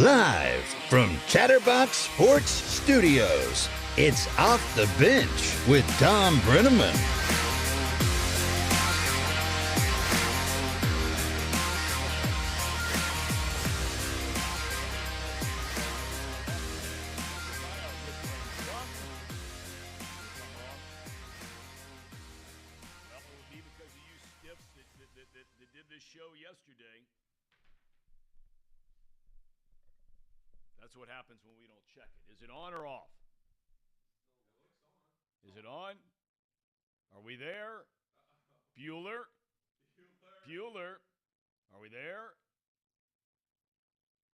Live from Chatterbox Sports Studios, it's Off the Bench with Tom Brenneman. That's what happens when we don't check it. Is it on or off? Is it on? Are we there? Bueller? Bueller? Are we there?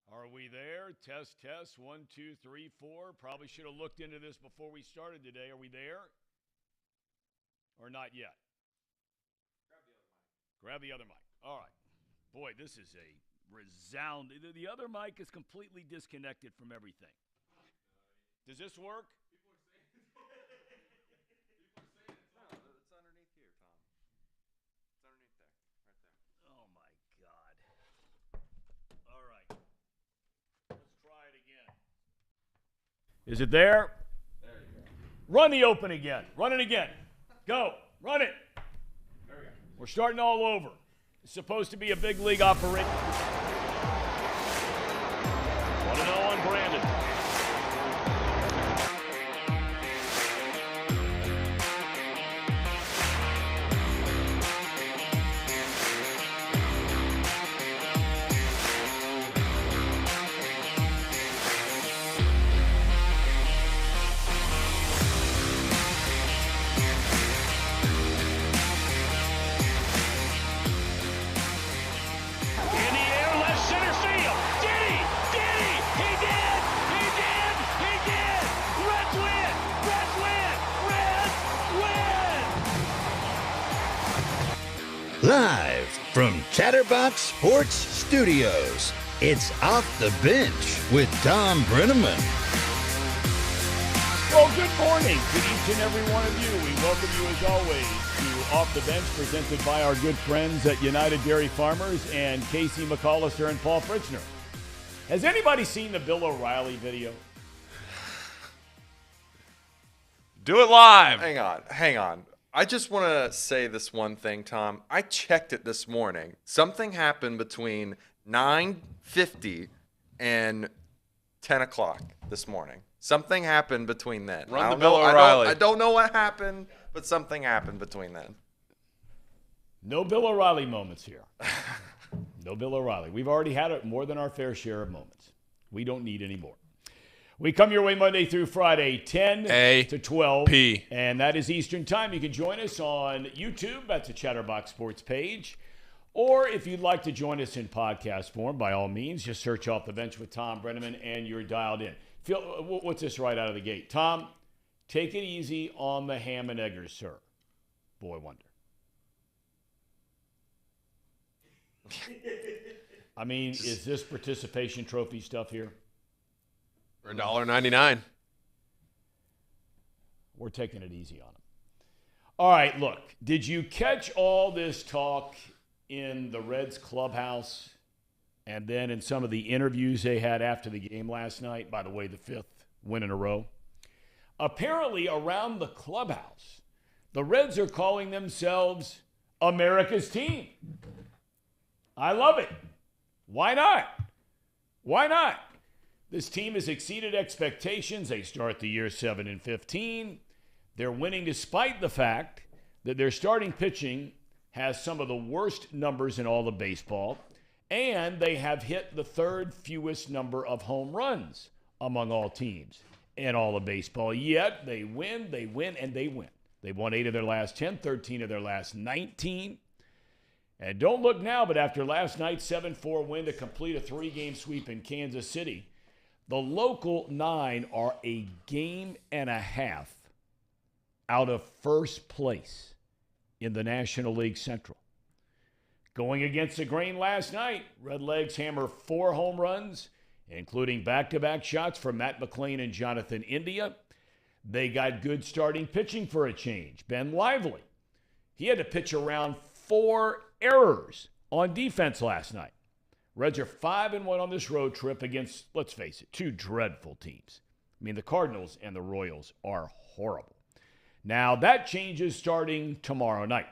Are we there? Test, test. 1, 2, 3, 4. Probably should have looked into this before we started today. Are we there? Or not yet? Grab the other mic. All right. Boy, this is a resounding. The other mic is completely disconnected from everything. Does this work? People are saying it's underneath here, Tom. It's underneath there, right there. Oh my God! All right, let's try it again. Is it there? There you go. Run the open again. Run it again. Go. Run it. There we go. We're starting all over. It's supposed to be a big league operation. 1-0 on Brandon. Live from Chatterbox Sports Studios, it's Off the Bench with Tom Brenneman. Well, good morning to each and every one of you. We welcome you, as always, to Off the Bench, presented by our good friends at United Dairy Farmers and Casey McAllister and Paul Fritzner. Has anybody seen the Bill O'Reilly video? Do it live. Hang on. I just want to say this one thing, Tom. I checked it this morning. Something happened between 9:50 and 10 o'clock this morning. Something happened between then. Run the Bill O'Reilly. I don't know what happened, but something happened between then. No Bill O'Reilly moments here. No Bill O'Reilly. We've already had more than our fair share of moments. We don't need any more. We come your way Monday through Friday, 10 to 12. And that is Eastern Time. You can join us on YouTube. That's the Chatterbox Sports page. Or if you'd like to join us in podcast form, by all means, just search Off the Bench with Tom Brenneman and you're dialed in. What's this right out of the gate? Tom, take it easy on the ham and eggers, sir. Boy wonder. I mean, is this participation trophy stuff here? For $1.99. We're taking it easy on them. All right, look, did you catch all this talk in the Reds clubhouse and then in some of the interviews they had after the game last night? By the way, the 5th win in a row. Apparently, around the clubhouse, the Reds are calling themselves America's team. I love it. Why not? Why not? This team has exceeded expectations. They start the year 7-15. They're winning despite the fact that their starting pitching has some of the worst numbers in all of baseball, and they have hit the 3rd fewest number of home runs among all teams in all of baseball. Yet they win, and they win. They've won 8 of their last 10, 13 of their last 19. And don't look now, but after last night's 7-4 win to complete a 3-game sweep in Kansas City, the local 9 are a game and a half out of first place in the National League Central. Going against the grain last night, Redlegs hammer 4 home runs, including back-to-back shots from Matt McClain and Jonathan India. They got good starting pitching for a change. Ben Lively, he had to pitch around 4 errors on defense last night. Reds are 5-1 on this road trip against, let's face it, two dreadful teams. I mean, the Cardinals and the Royals are horrible. Now, that changes starting tomorrow night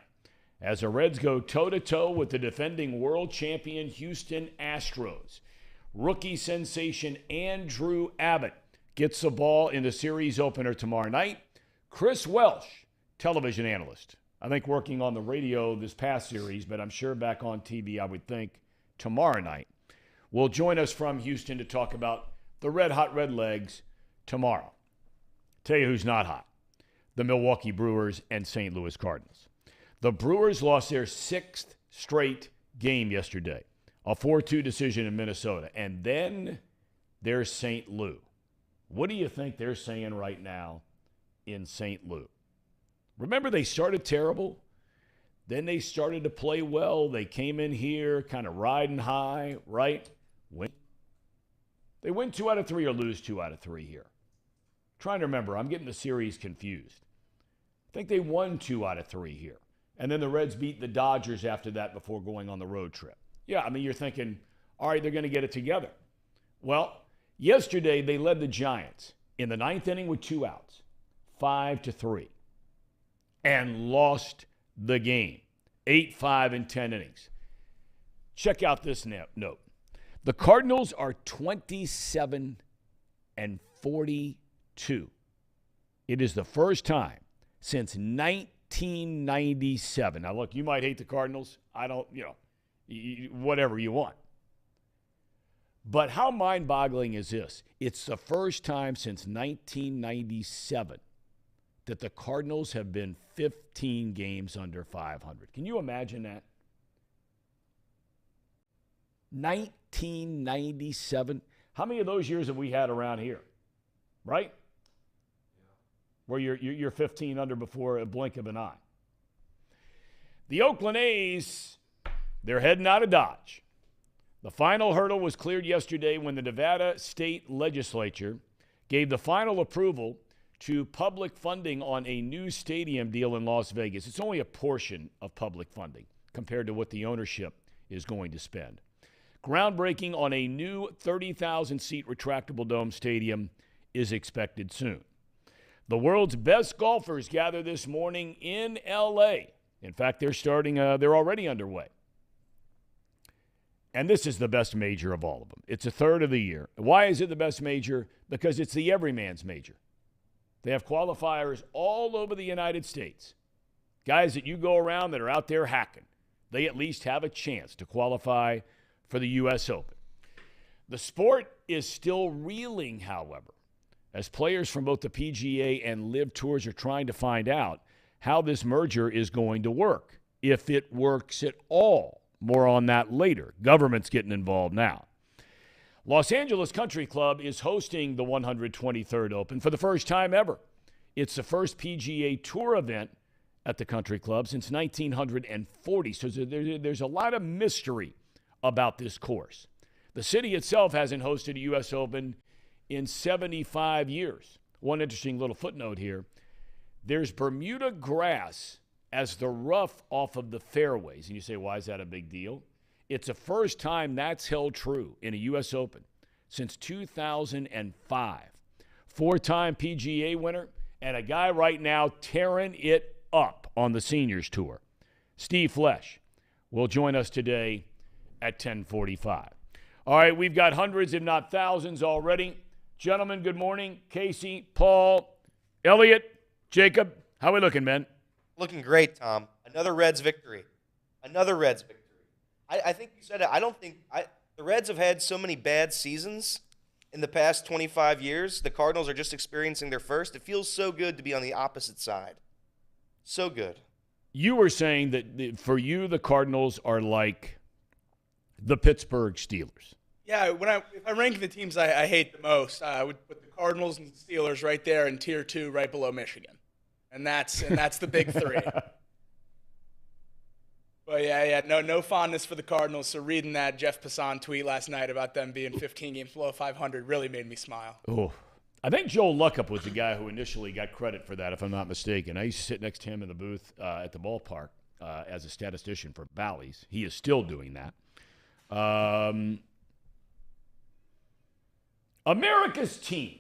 as the Reds go toe-to-toe with the defending world champion Houston Astros. Rookie sensation Andrew Abbott gets the ball in the series opener tomorrow night. Chris Welsh, television analyst, I think working on the radio this past series, but I'm sure back on TV, I would think, tomorrow night, will join us from Houston to talk about the red-hot Redlegs tomorrow. Tell you who's not hot: the Milwaukee Brewers and St. Louis Cardinals. The Brewers lost their 6th straight game yesterday, a 4-2 decision in Minnesota. And then there's St. Louis. What do you think they're saying right now in St. Louis? Remember, they started terrible. Then they started to play well. They came in here kind of riding high, right? They win 2 out of 3 or lose 2 out of 3 here. Trying to remember, I'm getting the series confused. I think they won 2 out of 3 here. And then the Reds beat the Dodgers after that before going on the road trip. Yeah, I mean, you're thinking, all right, they're going to get it together. Well, yesterday they led the Giants in the 9th inning with 2 outs, 5-3, and lost the game, 8-5 in 10 innings. Check out this note. The Cardinals are 27-42. It is the first time since 1997. Now, look, you might hate the Cardinals. I don't, whatever you want. But how mind-boggling is this? It's the first time since 1997 that the Cardinals have been 15 games under 500. Can you imagine that? 1997. How many of those years have we had around here? Right? Where you're 15 under before a blink of an eye. The Oakland A's, they're heading out of Dodge. The final hurdle was cleared yesterday when the Nevada State Legislature gave the final approval to public funding on a new stadium deal in Las Vegas. It's only a portion of public funding compared to what the ownership is going to spend. Groundbreaking on a new 30,000-seat retractable dome stadium is expected soon. The world's best golfers gather this morning in L.A. In fact, they're already underway. And this is the best major of all of them. It's a third of the year. Why is it the best major? Because it's the everyman's major. They have qualifiers all over the United States. Guys that you go around that are out there hacking, they at least have a chance to qualify for the U.S. Open. The sport is still reeling, however, as players from both the PGA and LIV Tours are trying to find out how this merger is going to work, if it works at all. More on that later. Government's getting involved now. Los Angeles Country Club is hosting the 123rd Open for the first time ever. It's the first PGA Tour event at the Country Club since 1940, so there's a lot of mystery about this course. The city itself hasn't hosted a U.S. Open in 75 years. One interesting little footnote here. There's Bermuda grass as the rough off of the fairways. And you say, why is that a big deal? It's the first time that's held true in a U.S. Open since 2005. 4-time PGA winner and a guy right now tearing it up on the Seniors Tour. Steve Flesch will join us today at 10:45. All right, we've got hundreds, if not thousands already. Gentlemen, good morning. Casey, Paul, Elliot, Jacob, how we looking, men? Looking great, Tom. Another Reds victory. I think you said it. I don't think the Reds have had so many bad seasons in the past 25 years. The Cardinals are just experiencing their first. It feels so good to be on the opposite side. So good. You were saying that for you, the Cardinals are like the Pittsburgh Steelers. Yeah, if I rank the teams I hate the most, I would put the Cardinals and Steelers right there in Tier 2, right below Michigan. And that's the big three. But yeah, no fondness for the Cardinals. So reading that Jeff Passan tweet last night about them being 15 games below 500 really made me smile. Oh, I think Joel Luckup was the guy who initially got credit for that, if I'm not mistaken. I used to sit next to him in the booth at the ballpark as a statistician for Bally's. He is still doing that. America's team.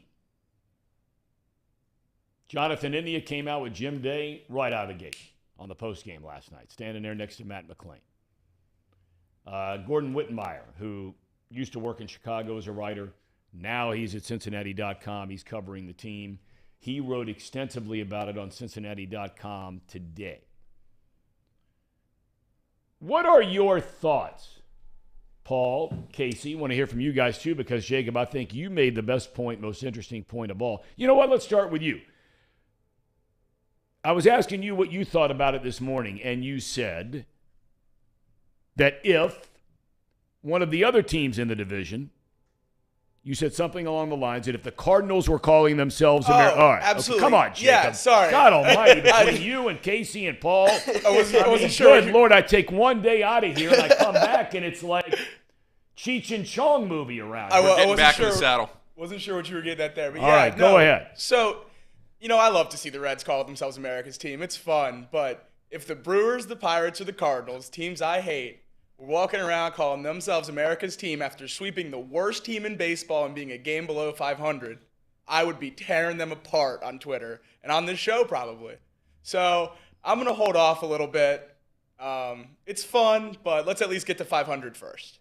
Jonathan India came out with Jim Day right out of the gate on the postgame last night, standing there next to Matt McClain. Gordon Wittenmeyer, who used to work in Chicago as a writer, now he's at Cincinnati.com. He's covering the team. He wrote extensively about it on Cincinnati.com today. What are your thoughts, Paul, Casey? I want to hear from you guys too, because, Jacob, I think you made the best point, most interesting point of all. You know what? Let's start with you. I was asking you what you thought about it this morning, and you said that if one of the other teams in the division, you said something along the lines that if the Cardinals were calling themselves all right, absolutely. Okay, come on, Jacob. Yeah, sorry. God almighty, between you and Casey and Paul. I wasn't sure. Good Lord, I take one day out of here and I come back and it's like Cheech and Chong movie around. We're getting back in the saddle. Wasn't sure what you were getting at there. But all right, go ahead. So, I love to see the Reds call themselves America's team. It's fun. But if the Brewers, the Pirates, or the Cardinals, teams I hate, were walking around calling themselves America's team after sweeping the worst team in baseball and being a game below 500, I would be tearing them apart on Twitter and on this show probably. So I'm going to hold off a little bit. It's fun, but let's at least get to 500 first.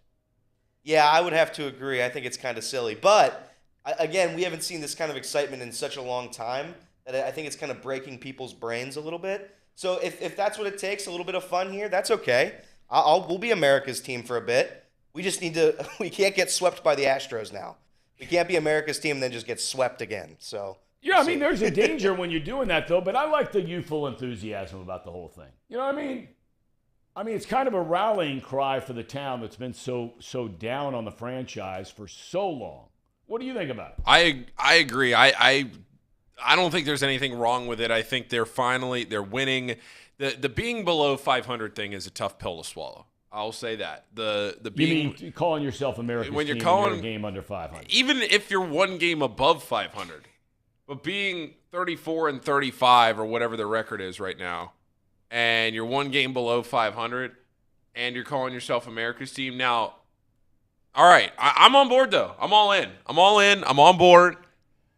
Yeah, I would have to agree. I think it's kind of silly. But, again, we haven't seen this kind of excitement in such a long time that I think it's kind of breaking people's brains a little bit. So if that's what it takes, a little bit of fun here, that's okay. We'll be America's team for a bit. We just need to – we can't get swept by the Astros now. We can't be America's team and then just get swept again. So yeah, I mean, there's a danger when you're doing that, though, but I like the youthful enthusiasm about the whole thing. You know what I mean? I mean, it's kind of a rallying cry for the town that's been so down on the franchise for so long. What do you think about it? I agree. I don't think there's anything wrong with it. I think they're winning. The being below 500 thing is a tough pill to swallow. I'll say that. The being, you mean calling yourself America's when team you're calling and you're a game under 500? Even if you're one game above 500, but being 34 and 35 or whatever the record is right now, and you're one game below 500, and you're calling yourself America's team now. All right, I'm on board though. I'm all in. I'm on board.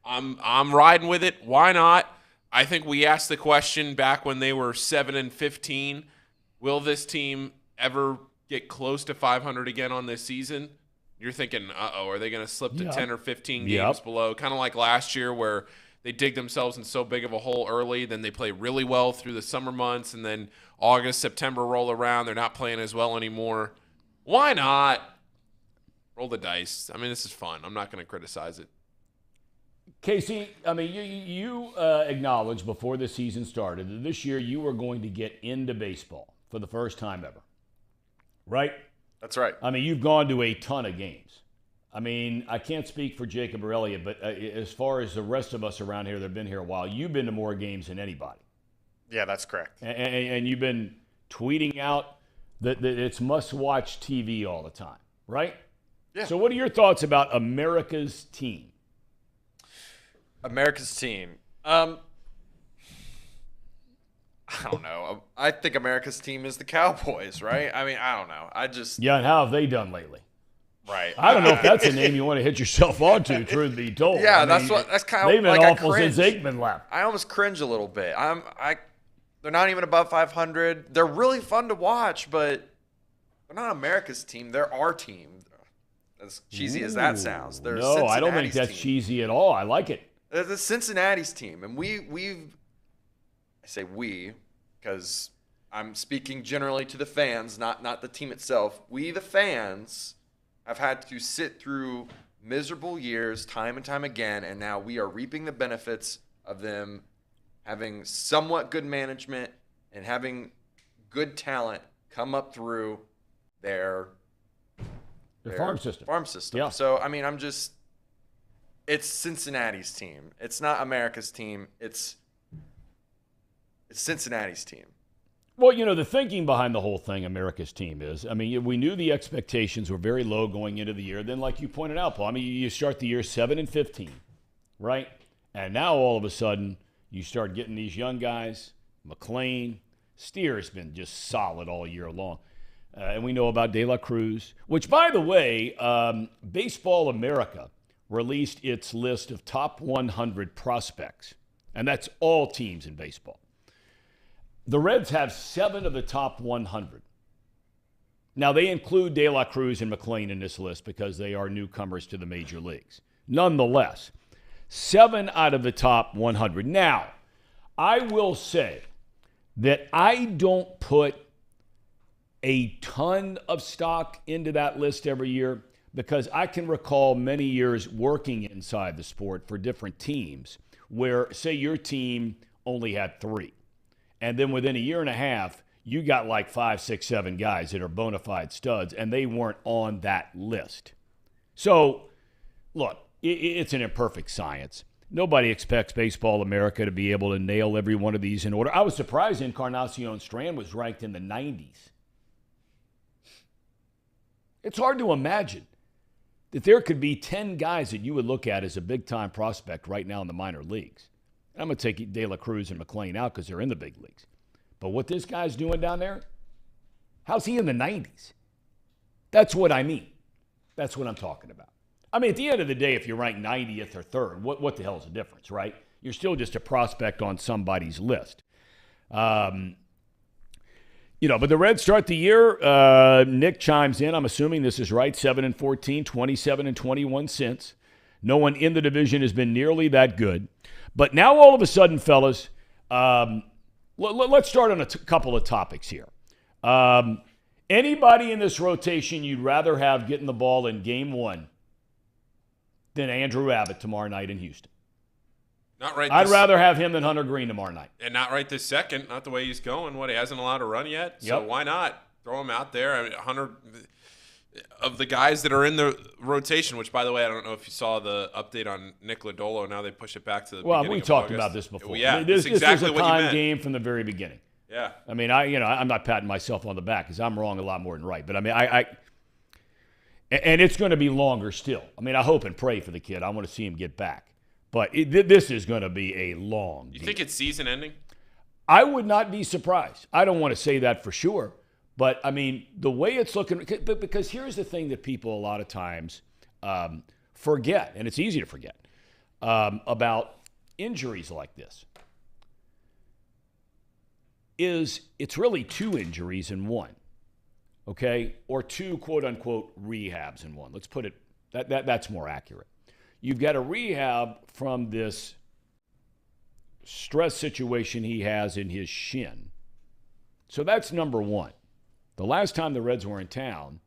I'm riding with it. Why not? I think we asked the question back when they were 7-15. Will this team ever get close to 500 again on this season? You're thinking, are they going to slip to 10 or 15 games below? Kind of like last year where they dig themselves in so big of a hole early, then they play really well through the summer months, and then August, September roll around. They're not playing as well anymore. Why not? Roll the dice. I mean, this is fun. I'm not going to criticize it. Casey, I mean, you acknowledged before the season started that this year you were going to get into baseball for the first time ever, right? That's right. I mean, you've gone to a ton of games. I mean, I can't speak for Jacob or Elliot, but as far as the rest of us around here that have been here a while, you've been to more games than anybody. Yeah, that's correct. And you've been tweeting out that it's must-watch TV all the time, right? Yeah. So what are your thoughts about America's team? America's team. I don't know. I think America's team is the Cowboys, right? I mean, I don't know. Yeah, and how have they done lately? Right. I don't know if that's a name you want to hit yourself onto, truth be told. Yeah, I mean, that's kind of they've been like awful since Aikman left. I almost cringe a little bit. They're not even above 500. They're really fun to watch, but they're not America's team. They're our team. As cheesy as that sounds. They're no, I don't think that's team. cheesy at all. I like it. They're the Cincinnati's team, and I say we because I'm speaking generally to the fans, not the team itself. We, the fans, have had to sit through miserable years time and time again, and now we are reaping the benefits of them having somewhat good management and having good talent come up through their farm system. Yeah. So, I mean, it's Cincinnati's team. It's not America's team. It's Cincinnati's team. Well, the thinking behind the whole thing, America's team, is, I mean, we knew the expectations were very low going into the year. Then, like you pointed out, Paul, I mean, you start the year 7-15, right? And now all of a sudden you start getting these young guys, McClain, Steer's been just solid all year long. And we know about De La Cruz, which, by the way, Baseball America released its list of top 100 prospects. And that's all teams in baseball. The Reds have 7 of the top 100. Now, they include De La Cruz and McLean in this list because they are newcomers to the major leagues. Nonetheless, 7 out of the top 100. Now, I will say that I don't put a ton of stock into that list every year because I can recall many years working inside the sport for different teams where, say, your team only had 3. And then within a year and a half, you got like 5, 6, 7 guys that are bona fide studs, and they weren't on that list. So, look, it's an imperfect science. Nobody expects Baseball America to be able to nail every one of these in order. I was surprised Encarnacion Strand was ranked in the 90s. It's hard to imagine that there could be 10 guys that you would look at as a big-time prospect right now in the minor leagues. And I'm going to take De La Cruz and McLean out because they're in the big leagues. But what this guy's doing down there, how's he in the 90s? That's what I mean. That's what I'm talking about. I mean, at the end of the day, if you're ranked 90th or 3rd, what the hell is the difference, right? You're still just a prospect on somebody's list. But the Reds start the year. Nick chimes in. I'm assuming this is right. 7-14, 27-21 since. No one in the division has been nearly that good. But now all of a sudden, fellas, let's start on a couple of topics here. Anybody in this rotation you'd rather have getting the ball in game 1 than Andrew Abbott tomorrow night in Houston? Not right. I'd rather have him than Hunter Green tomorrow night. And not right this second. Not the way he's going. He hasn't allowed to run yet. So Yep. Why not throw him out there? I mean, Hunter, of the guys that are in the rotation, which, by the way, I don't know if you saw the update on Nick Lodolo. Now they push it back to the beginning we of talked August. about this before. Yeah, this exactly was a what you time meant. game from the very beginning. Yeah. I mean, I'm not patting myself on the back because I'm wrong a lot more than right. But I mean, and it's going to be longer still. I mean, I hope and pray for the kid. I want to see him get back. But this is going to be a long You game. think it's season ending? I would not be surprised. I don't want to say that for sure. But, I mean, the way it's looking, because here's the thing that people a lot of times forget, and it's easy to forget, about injuries like this, is it's really 2 injuries in one, okay? Or 2, quote-unquote, rehabs in one. Let's put it, that's more accurate. You've got a rehab from this stress situation he has in his shin. So that's number 1. The last time the Reds were in town,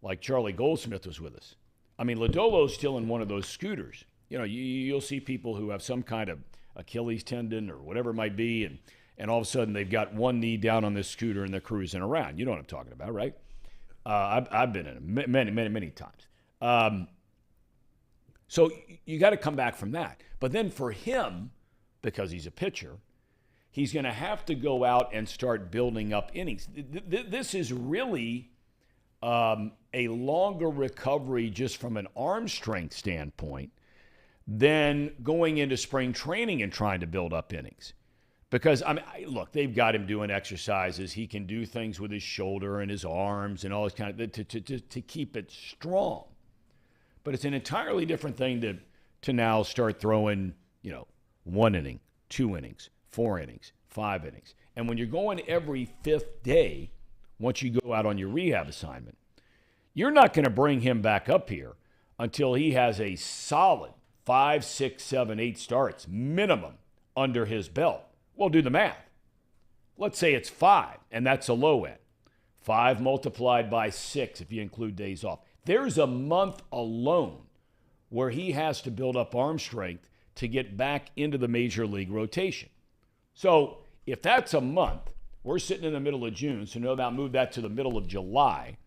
like Charlie Goldsmith was with us. I mean, Lodolo's still in one of those scooters. You know, you'll see people who have some kind of Achilles tendon or whatever it might be, and all of a sudden they've got one knee down on this scooter and they're cruising around. You know what I'm talking about, right? I've been in it many times. So you got to come back from that. But then for him, because he's a pitcher, he's going to have to go out and start building up innings. This is really a longer recovery just from an arm strength standpoint than going into spring training and trying to build up innings. Because, I mean, look, they've got him doing exercises. He can do things with his shoulder and his arms and all this kind of to keep it strong. But it's an entirely different thing to now start throwing, 1 inning, 2 innings, 4 innings, 5 innings. And when you're going every 5th day, once you go out on your rehab assignment, you're not going to bring him back up here until he has a solid 5, 6, 7, 8 starts minimum under his belt. Well, do the math. Let's say it's 5, and that's a low end. 5 multiplied by 6 if you include days off. There's a month alone where he has to build up arm strength to get back into the major league rotation. So if that's a month, we're sitting in the middle of June, so no doubt move that to the middle of July.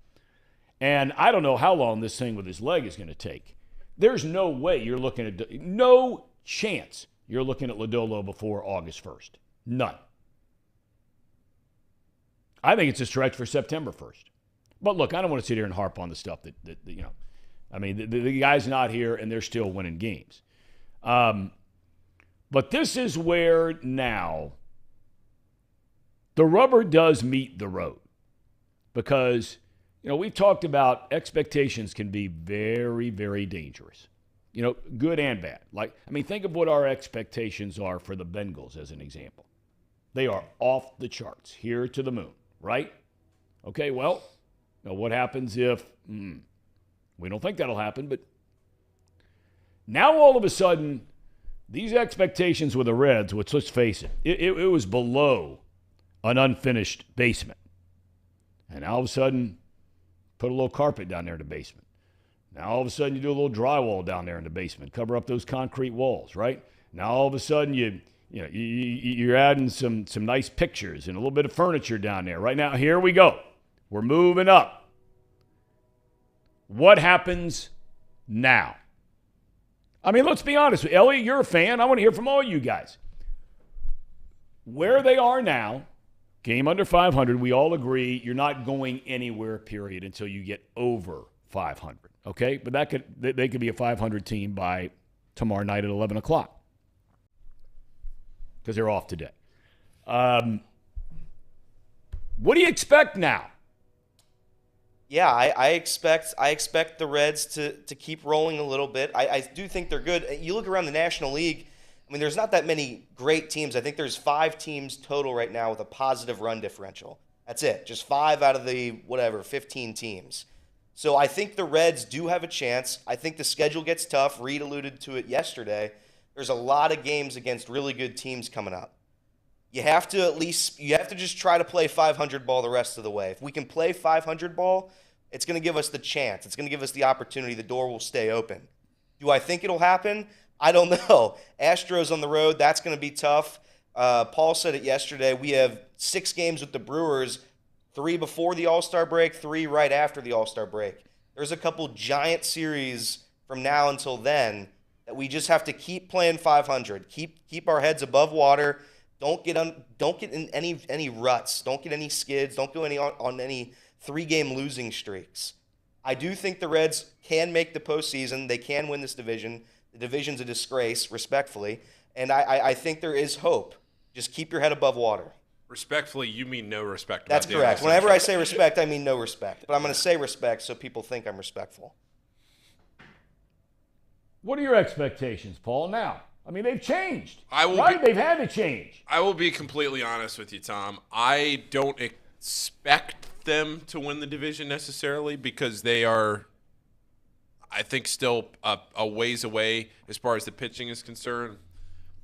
And I don't know how long this thing with his leg is going to take. There's no way you're looking at, no chance you're looking at Lodolo before August 1st. None. I think it's a stretch for September 1st. But look, I don't want to sit here and harp on the stuff that I mean, the guy's not here and they're still winning games. But this is where now the rubber does meet the road. because, we've talked about expectations can be very, very dangerous. Good and bad. Think of what our expectations are for the Bengals as an example. They are off the charts, here to the moon, right? Okay, well, what happens if we don't think that'll happen, but now all of a sudden, these expectations with the Reds, which, let's face it, it was below an unfinished basement. And now all of a sudden, put a little carpet down there in the basement. Now all of a sudden, you do a little drywall down there in the basement, cover up those concrete walls, right? Now all of a sudden, you're adding some nice pictures and a little bit of furniture down there. Right now, here we go. We're moving up. What happens now? Let's be honest. Elly, you're a fan. I want to hear from all you guys. Where they are now, game under 500, we all agree you're not going anywhere, period, until you get over 500. Okay? But they could be a 500 team by tomorrow night at 11 o'clock because they're off today. What do you expect now? Yeah, I expect the Reds to keep rolling a little bit. I do think they're good. You look around the National League, there's not that many great teams. I think there's 5 teams total right now with a positive run differential. That's it. Just 5 out of the, 15 teams. So I think the Reds do have a chance. I think the schedule gets tough. Reed alluded to it yesterday. There's a lot of games against really good teams coming up. You have to just try to play 500 ball the rest of the way. If we can play 500 ball, it's going to give us the chance. It's going to give us the opportunity. The door will stay open. Do I think it'll happen? I don't know. Astros on the road, that's going to be tough. Paul said it yesterday. We have 6 games with the Brewers, 3 before the All-Star break, 3 right after the All-Star break. There's a couple giant series from now until then that we just have to keep playing 500. Keep our heads above water. Don't get in any ruts. Don't get any skids. Don't go on any 3-game losing streaks. I do think the Reds can make the postseason. They can win this division. The division's a disgrace, respectfully. And I think there is hope. Just keep your head above water. Respectfully, you mean no respect. That's correct. Whenever I say respect, I mean no respect. But I'm going to say respect so people think I'm respectful. What are your expectations, Paul, now? They've changed. They've had to change. I will be completely honest with you, Tom. I don't expect them to win the division necessarily because they are, I think, still a ways away as far as the pitching is concerned.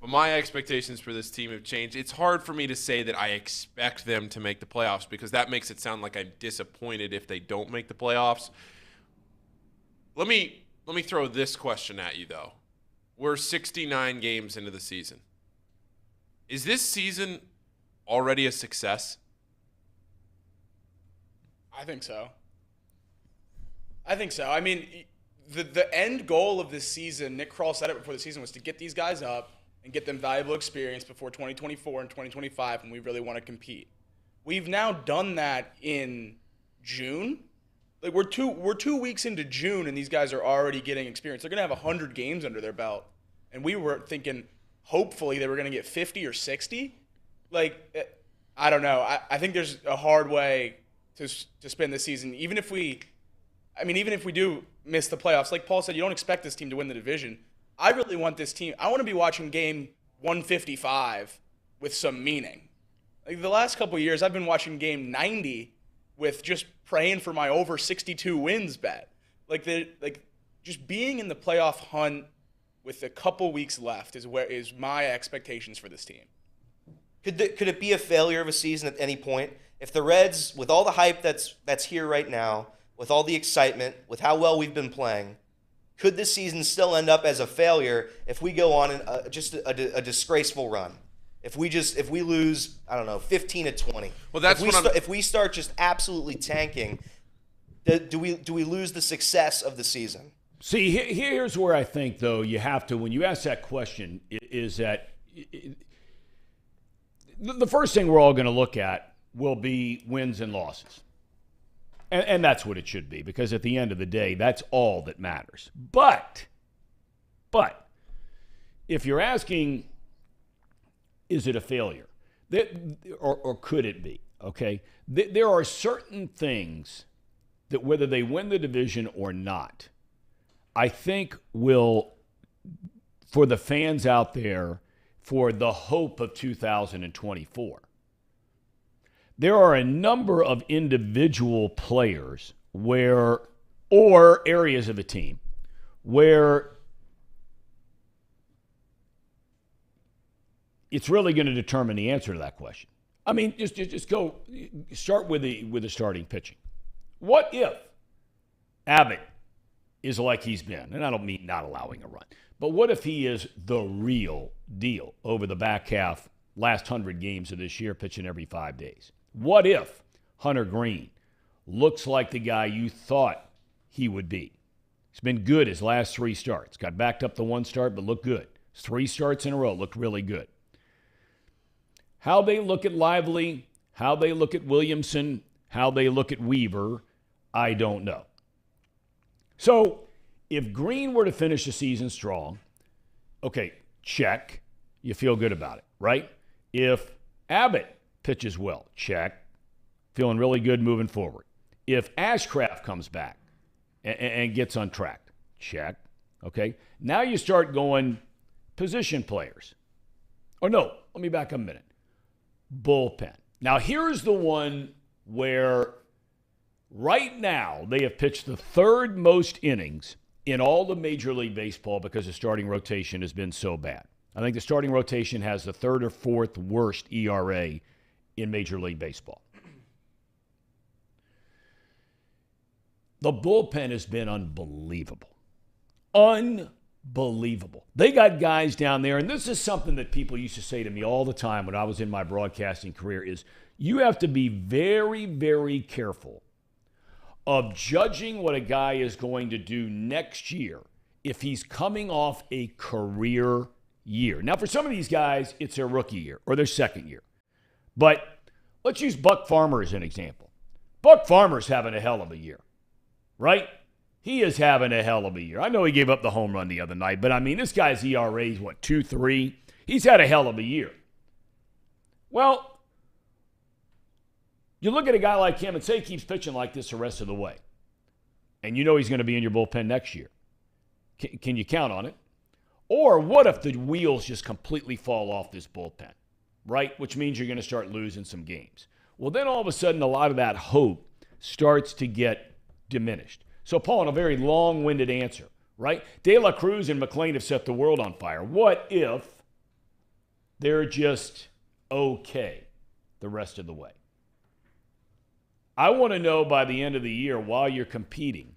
But my expectations for this team have changed. It's hard for me to say that I expect them to make the playoffs because that makes it sound like I'm disappointed if they don't make the playoffs. Let me throw this question at you, though. We're 69 games into the season. Is this season already a success? I think so. The end goal of this season, Nick Kroll said it before the season, was to get these guys up and get them valuable experience before 2024 and 2025 when we really want to compete. We've now done that in June. We're 2 weeks into June, and these guys are already getting experience. They're going to have 100 games under their belt. And we were thinking, hopefully, they were going to get 50 or 60. I don't know. I think there's a hard way to spend this season. Even if we do miss the playoffs, like Paul said, you don't expect this team to win the division. I really want this team. I want to be watching game 155 with some meaning. The last couple of years, I've been watching game 90 with just praying for my over 62 wins bet. Just being in the playoff hunt with a couple weeks left is my expectations for this team. Could it be a failure of a season at any point? If the Reds, with all the hype that's here right now, with all the excitement, with how well we've been playing, could this season still end up as a failure if we go on just a disgraceful run? If we lose, I don't know, 15-20. Well, that's if we start just absolutely tanking, do we lose the success of the season? See, here's where I think, though, you have to, when you ask that question, is that the first thing we're all going to look at will be wins and losses. And that's what it should be, because at the end of the day, that's all that matters. But if you're asking, is it a failure? Or could it be? okay? There are certain things that whether they win the division or not, I think will, for the fans out there, for the hope of 2024, there are a number of individual players where, or areas of a team, where it's really going to determine the answer to that question. I mean, just go start with the starting pitching. What if Abbott is like he's been? And I don't mean not allowing a run, but what if he is the real deal over the back half, last 100 games of this year, pitching every 5 days? What if Hunter Green looks like the guy you thought he would be? He's been good his last 3 starts. Got backed up to 1 start, but looked good. 3 starts in a row, looked really good. How they look at Lively, how they look at Williamson, how they look at Weaver, I don't know. So if Green were to finish the season strong, okay, check. You feel good about it, right? If Abbott pitches well, check. Feeling really good moving forward. If Ashcraft comes back and gets on track, check. Okay, now you start going position players. Oh, no, let me back up a minute. Bullpen. Now, here's the one where right now they have pitched the 3rd most innings in all of Major League Baseball because the starting rotation has been so bad. I think the starting rotation has the 3rd or 4th worst ERA in Major League Baseball. The bullpen has been unbelievable. Unbelievable. They got guys down there, and this is something that people used to say to me all the time when I was in my broadcasting career, is you have to be very, very careful of judging what a guy is going to do next year if he's coming off a career year. Now, for some of these guys, it's their rookie year or their second year. But let's use Buck Farmer as an example. Buck Farmer's having a hell of a year, right? He is having a hell of a year. I know he gave up the home run the other night, but I mean, this guy's ERA is, 2.3? He's had a hell of a year. Well, you look at a guy like him and say he keeps pitching like this the rest of the way, and you know he's going to be in your bullpen next year. Can you count on it? Or what if the wheels just completely fall off this bullpen, right? Which means you're going to start losing some games. Well, then all of a sudden, a lot of that hope starts to get diminished. So, Paul, in a very long-winded answer, right? De La Cruz and McLean have set the world on fire. What if they're just okay the rest of the way? I want to know by the end of the year, while you're competing,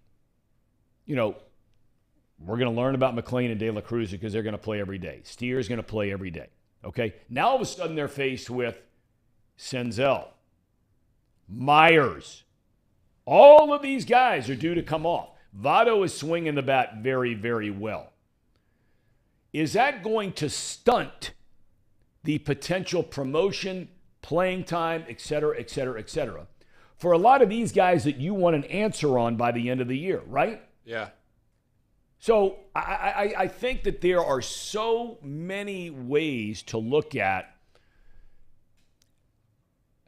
we're going to learn about McLean and De La Cruz because they're going to play every day. Steer's going to play every day, okay? Now, all of a sudden, they're faced with Senzel, Myers. All of these guys are due to come off. Votto is swinging the bat very, very well. Is that going to stunt the potential promotion, playing time, et cetera, et cetera, et cetera, for a lot of these guys that you want an answer on by the end of the year, right? Yeah. So I think that there are so many ways to look at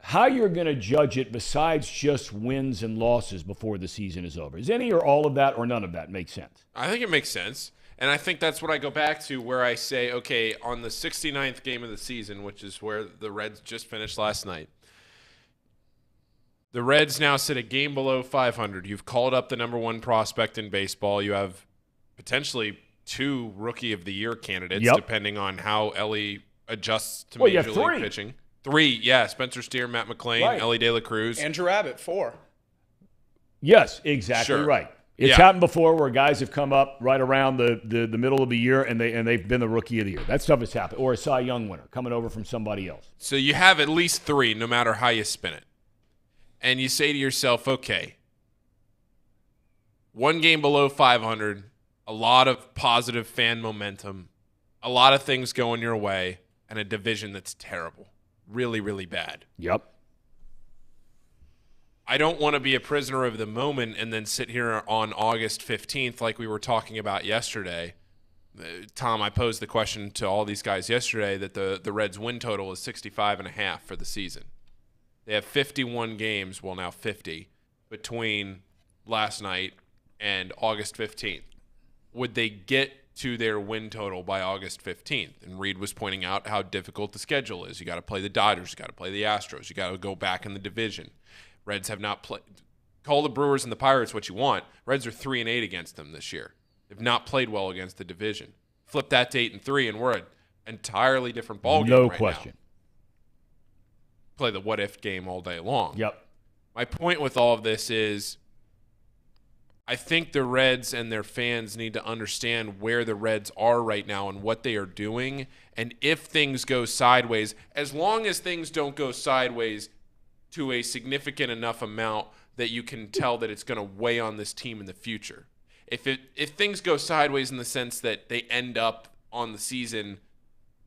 how you're going to judge it besides just wins and losses before the season is over. Is any or all of that or none of that make sense? I think it makes sense. And I think that's what I go back to where I say, okay, on the 69th game of the season, which is where the Reds just finished last night, the Reds now sit a game below 500. You've called up the number 1 prospect in baseball. You have potentially 2 Rookie of the Year candidates, depending on how Elly adjusts to Major League pitching. 3, yeah. Spencer Steer, Matt McLean, right. Elly De La Cruz. Andrew Abbott, 4. Yes, exactly right. It's happened before where guys have come up right around the middle of the year and they've been the Rookie of the Year. That stuff has happened. Or a Cy Young winner coming over from somebody else. So you have at least 3, no matter how you spin it. And you say to yourself, okay, 1 game below 500, a lot of positive fan momentum, a lot of things going your way, and a division that's terrible. Really, really bad. Yep. I don't want to be a prisoner of the moment and then sit here on August 15th like we were talking about yesterday. Tom, I posed the question to all these guys yesterday that the Reds' win total is 65.5 for the season. They have 51 games, well now 50, between last night and August 15th. Would they get to their win total by August 15th? And Reed was pointing out how difficult the schedule is. You got to play the Dodgers, you got to play the Astros, you got to go back in the division. Reds have not played. Call the Brewers and the Pirates what you want. Reds are 3-8 against them this year. They've not played well against the division. Flip that to 8-3, and we're an entirely different ballgame No right question. now. Play the what-if game all day long. Yep. My point with all of this is I think the Reds and their fans need to understand where the Reds are right now and what they are doing. And if things go sideways, as long as things don't go sideways to a significant enough amount that you can tell that it's going to weigh on this team in the future. If things go sideways in the sense that they end up on the season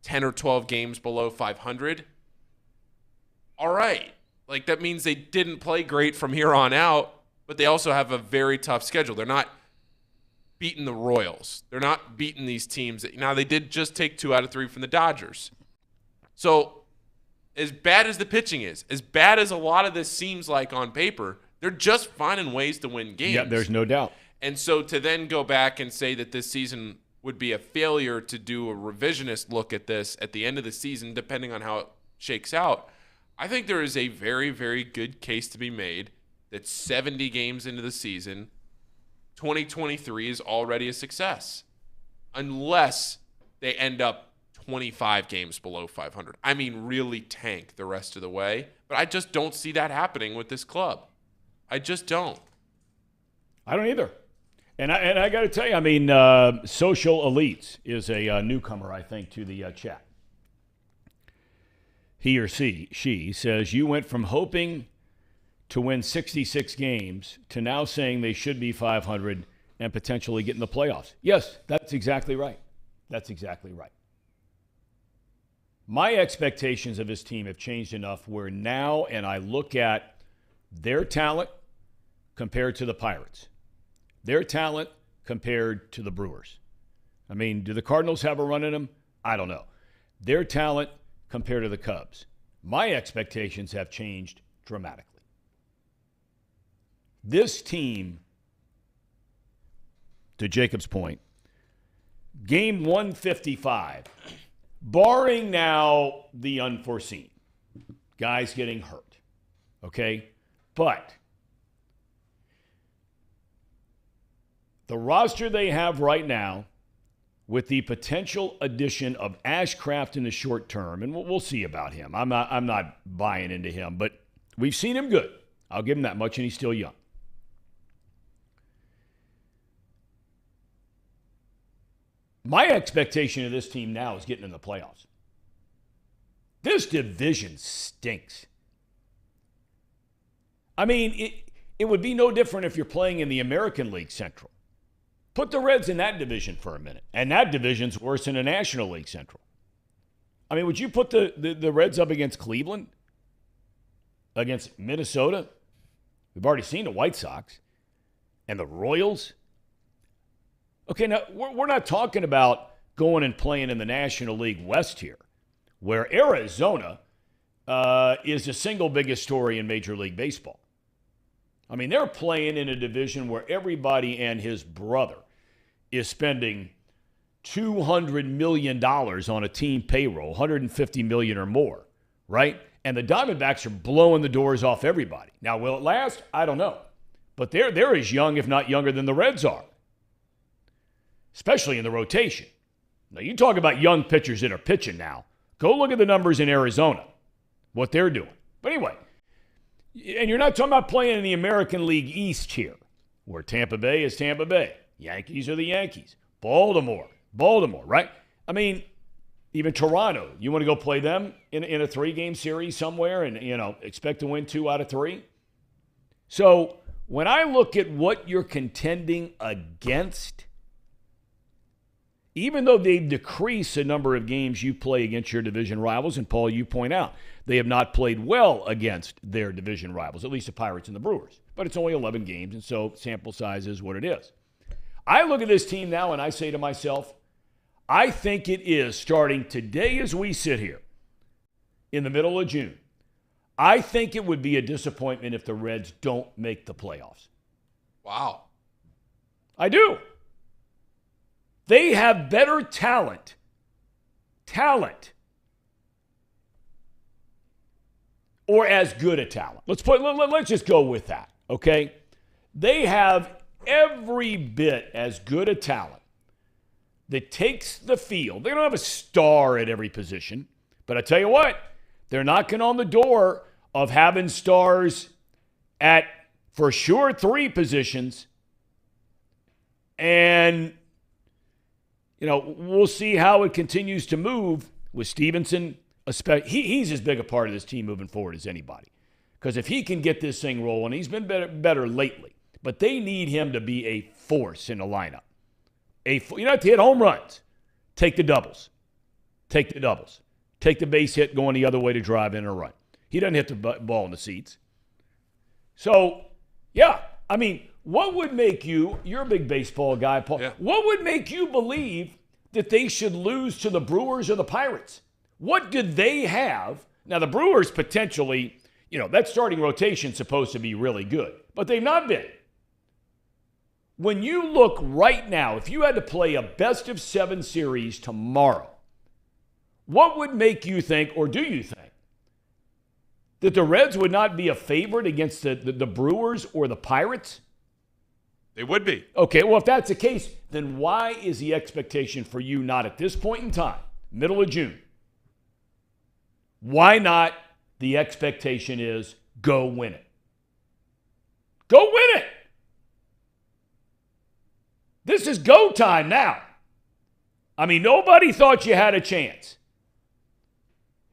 10 or 12 games below 500, all right. Like, that means they didn't play great from here on out, but they also have a very tough schedule. They're not beating the Royals. They're not beating these teams. Now, they did just take 2 out of 3 from the Dodgers. So, as bad as the pitching is, as bad as a lot of this seems like on paper, they're just finding ways to win games. Yeah, there's no doubt. And so to then go back and say that this season would be a failure to do a revisionist look at this at the end of the season, depending on how it shakes out, I think there is a very, very good case to be made that 70 games into the season, 2023 is already a success. Unless they end up 25 games below 500. I mean, really tank the rest of the way. But I just don't see that happening with this club. I just don't. I don't either. And I got to tell you, I mean, Social Elites is a newcomer, I think, to the chat. He or she says, you went from hoping to win 66 games to now saying they should be 500 and potentially get in the playoffs. Yes, that's exactly right. That's exactly right. My expectations of this team have changed enough where now, and I look at their talent compared to the Pirates, their talent compared to the Brewers. I mean, do the Cardinals have a run in them? I don't know. Their talent compared to the Cubs. My expectations have changed dramatically. This team, to Jacob's point, game 155, barring now the unforeseen, guys getting hurt, okay? But the roster they have right now, with the potential addition of Ashcraft in the short term, and we'll see about him. I'm not buying into him, but we've seen him good. I'll give him that much, and he's still young. My expectation of this team now is getting in the playoffs. This division stinks. I mean, it would be no different if you're playing in the American League Central. Put the Reds in that division for a minute, and that division's worse than the National League Central. I mean, would you put the Reds up against Cleveland? Against Minnesota? We've already seen the White Sox. And the Royals? Okay, now, we're not talking about going and playing in the National League West here, where Arizona is the single biggest story in Major League Baseball. I mean, they're playing in a division where everybody and his brother is spending $200 million on a team payroll, $150 million or more, right? And the Diamondbacks are blowing the doors off everybody. Now, will it last? I don't know. But they're as young, if not younger, than the Reds are, especially in the rotation. Now, you talk about young pitchers that are pitching now. Go look at the numbers in Arizona, what they're doing. But anyway, and you're not talking about playing in the American League East here, where Tampa Bay is Tampa Bay. Yankees are the Yankees. Baltimore, right? I mean, even Toronto, you want to go play them in a 3-game series somewhere and, expect to win 2 out of 3? So when I look at what you're contending against, even though they've decreased the number of games you play against your division rivals, and Paul, you point out, they have not played well against their division rivals, at least the Pirates and the Brewers. But it's only 11 games, and so sample size is what it is. I look at this team now and I say to myself, I think it is starting today as we sit here in the middle of June. I think it would be a disappointment if the Reds don't make the playoffs. Wow. I do. They have better talent. Or as good a talent. Let's just go with that, okay? They have every bit as good a talent that takes the field. They don't have a star at every position, but I tell you what, they're knocking on the door of having stars at, for sure, 3 positions. And, we'll see how it continues to move with Stevenson. He's as big a part of this team moving forward as anybody. Because if he can get this thing rolling, he's been better lately. But they need him to be a force in the lineup. You don't have to hit home runs. Take the doubles. Take the base hit going the other way to drive in a run. He doesn't hit the ball in the seats. So, yeah, I mean, what would make you're a big baseball guy, Paul. Yeah. What would make you believe that they should lose to the Brewers or the Pirates? What did they have? Now, the Brewers potentially, that starting rotation is supposed to be really good, but they've not been. When you look right now, if you had to play a best-of-7 series tomorrow, what would make you think, or do you think, that the Reds would not be a favorite against the Brewers or the Pirates? They would be. Okay, well, if that's the case, then why is the expectation for you not at this point in time, middle of June? Why not the expectation is go win it? Go win it! This is go time now. I mean, nobody thought you had a chance.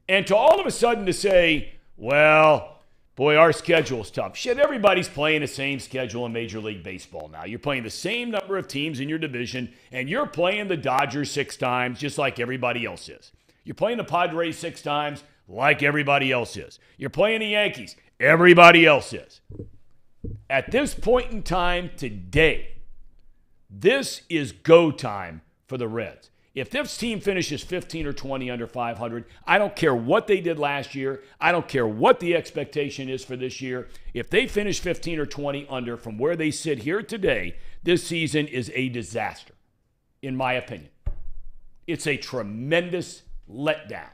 And to all of a sudden to say, well, boy, our schedule's tough. Shit, everybody's playing the same schedule in Major League Baseball now. You're playing the same number of teams in your division, and you're playing the Dodgers 6 times just like everybody else is. You're playing the Padres 6 times like everybody else is. You're playing the Yankees. Everybody else is. At this point in time today, this is go time for the Reds. If this team finishes 15 or 20 under 500, I don't care what they did last year. I don't care what the expectation is for this year. If they finish 15 or 20 under from where they sit here today, this season is a disaster, in my opinion. It's a tremendous letdown.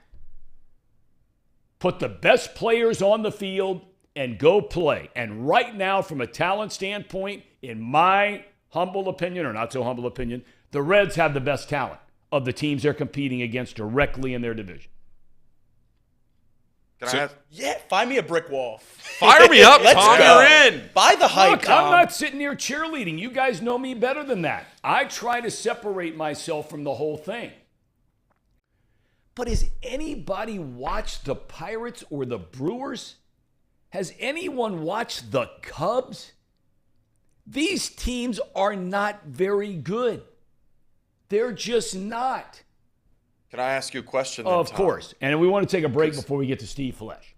Put the best players on the field and go play. And right now, from a talent standpoint, in my humble opinion, or not so humble opinion, the Reds have the best talent of the teams they're competing against directly in their division. Yeah, find me a brick wall. Fire me up, Let's Tom. go. You're in. Buy the hype, Look, Tom. I'm not sitting here cheerleading. You guys know me better than that. I try to separate myself from the whole thing. But has anybody watched the Pirates or the Brewers? Has anyone watched the Cubs? These teams are not very good. They're just not. Can I ask you a question then, Of Tom? course. And we want to take a break before we get to Steve Flesch.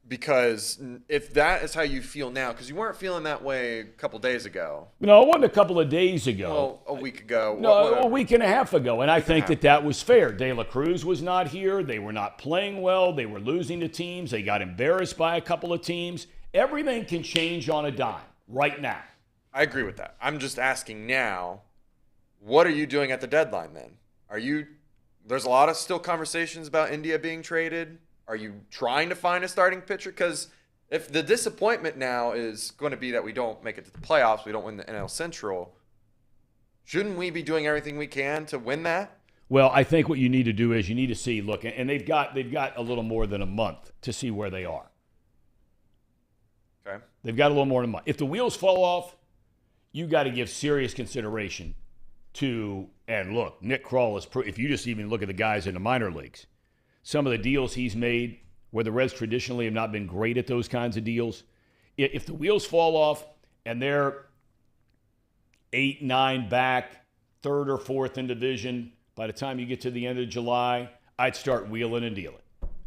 Because if that is how you feel now, because you weren't feeling that way a couple days ago. No, it wasn't a couple of days ago. Well, a week ago. No, a week and a half ago. And I think that was fair. De La Cruz was not here. They were not playing well. They were losing to teams. They got embarrassed by a couple of teams. Everything can change on a dime right now. I agree with that. I'm just asking now, what are you doing at the deadline then? There's a lot of still conversations about India being traded. Are you trying to find a starting pitcher? Because if the disappointment now is going to be that we don't make it to the playoffs, we don't win the NL Central, shouldn't we be doing everything we can to win that? Well, I think what you need to do is you need to see, look, and they've got a little more than a month to see where they are. Okay. They've got a little more than a month. If the wheels fall off, you got to give serious consideration to, and look, Nick Kroll is, if you just even look at the guys in the minor leagues, some of the deals he's made where the Reds traditionally have not been great at those kinds of deals. If the wheels fall off and they're 8, 9 back, 3rd or 4th in division, by the time you get to the end of July, I'd start wheeling and dealing.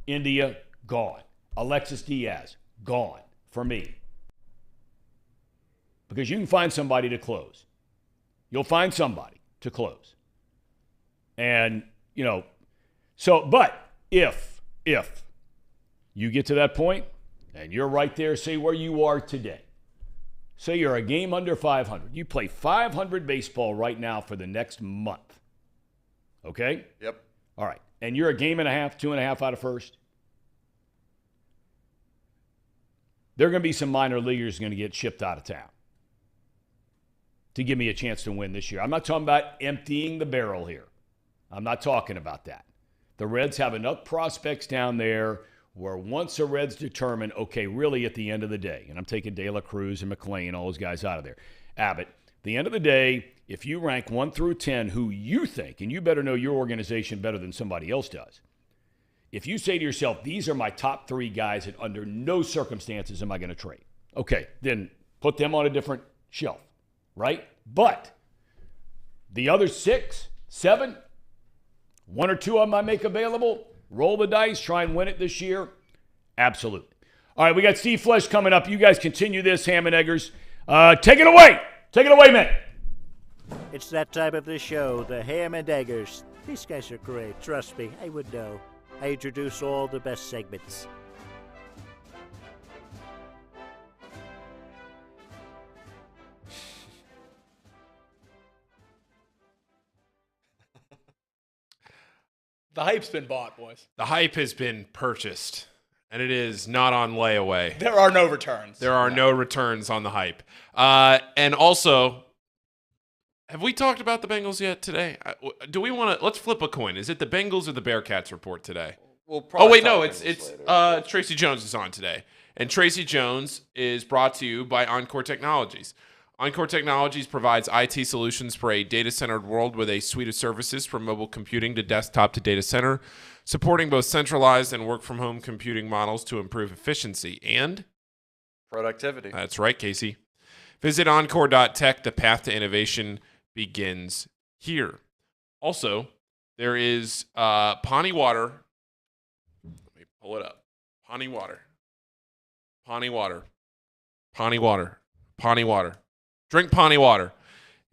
India, gone. Alexis Diaz, gone for me. Because you can find somebody to close. You'll find somebody to close. And, but if you get to that point, and you're right there, say where you are today. Say you're a game under 500. You play 500 baseball right now for the next month. Okay? Yep. All right. And you're a game and a half, 2.5 out of first. There are going to be some minor leaguers going to get shipped out of town to give me a chance to win this year. I'm not talking about emptying the barrel here. I'm not talking about that. The Reds have enough prospects down there where once the Reds determine, okay, really at the end of the day, and I'm taking De La Cruz and McClain, all those guys out of there, Abbott, at the end of the day, if you rank 1 through 10 who you think, and you better know your organization better than somebody else does, if you say to yourself, these are my top 3 guys that under no circumstances am I going to trade, okay, then put them on a different shelf, right? But the other 6, 7, 1 or 2 of them I make available, roll the dice, try and win it this year, absolutely. All right, we got Steve Flesch coming up. You guys continue this, Ham and Eggers. Take it away. Take it away, man. It's that time of the show, the Ham and Eggers. These guys are great. Trust me, I would know. I introduce all the best segments. The hype's been bought, boys. The hype has been purchased, and it is not on layaway. There are no returns. There are no returns on the hype. And also, have we talked about the Bengals yet today? Do we want to? Let's flip a coin. Is it the Bengals or the Bearcats report today? We'll Oh wait, no, talk it's later. Tracy Jones is on today, and Tracy Jones is brought to you by Encore Technologies. Encore Technologies provides IT solutions for a data-centered world with a suite of services from mobile computing to desktop to data center, supporting both centralized and work-from-home computing models to improve efficiency and Productivity. That's right, Casey. Visit encore.tech. The path to innovation begins here. Also, there is Pawnee Water. Let me pull it up. Pawnee Water. Pawnee Water. Pawnee Water. Pawnee Water. Drink Pawnee Water.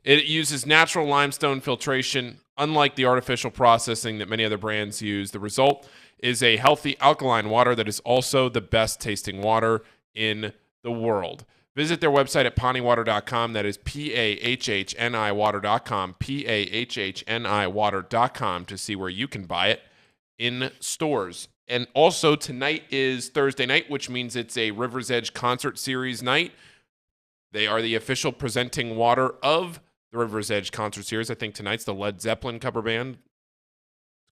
It uses natural limestone filtration, unlike the artificial processing that many other brands use. The result is a healthy alkaline water that is also the best tasting water in the world. Visit their website at pawneewater.com. That is PAHHNI water.com, PAHHNI water.com to see where you can buy it in stores. And also tonight is Thursday night, which means it's a River's Edge concert series night. They are the official presenting water of the River's Edge concert series. I think tonight's the Led Zeppelin cover band.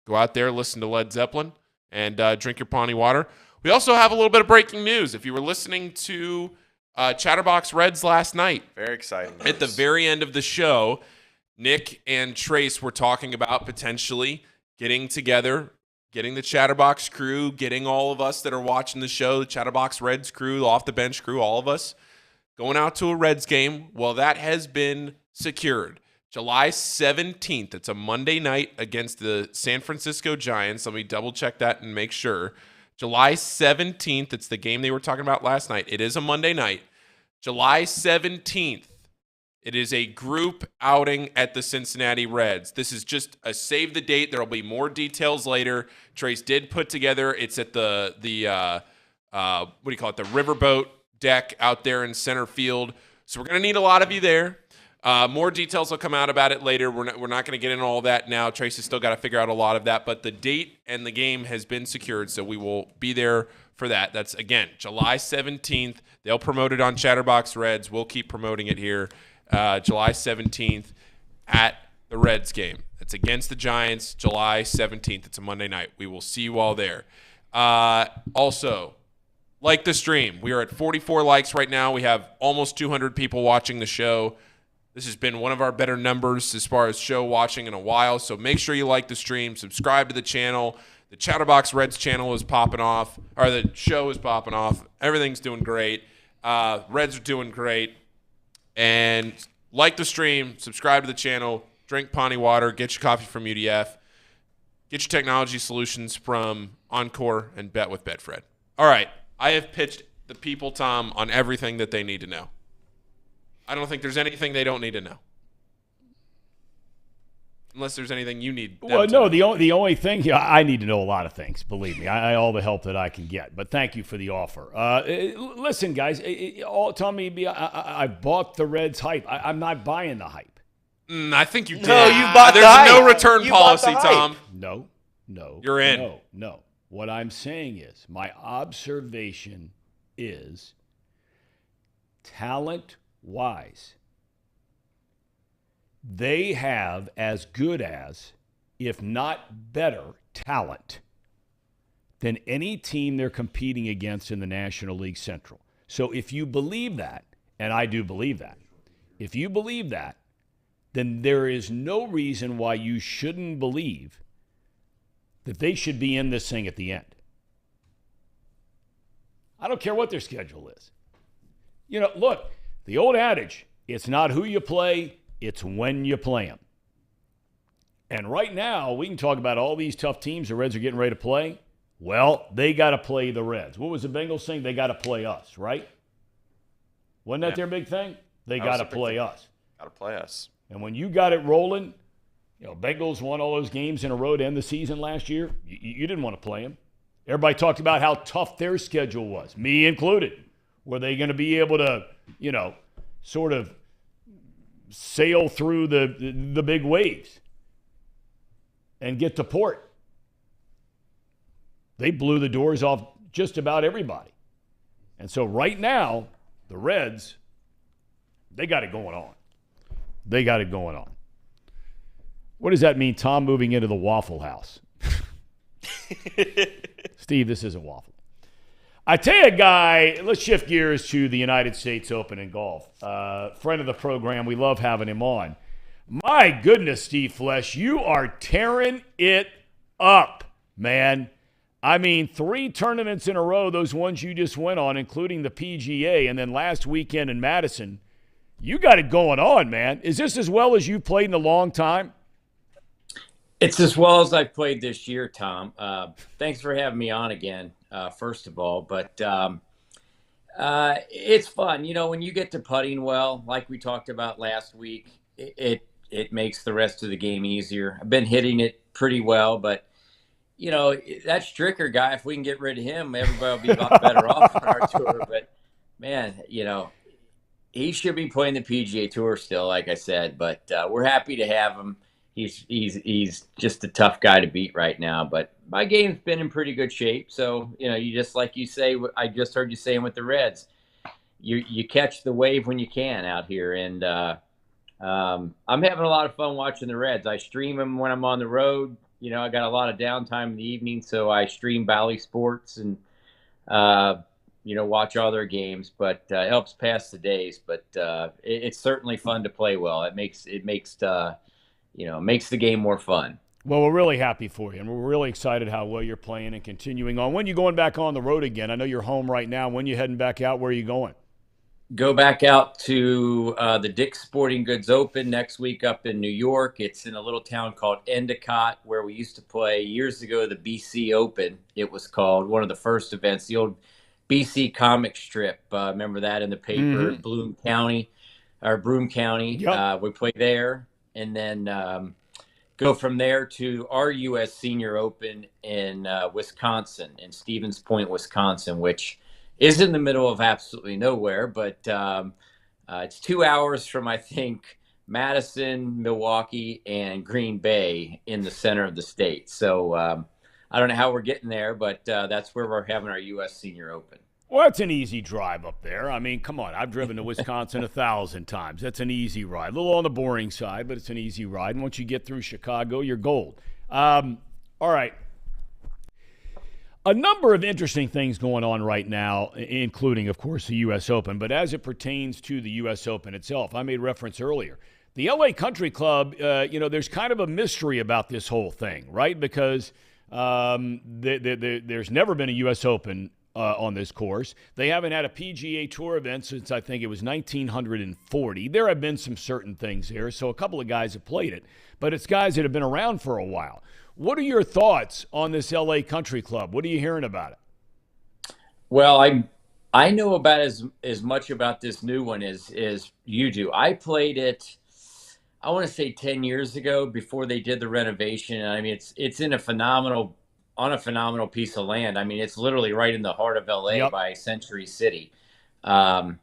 Go out there, listen to Led Zeppelin, and drink your Pawnee Water. We also have a little bit of breaking news. If you were listening to Chatterbox Reds last night, Very exciting. at the very end of the show, Nick and Trace were talking about potentially getting together, getting the Chatterbox crew, getting all of us that are watching the show, the Chatterbox Reds crew, off the bench crew, all of us, going out to a Reds game. Well, that has been secured. July 17th. It's a Monday night against the San Francisco Giants. Let me double check that and make sure. July 17th. It's the game they were talking about last night. It is a Monday night. July 17th. It is a group outing at the Cincinnati Reds. This is just a save the date. There will be more details later. Trace did put together. It's at the what do you call it? The riverboat deck out there in center field. So we're going to need a lot of you there. More details will come out about it later. We're not going to get into all that now. Tracy's still got to figure out a lot of that, but the date and the game has been secured, so we will be there for that. That's, again, July 17th. They'll promote it on Chatterbox Reds. We'll keep promoting it here. July 17th at the Reds game. It's against the Giants, July 17th. It's a Monday night. We will see you all there. Also, like the stream. We are at 44 likes right now. We have almost 200 people watching the show. This has been one of our better numbers as far as show watching in a while. So make sure you like the stream, subscribe to the channel. The Chatterbox Reds channel is popping off, or the show is popping off. Everything's doing great. Reds are doing great. And like the stream, subscribe to the channel, drink Pawnee Water, get your coffee from UDF, get your technology solutions from Encore, and bet with Betfred. All right. I have pitched the people, Tom, on everything that they need to know. I don't think there's anything they don't need to know. unless there's anything you need. Well, no, the only thing here, I need to know a lot of things. Believe me, I all the help that I can get. But thank you for the offer. Listen, guys, all tell me I bought the Reds hype. I'm not buying the hype. I think you did. No, you bought the There's hype. no return You bought policy, the hype. Tom. No. You're in. No. What I'm saying is, my observation is talent-wise, they have as good as, if not better, talent than any team they're competing against in the National League Central. So if you believe that, and I do believe that, if you believe that, then there is no reason why you shouldn't believe that they should be in this thing at the end. I don't care what their schedule is. You know, look, the old adage, it's not who you play, it's when you play them. And right now, we can talk about all these tough teams the Reds are getting ready to play. Well, they got to play the Reds. What was the Bengals saying? They got to play us, right? Wasn't that their big thing? They got to play us. Got to play us. And when you got it rolling, you know, Bengals won all those games in a row to end the season last year. You didn't want to play them. Everybody talked about how tough their schedule was, me included. Were they going to be able to, you know, sort of sail through the big waves and get to port? They blew the doors off just about everybody. And so right now, the Reds, they got it going on. They got it going on. What does that mean, Tom, moving into the Waffle House? Steve, this isn't Waffle. I tell you, guy, let's shift gears to the United States Open in golf. Friend of the program, we love having him on. My goodness, Steve Flesch, you are tearing it up, man. I mean, 3 tournaments in a row, those ones you just went on, including the PGA, and then last weekend in Madison. You got it going on, man. Is this as well as you've played in a long time? It's as well as I've played this year, Tom. Thanks for having me on again, first of all. But it's fun. You know, when you get to putting well, like we talked about last week, it makes the rest of the game easier. I've been hitting it pretty well, but, you know, that Stricker guy, if we can get rid of him, everybody will be a lot better off on our tour. But, man, you know, he should be playing the PGA Tour still, like I said. But we're happy to have him. He's just a tough guy to beat right now, but my game's been in pretty good shape. So, you know, you just, like you say, I just heard you saying with the Reds, you catch the wave when you can out here. And I'm having a lot of fun watching the Reds. I stream them when I'm on the road. You know, I got a lot of downtime in the evening, so I stream Bally Sports and, you know, watch all their games, but it helps pass the days. But it's certainly fun to play well. It makes the game more fun. Well, we're really happy for you, and we're really excited how well you're playing and continuing on. When are you going back on the road again? I know you're home right now. When are you heading back out? Where are you going? Go back out to the Dick's Sporting Goods Open next week up in New York. It's in a little town called Endicott, where we used to play years ago, the BC Open, it was called, one of the first events, the old BC comic strip. Remember that in the paper, Broome County. Yep. We play there. And then go from there to our U.S. Senior Open in Wisconsin, in Stevens Point, Wisconsin, which is in the middle of absolutely nowhere. But it's 2 hours from, I think, Madison, Milwaukee, and Green Bay in the center of the state. So I don't know how we're getting there, but that's where we're having our U.S. Senior Open. Well, it's an easy drive up there. I mean, come on. I've driven to Wisconsin 1,000 times. That's an easy ride. A little on the boring side, but it's an easy ride. And once you get through Chicago, you're gold. All right. A number of interesting things going on right now, including, of course, the U.S. Open. But as it pertains to the U.S. Open itself, I made reference earlier. The L.A. Country Club, there's kind of a mystery about this whole thing, right? Because there's never been a U.S. Open on this course. They haven't had a PGA Tour event since, I think it was 1940. There have been some certain things there, so a couple of guys have played it, but it's guys that have been around for a while. What are your thoughts on this LA Country Club? What are you hearing about it? Well, I know about as much about this new one as you do. I played it I want to say 10 years ago before they did the renovation. I mean, it's in a phenomenal piece of land. I mean, it's literally right in the heart of LA Yep. by Century City. Um,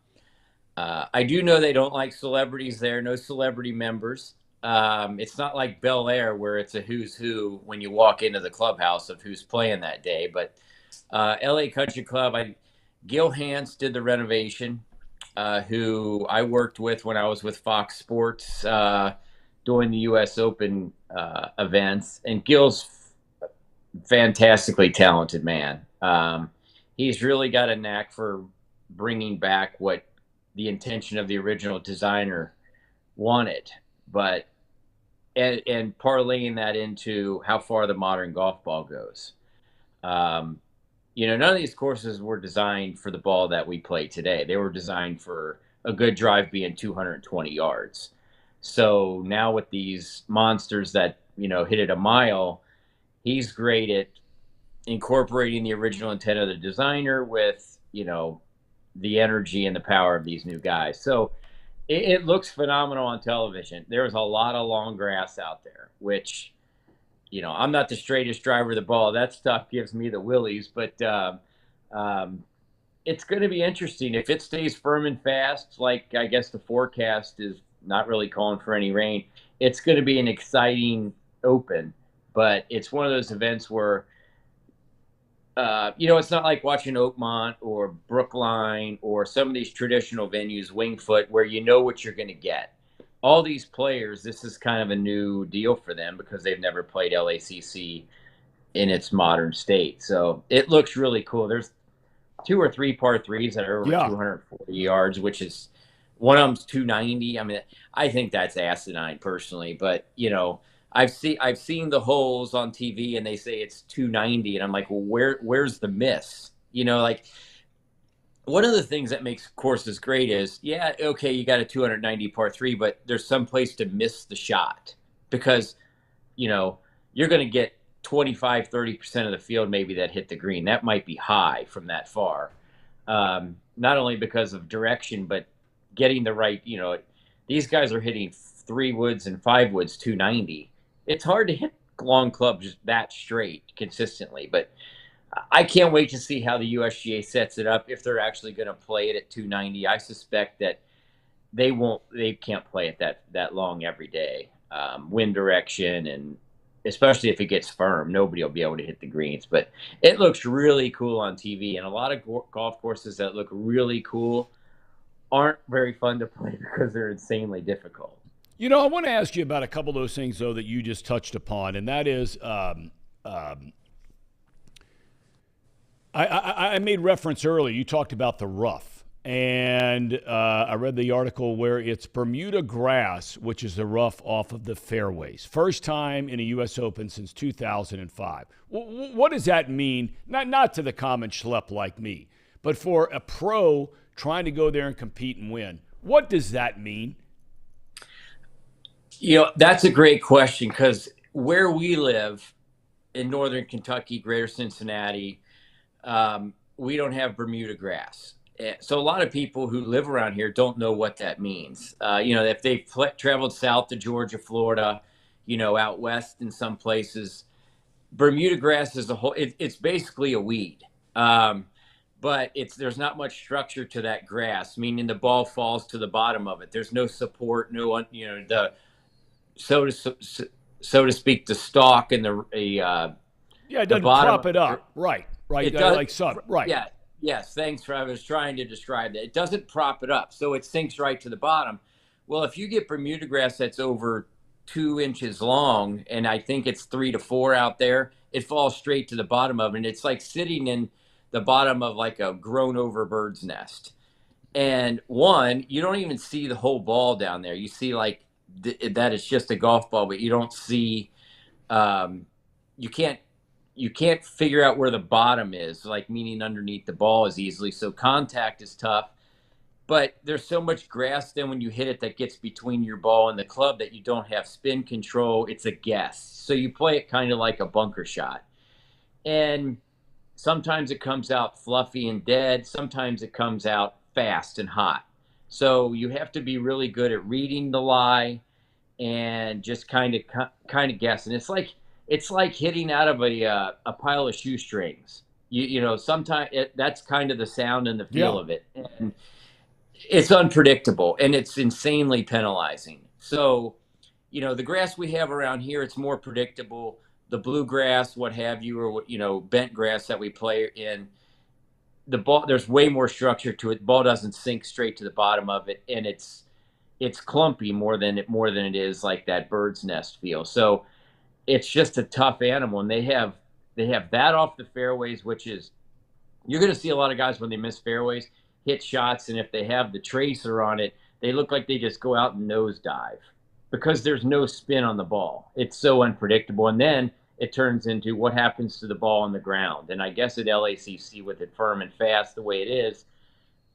I do know they don't like celebrities there, no celebrity members. It's not like Bel Air where it's a who's who when you walk into the clubhouse of who's playing that day. But LA Country Club, Gil Hanse did the renovation, who I worked with when I was with Fox Sports doing the U.S. Open events. And Gil's fantastically talented man. He's really got a knack for bringing back what the intention of the original designer wanted, but and parlaying that into how far the modern golf ball goes. None of these courses were designed for the ball that we play today. They were designed for a good drive being 220 yards. So now with these monsters that, hit it a mile, he's great at incorporating the original intent of the designer with, the energy and the power of these new guys. So it looks phenomenal on television. There's a lot of long grass out there, which, I'm not the straightest driver of the ball. That stuff gives me the willies, but it's going to be interesting. If it stays firm and fast, like I guess the forecast is not really calling for any rain, it's going to be an exciting Open, but it's one of those events where it's not like watching Oakmont or Brookline or some of these traditional venues, Wingfoot, where you know what you're going to get. All these players, this is kind of a new deal for them because they've never played LACC in its modern state. So it looks really cool. There's 2 or 3 par 3s that are over 240 yards, which is one of them's 290. I mean, I think that's asinine personally, but I've seen the holes on TV and they say it's 290, and I'm like, well, where's the miss? Like one of the things that makes courses great is, okay, you got a 290 par 3, but there's some place to miss the shot because, you're going to get 25-30% of the field maybe that hit the green. That might be high from that far. Not only because of direction, but getting the right, these guys are hitting 3 woods and 5 woods 290. It's hard to hit long clubs that straight consistently, but I can't wait to see how the USGA sets it up if they're actually going to play it at 290. I suspect that they can't play it that long every day. Wind direction, and especially if it gets firm, nobody will be able to hit the greens. But it looks really cool on TV, and a lot of golf courses that look really cool aren't very fun to play because they're insanely difficult. I want to ask you about a couple of those things, though, that you just touched upon, and that is I made reference earlier. You talked about the rough, and I read the article where it's Bermuda grass, which is the rough off of the fairways. First time in a U.S. Open since 2005. What does that mean? Not to the common schlep like me, but for a pro trying to go there and compete and win. What does that mean? That's a great question because where we live in northern Kentucky, greater Cincinnati, we don't have Bermuda grass. So a lot of people who live around here don't know what that means. If they've traveled south to Georgia, Florida, out west in some places, Bermuda grass is it's basically a weed. But there's not much structure to that grass, meaning the ball falls to the bottom of it. There's no support, so to speak, the stalk and it doesn't prop it up. Right. It does, like sun. Right. Yeah. Yes. Thanks I was trying to describe that. It doesn't prop it up, so it sinks right to the bottom. Well, if you get Bermuda grass that's over 2 inches long, and I think it's 3 to 4 out there, it falls straight to the bottom of it. And it's like sitting in the bottom of like a grown over bird's nest. And you don't even see the whole ball down there. You see like that it's just a golf ball, but you don't see, you can't figure out where the bottom is, like meaning underneath the ball as easily. So contact is tough, but there's so much grass then when you hit it that gets between your ball and the club that you don't have spin control. It's a guess. So you play it kind of like a bunker shot. And sometimes it comes out fluffy and dead. Sometimes it comes out fast and hot. So you have to be really good at reading the lie and just kind of guessing. It's like hitting out of a pile of shoestrings. You know, sometimes that's kind of the sound and the feel of it, and it's unpredictable and it's insanely penalizing. So, you know, the grass we have around here, it's more predictable. The bluegrass, what have you, or bent grass that we play in, the ball, there's way more structure to it. The ball doesn't sink straight to the bottom of it, and it's clumpy more than it is like that bird's nest feel. So it's just a tough animal, and they have that off the fairways, which is, you're going to see a lot of guys when they miss fairways hit shots, and if they have the tracer on it, they look like they just go out and nosedive because there's no spin on the ball. It's so unpredictable, and then it turns into what happens to the ball on the ground. And I guess at LACC, with it firm and fast the way it is,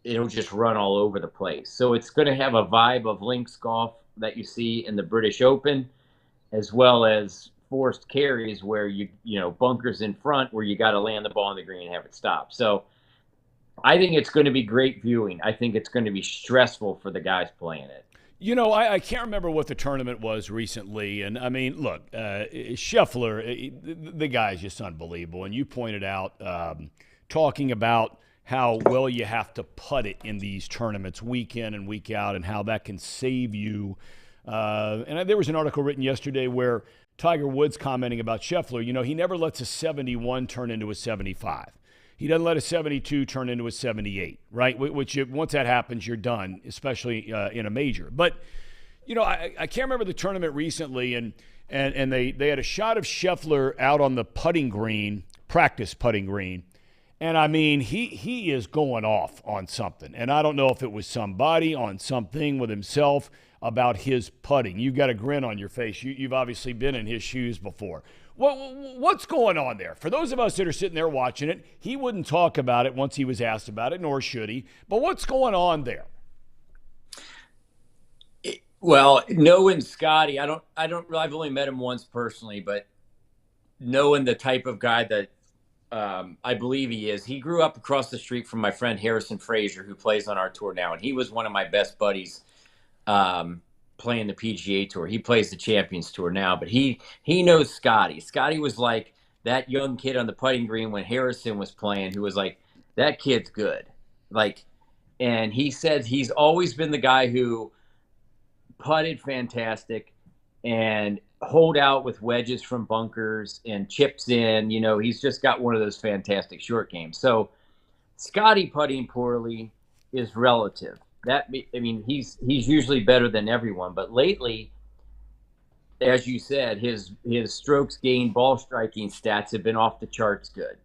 it'll just run all over the place. So it's going to have a vibe of links golf that you see in the British Open, as well as forced carries where you bunkers in front where you got to land the ball on the green and have it stop. So I think it's going to be great viewing. I think it's going to be stressful for the guys playing it. You know, I can't remember what the tournament was recently. And, I mean, look, Scheffler, the guy's just unbelievable. And you pointed out, talking about how well you have to putt it in these tournaments week in and week out and how that can save you. And there was an article written yesterday where Tiger Woods commenting about Scheffler, you know, he never lets a 71 turn into a 75. He doesn't let a 72 turn into a 78, right? Which once that happens, you're done, especially in a major. But, you know, I can't remember the tournament recently, and they had a shot of Scheffler out on the putting green, practice putting green, and I mean, he is going off on something. And I don't know if it was somebody on something with himself about his putting. You've got a grin on your face. You've obviously been in his shoes before. What's going on there? For those of us that are sitting there watching it, he wouldn't talk about it once he was asked about it, nor should he. But what's going on there? Well, knowing Scotty, I've only met him once personally, but knowing the type of guy that I believe he is, he grew up across the street from my friend Harrison Frazier, who plays on our tour now, and he was one of my best buddies playing the PGA Tour. He plays the Champions Tour now, but he knows Scotty. Scotty was like that young kid on the putting green when Harrison was playing, who was like, that kid's good. Like, and he said he's always been the guy who putted fantastic and hold out with wedges from bunkers and chips in. You know, he's just got one of those fantastic short games. So Scotty putting poorly is relative. He's usually better than everyone, but lately, as you said, his strokes gained, ball striking stats have been off the charts good.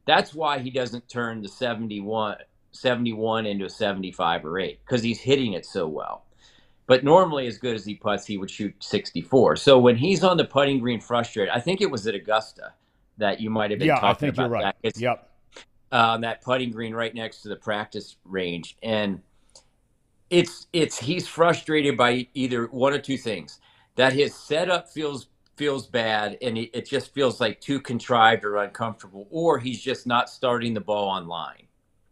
That's why he doesn't turn the 71 into a 75 or 8, because he's hitting it so well. But normally, as good as he putts, he would shoot 64. So when he's on the putting green frustrated, I think it was at Augusta that you might have been talking about. Yeah, I think you're right. Yep. That putting green right next to the practice range, and he's frustrated by either one or two things: that his setup feels bad and it just feels like too contrived or uncomfortable, or he's just not starting the ball on line,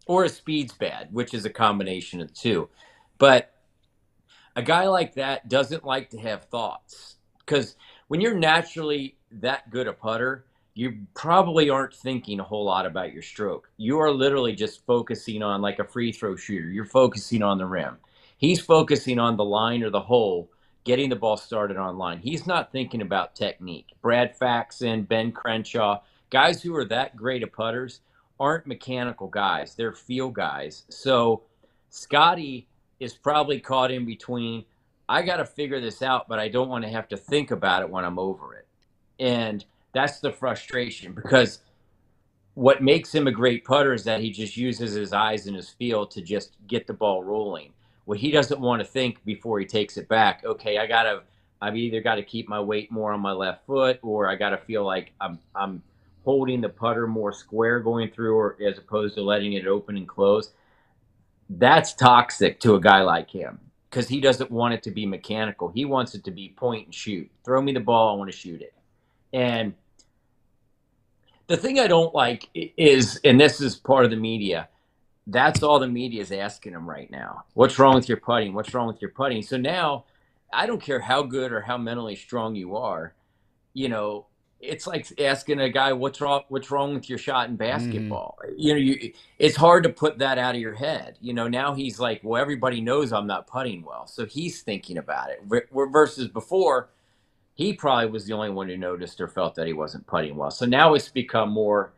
or his speed's bad, which is a combination of the two. But a guy like that doesn't like to have thoughts, because when you're naturally that good a putter, you probably aren't thinking a whole lot about your stroke. You are literally just focusing on, like a free throw shooter, you're focusing on the rim. He's focusing on the line or the hole, getting the ball started on line. He's not thinking about technique. Brad Faxon, Ben Crenshaw, guys who are that great at putters aren't mechanical guys. They're feel guys. So Scotty is probably caught in between, I got to figure this out, but I don't want to have to think about it when I'm over it. And that's the frustration, because what makes him a great putter is that he just uses his eyes and his feel to just get the ball rolling. Well, he doesn't want to think before he takes it back. Okay, I've either got to keep my weight more on my left foot, or I got to feel like I'm holding the putter more square going through, or as opposed to letting it open and close. That's toxic to a guy like him, because he doesn't want it to be mechanical. He wants it to be point and shoot. Throw me the ball, I want to shoot it. And the thing I don't like is, and this is part of the media, that's all the media is asking him right now. What's wrong with your putting? What's wrong with your putting? So now I don't care how good or how mentally strong you are, you know, it's like asking a guy what's wrong with your shot in basketball. It's hard to put that out of your head. Now he's like, well, everybody knows I'm not putting well, so he's thinking about it. Versus before, he probably was the only one who noticed or felt that he wasn't putting well. So now it's become more,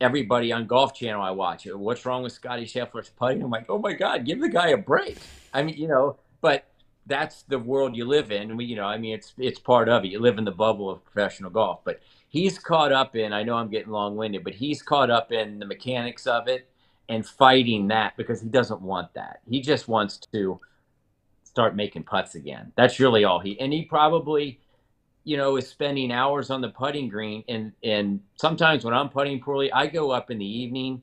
everybody on Golf Channel I watch it. What's wrong with Scotty Scheffler's putting? I'm like, oh my God, give the guy a break. I mean, but that's the world you live in. It's part of it. You live in the bubble of professional golf. But he's caught up in, I know I'm getting long-winded, but he's caught up in the mechanics of it and fighting that because he doesn't want that. He just wants to start making putts again. That's really all he probably, is spending hours on the putting green. And sometimes when I'm putting poorly, I go up in the evening,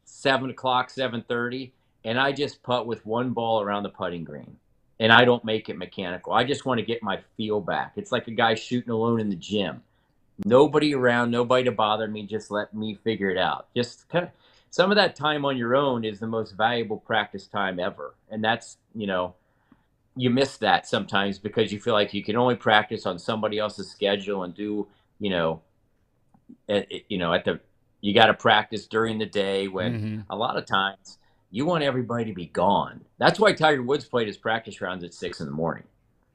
7 o'clock, 7:30, and I just putt with one ball around the putting green. And I don't make it mechanical. I just want to get my feel back. It's like a guy shooting alone in the gym. Nobody around, nobody to bother me. Just let me figure it out. Just kind of, some of that time on your own is the most valuable practice time ever. And that's, you miss that sometimes because you feel like you can only practice on somebody else's schedule and do, you got to practice during the day when a lot of times you want everybody to be gone. That's why Tiger Woods played his practice rounds at 6 a.m.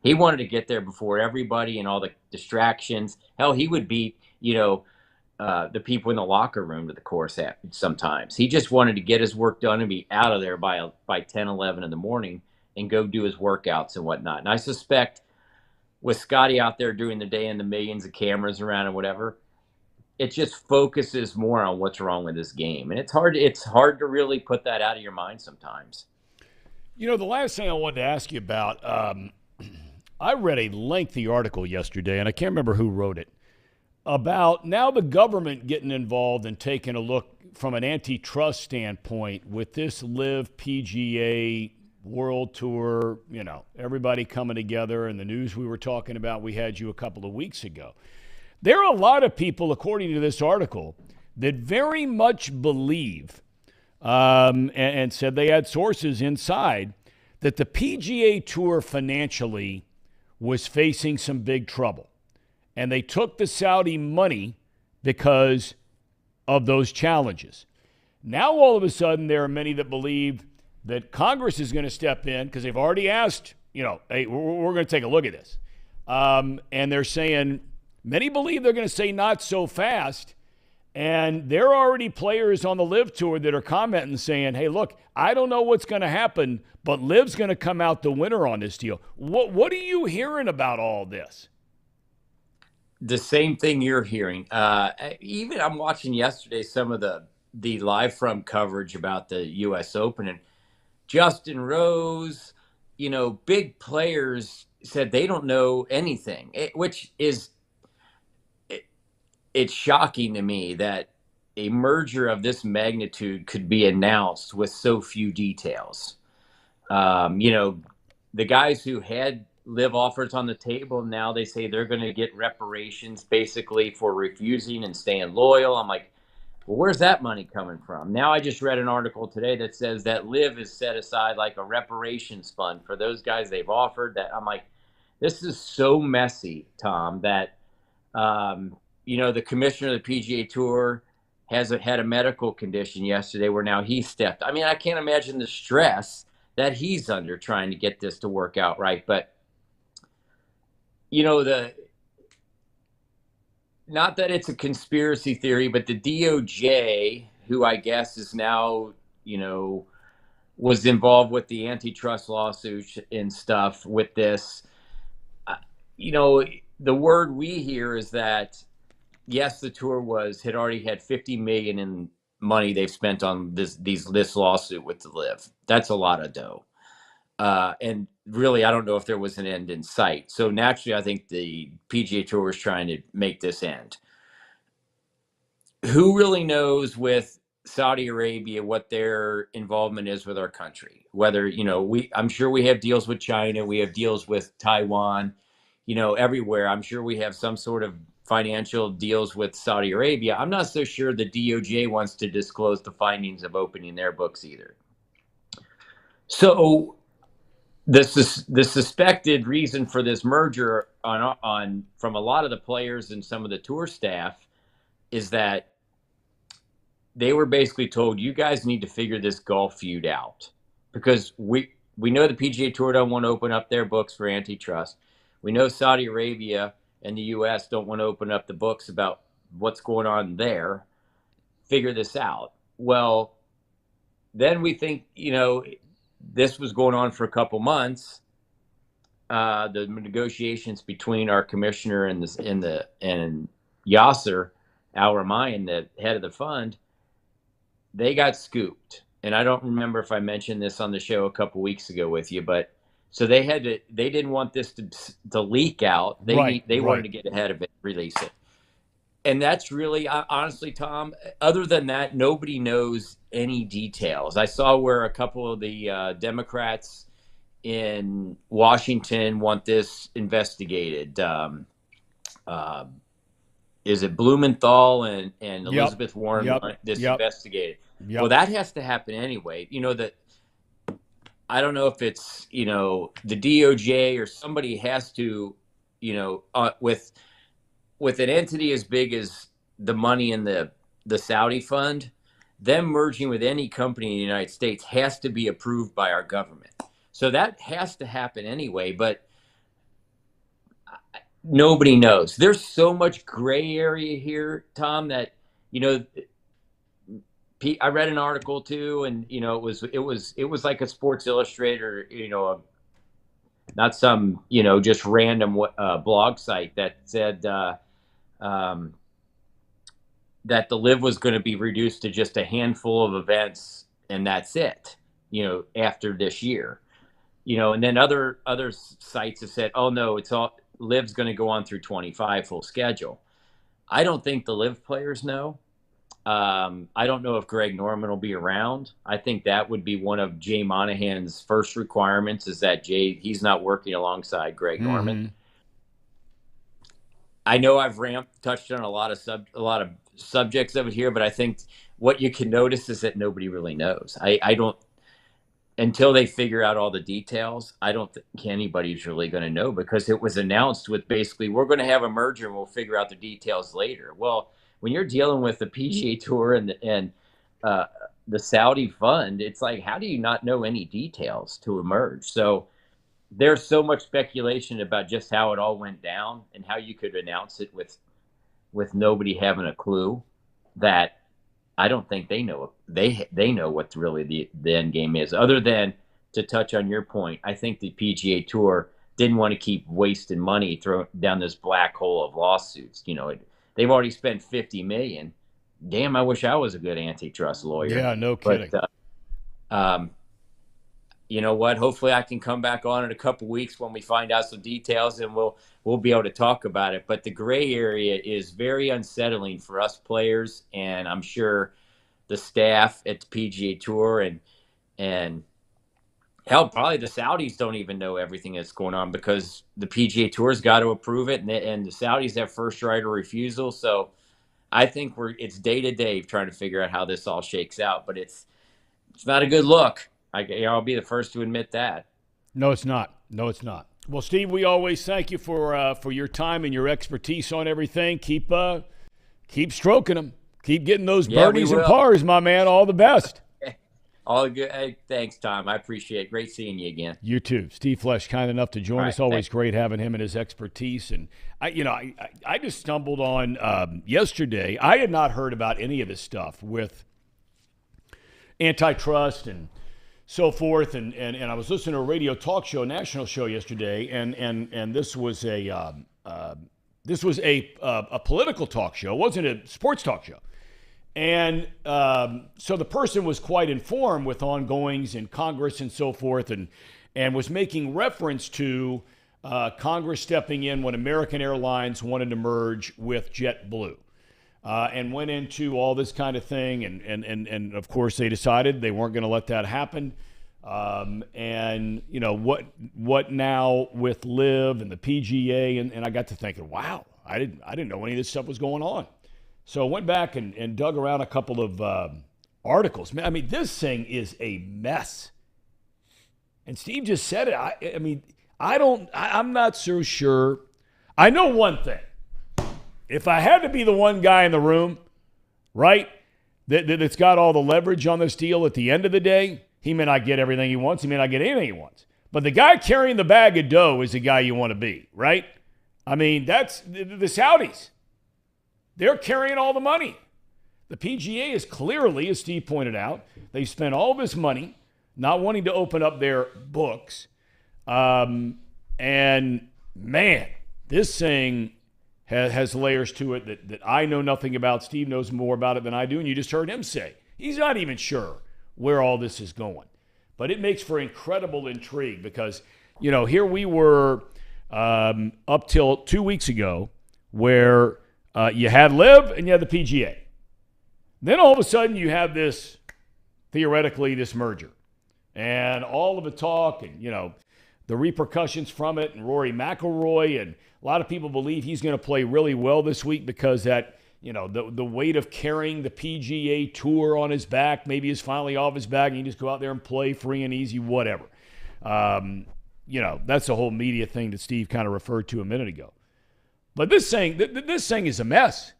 He wanted to get there before everybody and all the distractions. Hell, he would beat, the people in the locker room to the course sometimes. He just wanted to get his work done and be out of there by 10, 11 in the morning and go do his workouts and whatnot. And I suspect with Scotty out there during the day and the millions of cameras around and whatever, it just focuses more on what's wrong with this game. And it's hard to really put that out of your mind sometimes. The last thing I wanted to ask you about, I read a lengthy article yesterday, and I can't remember who wrote it, about now the government getting involved and taking a look from an antitrust standpoint with this Live PGA World Tour, everybody coming together, and the news we were talking about, we had you a couple of weeks ago. There are a lot of people, according to this article, that very much believe and said they had sources inside that the PGA Tour financially was facing some big trouble. And they took the Saudi money because of those challenges. Now, all of a sudden, there are many that believe that Congress is going to step in because they've already asked, hey, we're going to take a look at this. And they're saying, many believe they're going to say not so fast. And there are already players on the Live Tour that are commenting saying, hey, look, I don't know what's going to happen, but Liv's going to come out the winner on this deal. What are you hearing about all this? The same thing you're hearing. Even I'm watching yesterday some of the live from coverage about the U.S. Open, and Justin Rose, big players said they don't know anything, which is it's shocking to me that a merger of this magnitude could be announced with so few details. The guys who had Live offers on the table, now they say they're going to get reparations basically for refusing and staying loyal. I'm like, well, where's that money coming from? Now I just read an article today that says that Live is set aside like a reparations fund for those guys they've offered. That I'm like, this is so messy, Tom, that the commissioner of the PGA Tour had a medical condition yesterday where now he stepped. I mean, I can't imagine the stress that he's under trying to get this to work out right. But, not that it's a conspiracy theory, but the DOJ, who I guess is now, was involved with the antitrust lawsuits and stuff with this, the word we hear is that, yes, the tour had already had $50 million in money they've spent on this lawsuit with the Live. That's a lot of dough. And really, I don't know if there was an end in sight. So naturally, I think the PGA Tour is trying to make this end. Who really knows with Saudi Arabia what their involvement is with our country? Whether, I'm sure we have deals with China, we have deals with Taiwan, everywhere. I'm sure we have some sort of financial deals with Saudi Arabia. I'm not so sure the DOJ wants to disclose the findings of opening their books either. So the suspected reason for this merger on from a lot of the players and some of the tour staff is that they were basically told, you guys need to figure this golf feud out, because we know the PGA Tour don't want to open up their books for antitrust. We know Saudi Arabia and the U.S. don't want to open up the books about what's going on there. Figure this out. Well, then we think, this was going on for a couple months. The negotiations between our commissioner and Yasser Al-Ramayan, the head of the fund, they got scooped. And I don't remember if I mentioned this on the show a couple weeks ago with you, but so they didn't want this to leak out. They wanted to get ahead of it, release it. And that's really, honestly, Tom, other than that, nobody knows any details. I saw where a couple of the Democrats in Washington want this investigated. Is it Blumenthal and Elizabeth Warren want this investigated? Yep. Well, that has to happen anyway. I don't know if it's, the DOJ or somebody has to, with an entity as big as the money in the Saudi fund, them merging with any company in the United States has to be approved by our government. So that has to happen anyway, but nobody knows. There's so much gray area here, Tom, that, I read an article too, and, it was like a Sports Illustrated, not some, just random blog site that said, that the live was going to be reduced to just a handful of events, and that's it, after this year, and then other sites have said, oh no, it's all live's going to go on through 25 full schedule. I don't think the live players know. I don't know if Greg Norman will be around. I think that would be one of Jay Monahan's first requirements, is that he's not working alongside Greg Norman. I know I've touched on a lot of subjects of it here, but I think what you can notice is that nobody really knows. I don't, until they figure out all the details, I don't think anybody's really going to know, because it was announced with basically, we're going to have a merger and we'll figure out the details later. Well, when you're dealing with the PGA Tour and the Saudi fund, it's like, how do you not know any details to emerge? So there's so much speculation about just how it all went down and how you could announce it with nobody having a clue, that I don't think they know. They know what really the end game is. Other than, to touch on your point, I think the PGA Tour didn't want to keep wasting money throwing down this black hole of lawsuits. They've already spent $50 million. Damn, I wish I was a good antitrust lawyer. Yeah, no kidding. But, you know what? Hopefully I can come back on in a couple weeks when we find out some details, and we'll be able to talk about it. But the gray area is very unsettling for us players, and I'm sure the staff at the PGA Tour and hell, probably the Saudis don't even know everything that's going on, because the PGA Tour's got to approve it, and the Saudis have first right of refusal. So I think it's day to day trying to figure out how this all shakes out, but it's not a good look. I'll be the first to admit that. No, it's not. Well, Steve, we always thank you for your time and your expertise on everything. Keep stroking them. Keep getting those birdies and pars, my man. All the best. All good. Hey, thanks, Tom. I appreciate it. Great seeing you again. You too. Steve Flesch, kind enough to join us. Always great having him and his expertise. And I just stumbled on yesterday. I had not heard about any of this stuff with antitrust and so forth, and I was listening to a radio talk show, national show yesterday, and this was a political talk show. It wasn't a sports talk show, and so the person was quite informed with ongoings in Congress and so forth, and was making reference to Congress stepping in when American Airlines wanted to merge with JetBlue. And went into all this kind of thing, and of course they decided they weren't going to let that happen. And what now with Live and the PGA, and I got to thinking, wow, I didn't know any of this stuff was going on. So I went back and dug around a couple of articles. Man, I mean, this thing is a mess. And Steve just said it. I mean, I'm not so sure. I know one thing. If I had to be the one guy in the room, right, that's got all the leverage on this deal at the end of the day, he may not get everything he wants. He may not get anything he wants. But the guy carrying the bag of dough is the guy you want to be, right? I mean, that's the Saudis. They're carrying all the money. The PGA is clearly, as Steve pointed out, they've spent all this money not wanting to open up their books. And, man, this thing has layers to it that I know nothing about. Steve knows more about it than I do, and you just heard him say he's not even sure where all this is going. But it makes for incredible intrigue because, here we were up till 2 weeks ago where you had LIV and you had the PGA. Then all of a sudden you have this, theoretically, this merger. And all of the talk and, the repercussions from it and Rory McIlroy. And a lot of people believe he's going to play really well this week because that, the weight of carrying the PGA Tour on his back maybe is finally off his back and he can just go out there and play free and easy, whatever. That's the whole media thing that Steve kind of referred to a minute ago. But this thing is a mess.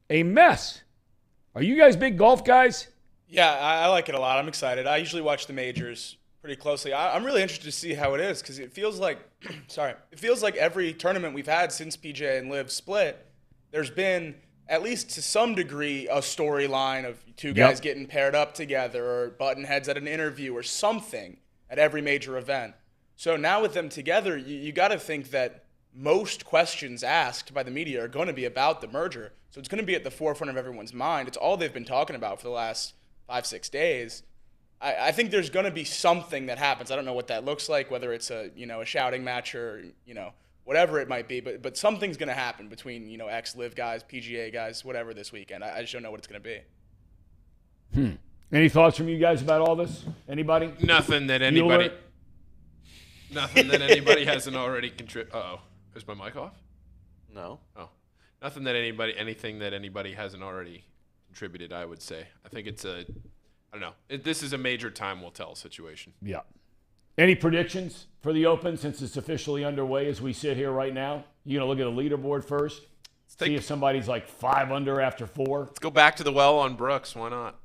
A mess. Are you guys big golf guys? Yeah, I like it a lot. I'm excited. I usually watch the majors pretty closely. I'm really interested to see how it is because it feels like, every tournament we've had since PGA and LIV split, there's been, at least to some degree, a storyline of two guys getting paired up together or button heads at an interview or something at every major event. So now with them together, you got to think that most questions asked by the media are going to be about the merger. So it's going to be at the forefront of everyone's mind. It's all they've been talking about for the last 5-6 days. I think there's going to be something that happens. I don't know what that looks like, whether it's a shouting match or whatever it might be, but something's going to happen between ex-LIV guys, PGA guys, whatever this weekend. I just don't know what it's going to be. Any thoughts from you guys about all this? Anybody? Nothing that anybody hasn't already contributed. Uh-oh. Is my mic off? No. Oh. Anything that anybody hasn't already contributed, I would say. I think it's I don't know. This is a major time will tell situation. Yeah. Any predictions for the Open since it's officially underway as we sit here right now? You going to look at the leaderboard first? See if somebody's like 5 under after 4? Let's go back to the well on Brooks. Why not?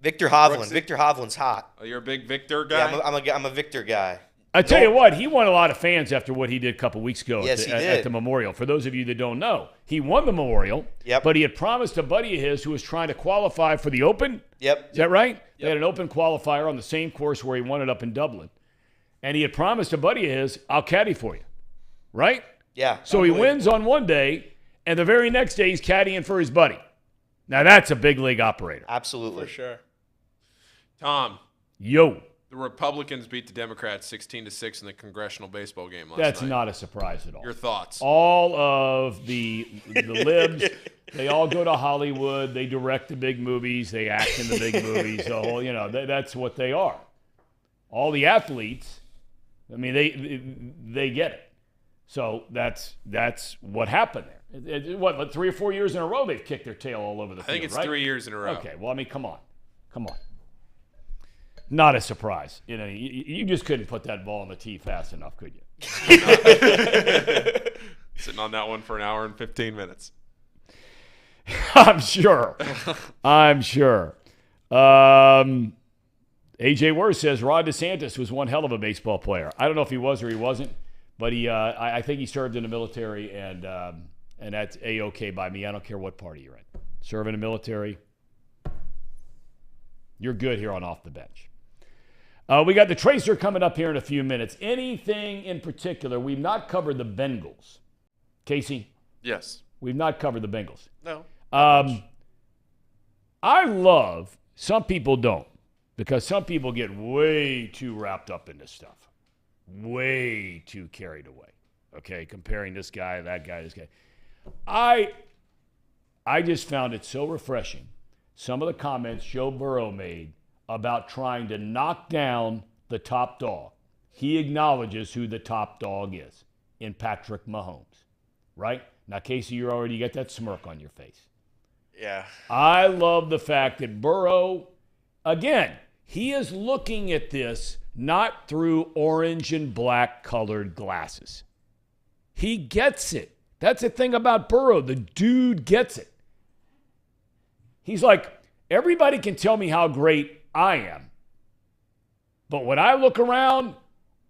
Victor Hovland. Victor Hovland's hot. Oh, you're a big Victor guy? Yeah, I'm a Victor guy. I tell you what, he won a lot of fans after what he did a couple weeks ago at the Memorial. For those of you that don't know, he won the Memorial, but he had promised a buddy of his who was trying to qualify for the Open. Yep. Is that right? Yep. They had an Open qualifier on the same course where he won it up in Dublin. And he had promised a buddy of his, I'll caddy for you. Right? Yeah. So he wins on one day, and the very next day he's caddying for his buddy. Now that's a big league operator. Absolutely. For sure. Tom. Yo. The Republicans beat the Democrats 16-6 in the congressional baseball game last night. That's not a surprise at all. Your thoughts? All of the libs, they all go to Hollywood. They direct the big movies. They act in the big movies. So, that's what they are. All the athletes, I mean, they get it. So that's what happened there. What, 3 or 4 years in a row they've kicked their tail all over the field, I think it's right? 3 years in a row. Okay, well, I mean, come on. Not a surprise. You just couldn't put that ball on the tee fast enough, could you? Sitting on that one for an hour and 15 minutes. I'm sure. AJ Worth says Ron DeSantis was one hell of a baseball player. I don't know if he was or he wasn't, but I think he served in the military, and that's A-OK by me. I don't care what party you're in. Serve in the military, you're good here on Off the Bench. We got the Tracer coming up here in a few minutes. Anything in particular? We've not covered the Bengals. Casey? Yes. We've not covered the Bengals. No. I love, some people don't, because some people get way too wrapped up in this stuff. Way too carried away. Okay, comparing this guy, that guy, this guy. I just found it so refreshing. Some of the comments Joe Burrow made about trying to knock down the top dog. He acknowledges who the top dog is in Patrick Mahomes, right? Now, Casey, you already got that smirk on your face. Yeah. I love the fact that Burrow, again, he is looking at this not through orange and black colored glasses. He gets it. That's the thing about Burrow. The dude gets it. He's like, everybody can tell me how great I am. But when I look around,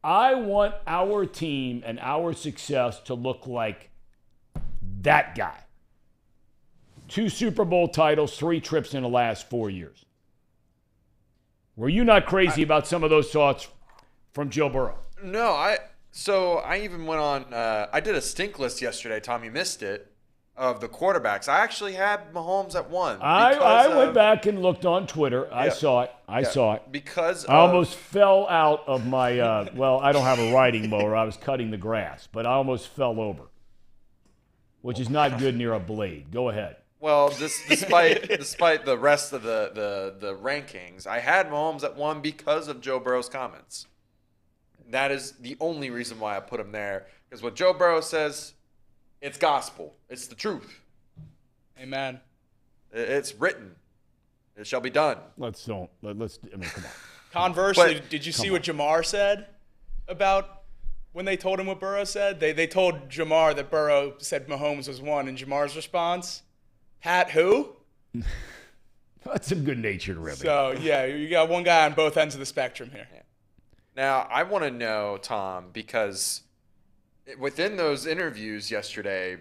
I want our team and our success to look like that guy. 2 Super Bowl titles, 3 trips in the last 4 years. Were you not crazy about some of those thoughts from Joe Burrow? No, I even went on. I did a stink list yesterday. Tom, you missed it, of the quarterbacks. I actually had Mahomes at 1. I went back and looked on Twitter. I saw it. I saw it. Because I almost fell out of my. Well, I don't have a riding mower. I was cutting the grass, but I almost fell over, which is not good near a blade. Go ahead. Well, despite the rest of the rankings, I had Mahomes at 1 because of Joe Burrow's comments. That is the only reason why I put him there. Because what Joe Burrow says, it's gospel. It's the truth. Amen. It's written. It shall be done. Let's come on. Conversely, did you see what Jamar said about when they told him what Burrow said? They told Jamar that Burrow said Mahomes was 1, and Jamar's response, Pat who? That's some good-natured ribbing. So, yeah, you got one guy on both ends of the spectrum here. Yeah. Now, I want to know, Tom, because within those interviews yesterday,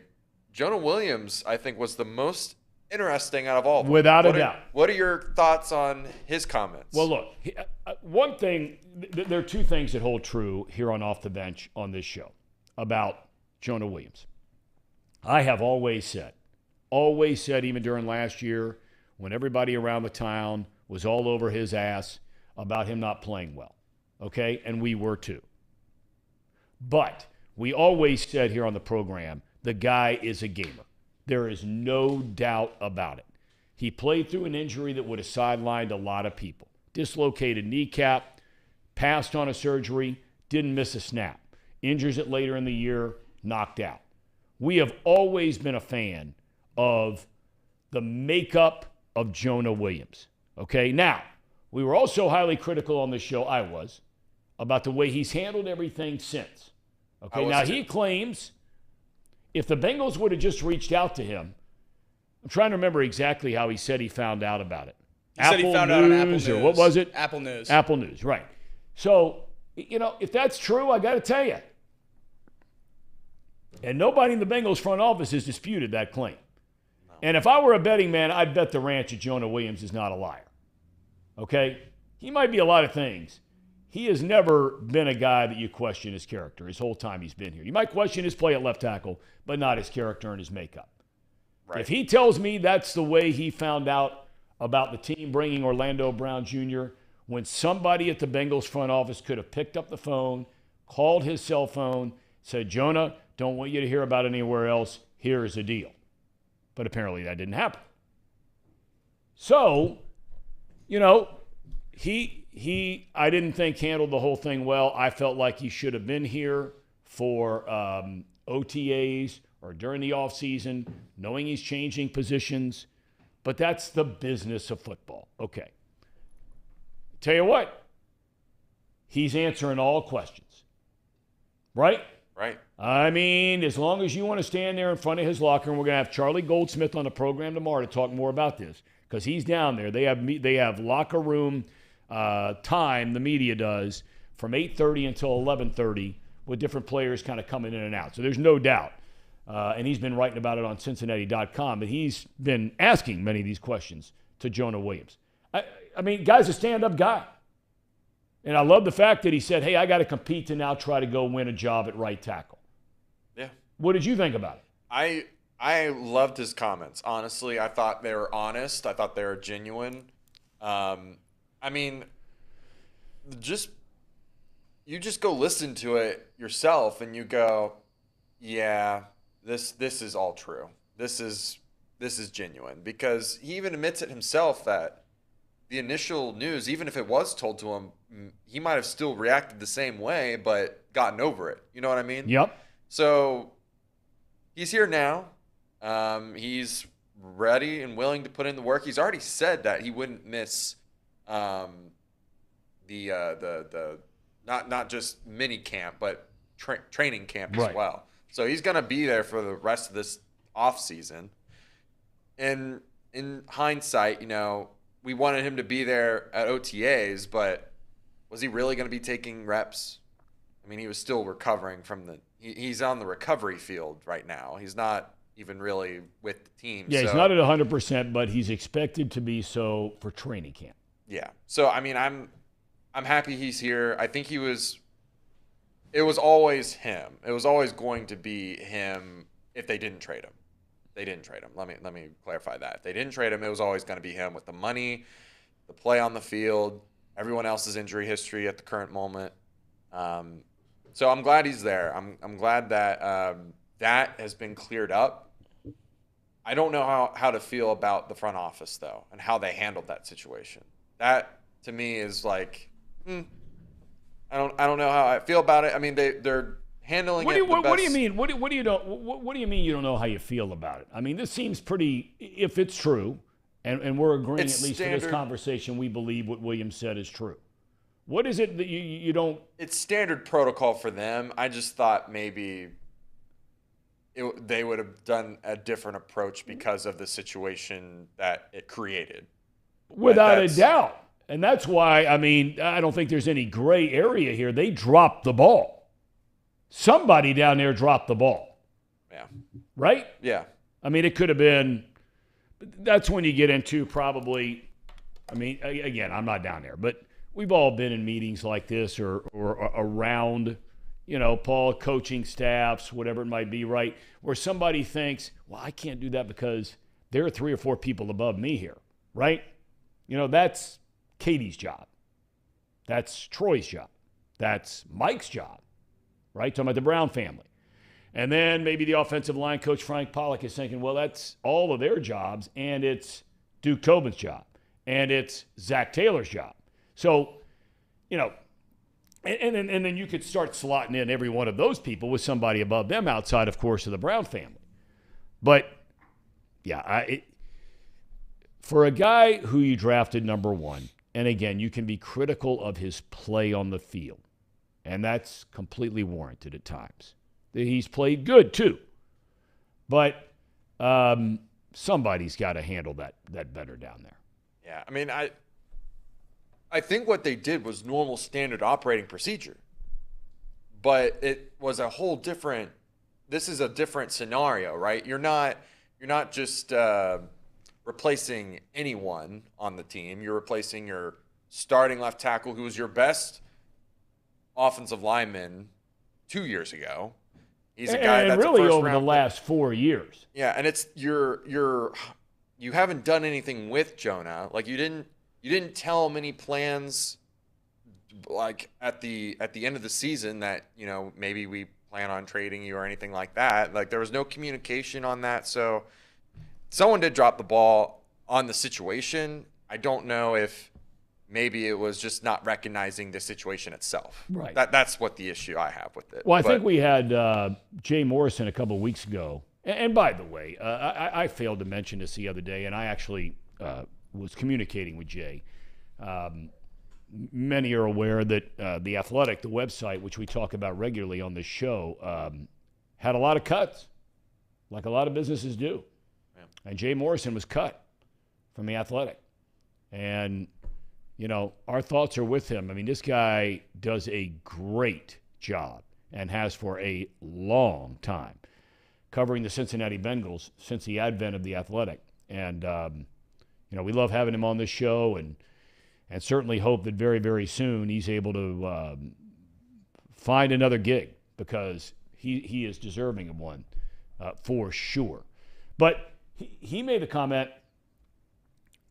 Jonah Williams, I think, was the most interesting out of all of them. Without a doubt. What are your thoughts on his comments? Well, look, one thing, there are 2 things that hold true here on Off the Bench on this show about Jonah Williams. I have always said, even during last year, when everybody around the town was all over his ass about him not playing well. Okay? And we were too. But we always said here on the program, the guy is a gamer. There is no doubt about it. He played through an injury that would have sidelined a lot of people. Dislocated kneecap, passed on a surgery, didn't miss a snap. Injures it later in the year, knocked out. We have always been a fan of the makeup of Jonah Williams. Okay? Now, we were also highly critical on this show, I was, about the way he's handled everything since. Okay, now he claims if the Bengals would have just reached out to him, I'm trying to remember exactly how he said he found out about it. He said he found out on Apple News. Or what was it? Apple News. Apple News, right. So, if that's true, I got to tell you. And nobody in the Bengals front office has disputed that claim. No. And if I were a betting man, I'd bet the ranch that Jonah Williams is not a liar. Okay? He might be a lot of things. He has never been a guy that you question his character his whole time he's been here. You might question his play at left tackle, but not his character and his makeup. Right. If he tells me that's the way he found out about the team bringing Orlando Brown Jr., when somebody at the Bengals front office could have picked up the phone, called his cell phone, said, Jonah, don't want you to hear about it anywhere else. Here is a deal. But apparently that didn't happen. So, I didn't think handled the whole thing well. I felt like he should have been here for OTAs or during the offseason, knowing he's changing positions. But that's the business of football. Okay. Tell you what, he's answering all questions. Right? Right. I mean, as long as you want to stand there in front of his locker, and we're going to have Charlie Goldsmith on the program tomorrow to talk more about this, because he's down there. They have locker room time, the media does, from 8:30 until 11:30 with different players kind of coming in and out. So there's no doubt. And he's been writing about it on Cincinnati.com, but he's been asking many of these questions to Jonah Williams. I mean, guy's a stand-up guy. And I love the fact that he said, hey, I got to compete to now try to go win a job at right tackle. Yeah. What did you think about it? I loved his comments. Honestly, I thought they were honest. I thought they were genuine. I mean, you just go listen to it yourself and you go, yeah, this is all true. This is genuine, because he even admits it himself that the initial news, even if it was told to him, he might have still reacted the same way, but gotten over it. You know what I mean? Yep. So he's here now. He's ready and willing to put in the work. He's already said that he wouldn't miss the not just mini camp, but training camp as Right. well. So he's going to be there for the rest of this off season. And in hindsight, we wanted him to be there at OTAs, but was he really going to be taking reps? I mean, he was still recovering from he's on the recovery field right now. He's not even really with the team. Yeah, he's not at 100%, but he's expected to be so for training camp. Yeah. So, I mean, I'm happy he's here. I think it was always him. It was always going to be him if they didn't trade him. They didn't trade him. Let me clarify that. If they didn't trade him, it was always going to be him with the money, the play on the field, everyone else's injury history at the current moment. So I'm glad he's there. I'm glad that that has been cleared up. I don't know how to feel about the front office, though, and how they handled that situation. That, to me, is like, I don't know how I feel about it. I mean, they're handling what it do you, the best. What do you mean? What do you mean you don't know how you feel about it? I mean, this seems pretty. If it's true, and we're agreeing It's at least standard. for this conversation, we believe what Williams said is true. What is it that you don't? It's standard protocol for them. I just thought maybe they would have done a different approach because of the situation that it created. Without a doubt. And that's why, I mean, I don't think there's any gray area here. They dropped the ball. Somebody down there dropped the ball. Yeah. Right? Yeah. I mean, it could have been – that's when you get into probably – I mean, again, I'm not down there. But we've all been in meetings like this or around, Paul, coaching staffs, whatever it might be, right, where somebody thinks, well, I can't do that because there are 3 or 4 people above me here, right? That's Katie's job. That's Troy's job. That's Mike's job, right? Talking about the Brown family. And then maybe the offensive line coach, Frank Pollock, is thinking, well, that's all of their jobs, and it's Duke Tobin's job, and it's Zach Taylor's job. So, and then you could start slotting in every one of those people with somebody above them outside, of course, of the Brown family. But, yeah, for a guy who you drafted number 1, and again, you can be critical of his play on the field, and that's completely warranted at times. He's played good too, but somebody's got to handle that better down there. Yeah, I mean, I think what they did was normal standard operating procedure, but it was a whole different. This is a different scenario, right? You're not just replacing anyone on the team. You're replacing your starting left tackle, who was your best offensive lineman 2 years ago. He's a guy that's really a first over round the last 4 years. Yeah, and it's you haven't done anything with Jonah. Like you didn't tell him any plans like at the end of the season that, maybe we plan on trading you or anything like that. Like there was no communication on that. So someone did drop the ball on the situation. I don't know if maybe it was just not recognizing the situation itself. Right. That's what the issue I have with it. Well, I think we had Jay Morrison a couple of weeks ago. And by the way, I failed to mention this the other day, and I actually was communicating with Jay. Many are aware that The Athletic, the website, which we talk about regularly on this show, had a lot of cuts, like a lot of businesses do. Yeah. And Jay Morrison was cut from The Athletic. And, our thoughts are with him. I mean, this guy does a great job and has for a long time covering the Cincinnati Bengals since the advent of The Athletic. And, we love having him on this show and certainly hope that very, very soon he's able to find another gig because he is deserving of one for sure. But he made a comment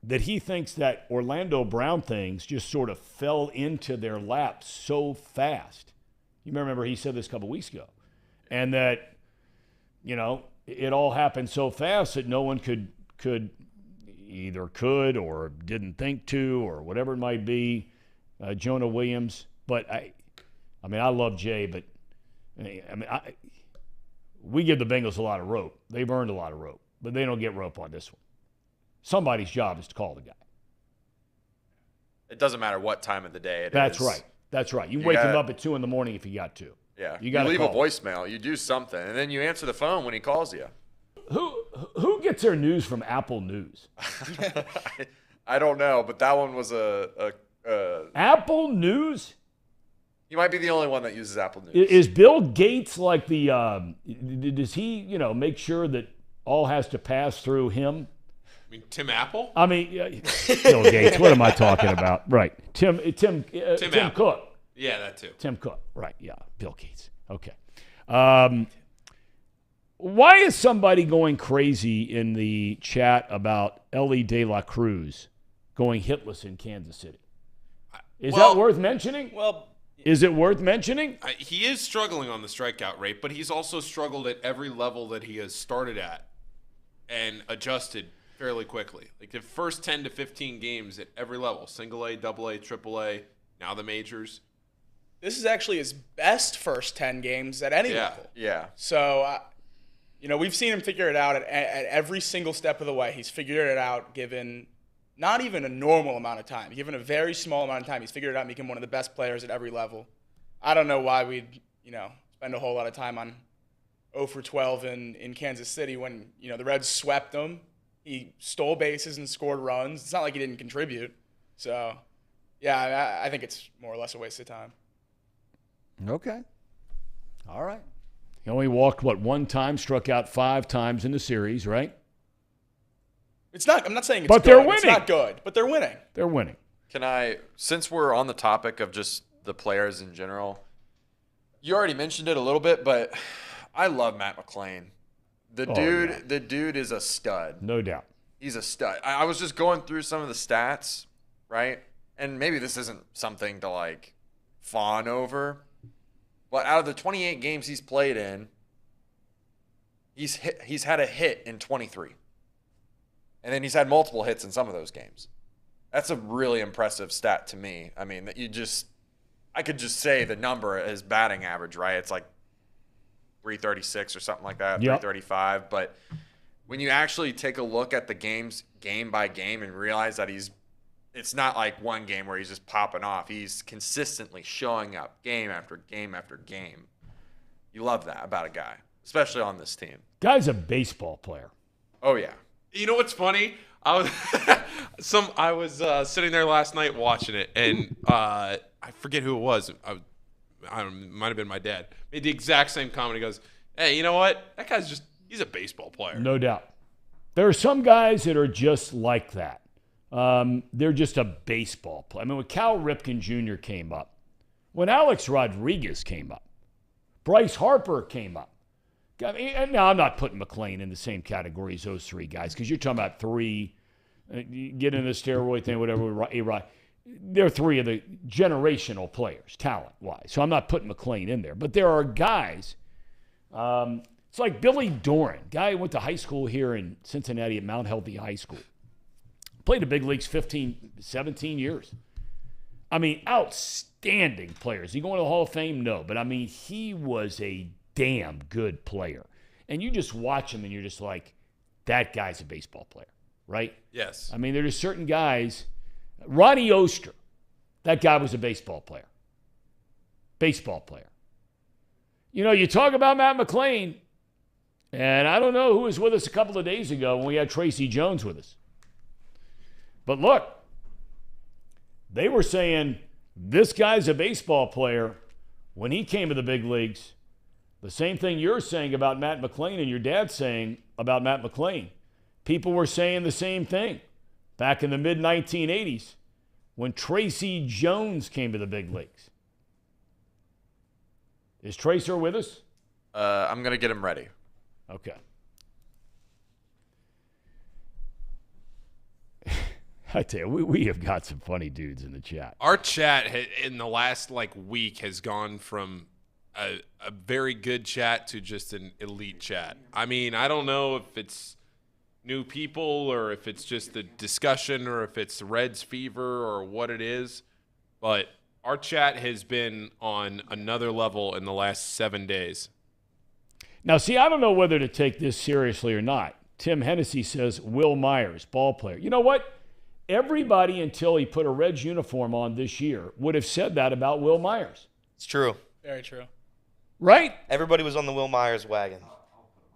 that he thinks that Orlando Brown things just sort of fell into their lap so fast. You remember he said this a couple weeks ago. And that, it all happened so fast that no one could or didn't think to or whatever it might be, Jonah Williams. But I love Jay, but we give the Bengals a lot of rope. They've earned a lot of rope, but they don't get rope on this one. Somebody's job is to call the guy. It doesn't matter what time of the day it is. That's right. That's right. You wake him up at 2 in the morning if you got to. Yeah. You got to leave a call. voicemail. You do something, and then you answer the phone when he calls you. Who gets their news from Apple News? I don't know, but that one was a Apple News? You might be the only one that uses Apple News. Is Bill Gates like the does he, make sure that all has to pass through him? I mean, Tim Apple? I mean, Bill Gates. What am I talking about? Right. Tim Cook. Yeah, that too. Tim Cook. Right. Yeah. Bill Gates. Okay. Why is somebody going crazy in the chat about Elly de la Cruz going hitless in Kansas City? Is that worth mentioning? Well, is it worth mentioning? He is struggling on the strikeout rate, but he's also struggled at every level that he has started at and adjusted fairly quickly. Like the first 10 to 15 games at every level, single A, double A, triple A, now the majors. This is actually his best first 10 games at any level. Yeah. So, we've seen him figure it out at every single step of the way. He's figured it out given not even a normal amount of time. Given a very small amount of time, he's figured it out and become one of the best players at every level. I don't know why we'd, spend a whole lot of time on 0 for 12 in Kansas City when, the Reds swept him. He stole bases and scored runs. It's not like he didn't contribute. So, yeah, I think it's more or less a waste of time. Okay. All right. He only walked, one time, struck out 5 times in the series, right? I'm not saying it's but good. They're winning. It's not good, but they're winning. They're winning. Since we're on the topic of just the players in general, you already mentioned it a little bit, but I love Matt McClain. The dude is a stud. No doubt. He's a stud. I was just going through some of the stats, right? And maybe this isn't something to fawn over, but out of the 28 games he's played in, he's had a hit in 23. And then he's had multiple hits in some of those games. That's a really impressive stat to me. I mean, I could just say the number is batting average, right? It's like 336 or something like that, 335. But when you actually take a look at the games game by game and realize that it's not like one game where he's just popping off. He's consistently showing up game after game after game. You love that about a guy, especially on this team. Guy's a baseball player. Oh, yeah. You know what's funny? I was sitting there last night watching it, and I forget who it was. I might have been my dad. Made the exact same comment. He goes, "Hey, you know what? That guy's he's a baseball player." No doubt. There are some guys that are just like that. They're just a baseball player. I mean, when Cal Ripken Jr. came up, when Alex Rodriguez came up, Bryce Harper came up. I mean, and now I'm not putting McClain in the same category as those 3 guys because you're talking about 3, get into the steroid thing, whatever. They're 3 of the generational players, talent-wise. So I'm not putting McClain in there. But there are guys, it's like Billy Doran, guy who went to high school here in Cincinnati at Mount Healthy High School. Played the big leagues 15, 17 years. I mean, outstanding players. Is he going to the Hall of Fame? No. But, I mean, he was a damn good player. And you just watch him and you're just like, that guy's a baseball player, right? Yes. I mean, there's certain guys. Ronnie Oster, that guy was a baseball player. Baseball player. You talk about Matt McClain, and I don't know who was with us a couple of days ago when we had Tracy Jones with us. But look, they were saying this guy's a baseball player when he came to the big leagues. The same thing you're saying about Matt McClain and your dad's saying about Matt McClain. People were saying the same thing back in the mid-1980s when Tracy Jones came to the big leagues. Is Tracer with us? I'm going to get him ready. Okay. I tell you, we have got some funny dudes in the chat. Our chat in the last week has gone from a very good chat to just an elite chat. I mean, I don't know if it's new people or if it's just the discussion or if it's Reds fever or what it is, but our chat has been on another level in the last 7 days. Now, see, I don't know whether to take this seriously or not. Tim Hennessy says Will Myers, ball player. You know what? everybody until he put a Reds uniform on this year would have said that about Will Myers. It's true. Very true. Right? Everybody was on the Will Myers wagon.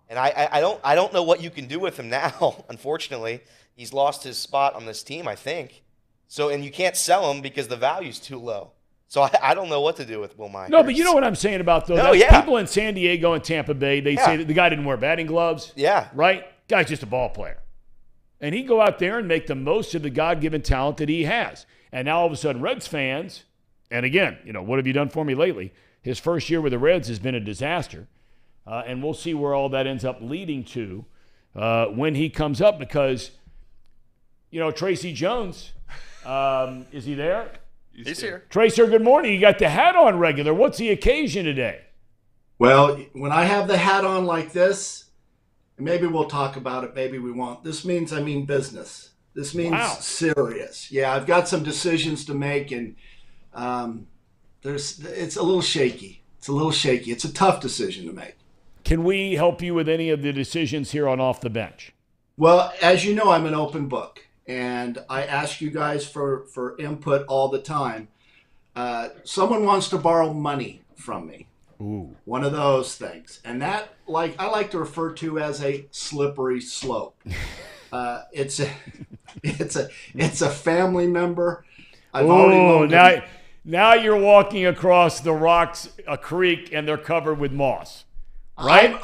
And I don't know what you can do with him now, unfortunately. He's lost his spot on this team, I think. So, and you can't sell him because the value's too low. So I don't know what to do with Will Myers. No, but you know what I'm saying about those people in San Diego and Tampa Bay, they say that the guy didn't wear batting gloves. Yeah. Right? Guy's just a ball player. And he'd go out there and make the most of the God-given talent that he has. And now all of a sudden Reds fans, and again, what have you done for me lately? His first year with the Reds has been a disaster. And we'll see where all that ends up leading to when he comes up because, Tracy Jones, is he there? He's here. Tracer, good morning. You got the hat on regular. What's the occasion today? Well, when I have the hat on like this, maybe we'll talk about it, maybe we won't. This means I mean business. This means serious. Yeah, I've got some decisions to make, and it's a little shaky. It's a tough decision to make. Can we help you with any of the decisions here on Off the Bench? Well, as you know, I'm an open book, and I ask you guys for input all the time. Someone wants to borrow money from me. Ooh. One of those things. And that, I like to refer to as a slippery slope. It's a family member. I've already loaned now you're walking across the rocks, a creek, and they're covered with moss. Right?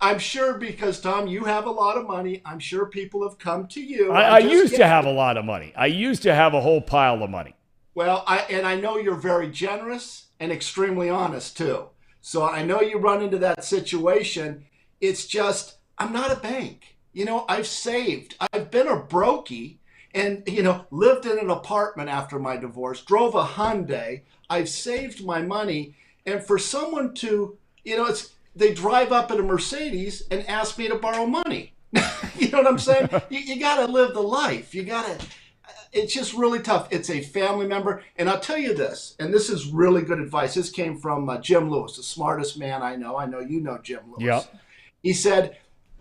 I'm sure because, Tom, you have a lot of money. I'm sure people have come to you. I used to have a lot of money. I used to have a whole pile of money. Well, I know you're very generous and extremely honest, too. So I know you run into that situation. It's just, I'm not a bank. I've saved. I've been a brokey and, lived in an apartment after my divorce, drove a Hyundai. I've saved my money. And for someone to, they drive up in a Mercedes and ask me to borrow money. You know what I'm saying? You got to live the life. It's just really tough. It's a family member. And I'll tell you this, and this is really good advice. This came from Jim Lewis, the smartest man I know. I know you know Jim Lewis. Yep. He said,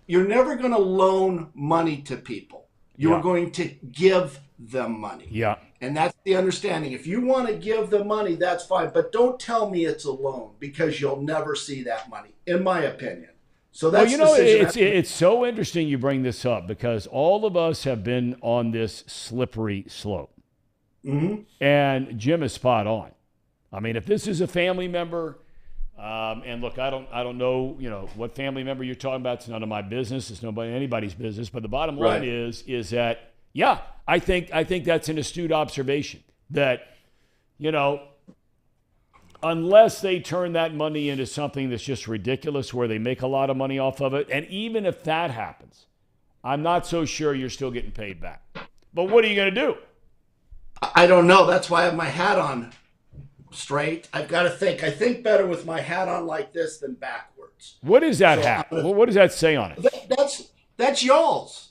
you're never going to loan money to people. You're going to give them money. Yeah. And that's the understanding. If you want to give them money, that's fine. But don't tell me it's a loan because you'll never see that money, in my opinion. So that's it's so interesting you bring this up because all of us have been on this slippery slope. Mm-hmm. And Jim is spot on. I mean, if this is a family member, and look, I don't know, what family member you're talking about. It's none of my business. It's anybody's business. But the bottom line is that, I think that's an astute observation that, unless they turn that money into something that's just ridiculous where they make a lot of money off of it, and even if that happens, I'm not so sure you're still getting paid back. But what are you going to do? I don't know. That's why I have my hat on straight. I've got to think. I think better with my hat on like this than backwards. What is that hat? What does that say on it? That's y'all's.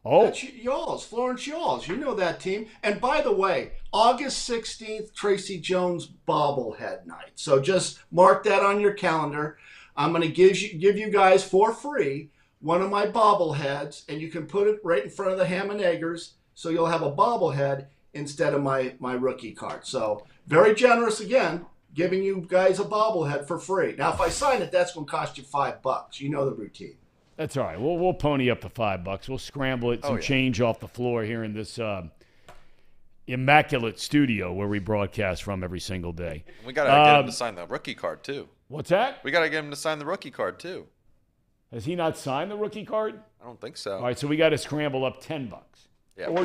Oh. That's y'all's, Florence Y'all's. You know that team. And by the way, August 16th, Tracy Jones bobblehead night. So just mark that on your calendar. I'm going to give you guys for free one of my bobbleheads, and you can put it right in front of the ham and eggers, so you'll have a bobblehead instead of my rookie card. So very generous again, giving you guys a bobblehead for free. Now, if I sign it, that's going to cost you $5. You know the routine. That's all right. We'll pony up the $5. We'll scramble it, some change off the floor here in this immaculate studio where we broadcast from every single day. We got to get him to sign the rookie card, too. What's that? We got to get him to sign the rookie card, too. Has he not signed the rookie card? I don't think so. All right, so we got to scramble up $10. Yeah. Or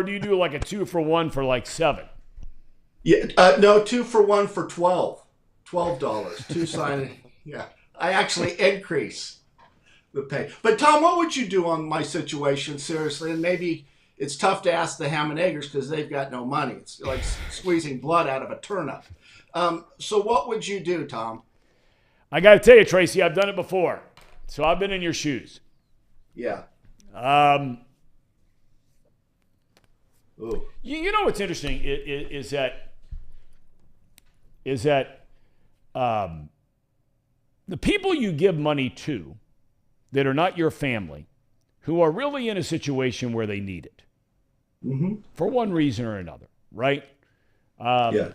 do you do like a 2-for-1 for like $7? Yeah, no, 2-for-1 for $12. Two signing. Yeah, I actually increase the pay. But Tom, what would you do on my situation, seriously? And maybe it's tough to ask the ham and eggers because they've got no money. It's like squeezing blood out of a turnip. So what would you do, Tom? I got to tell you, Tracy, I've done it before. So I've been in your shoes. Yeah. You know what's interesting is that the people you give money to that are not your family, who are really in a situation where they need it, for one reason or another, right? Yeah.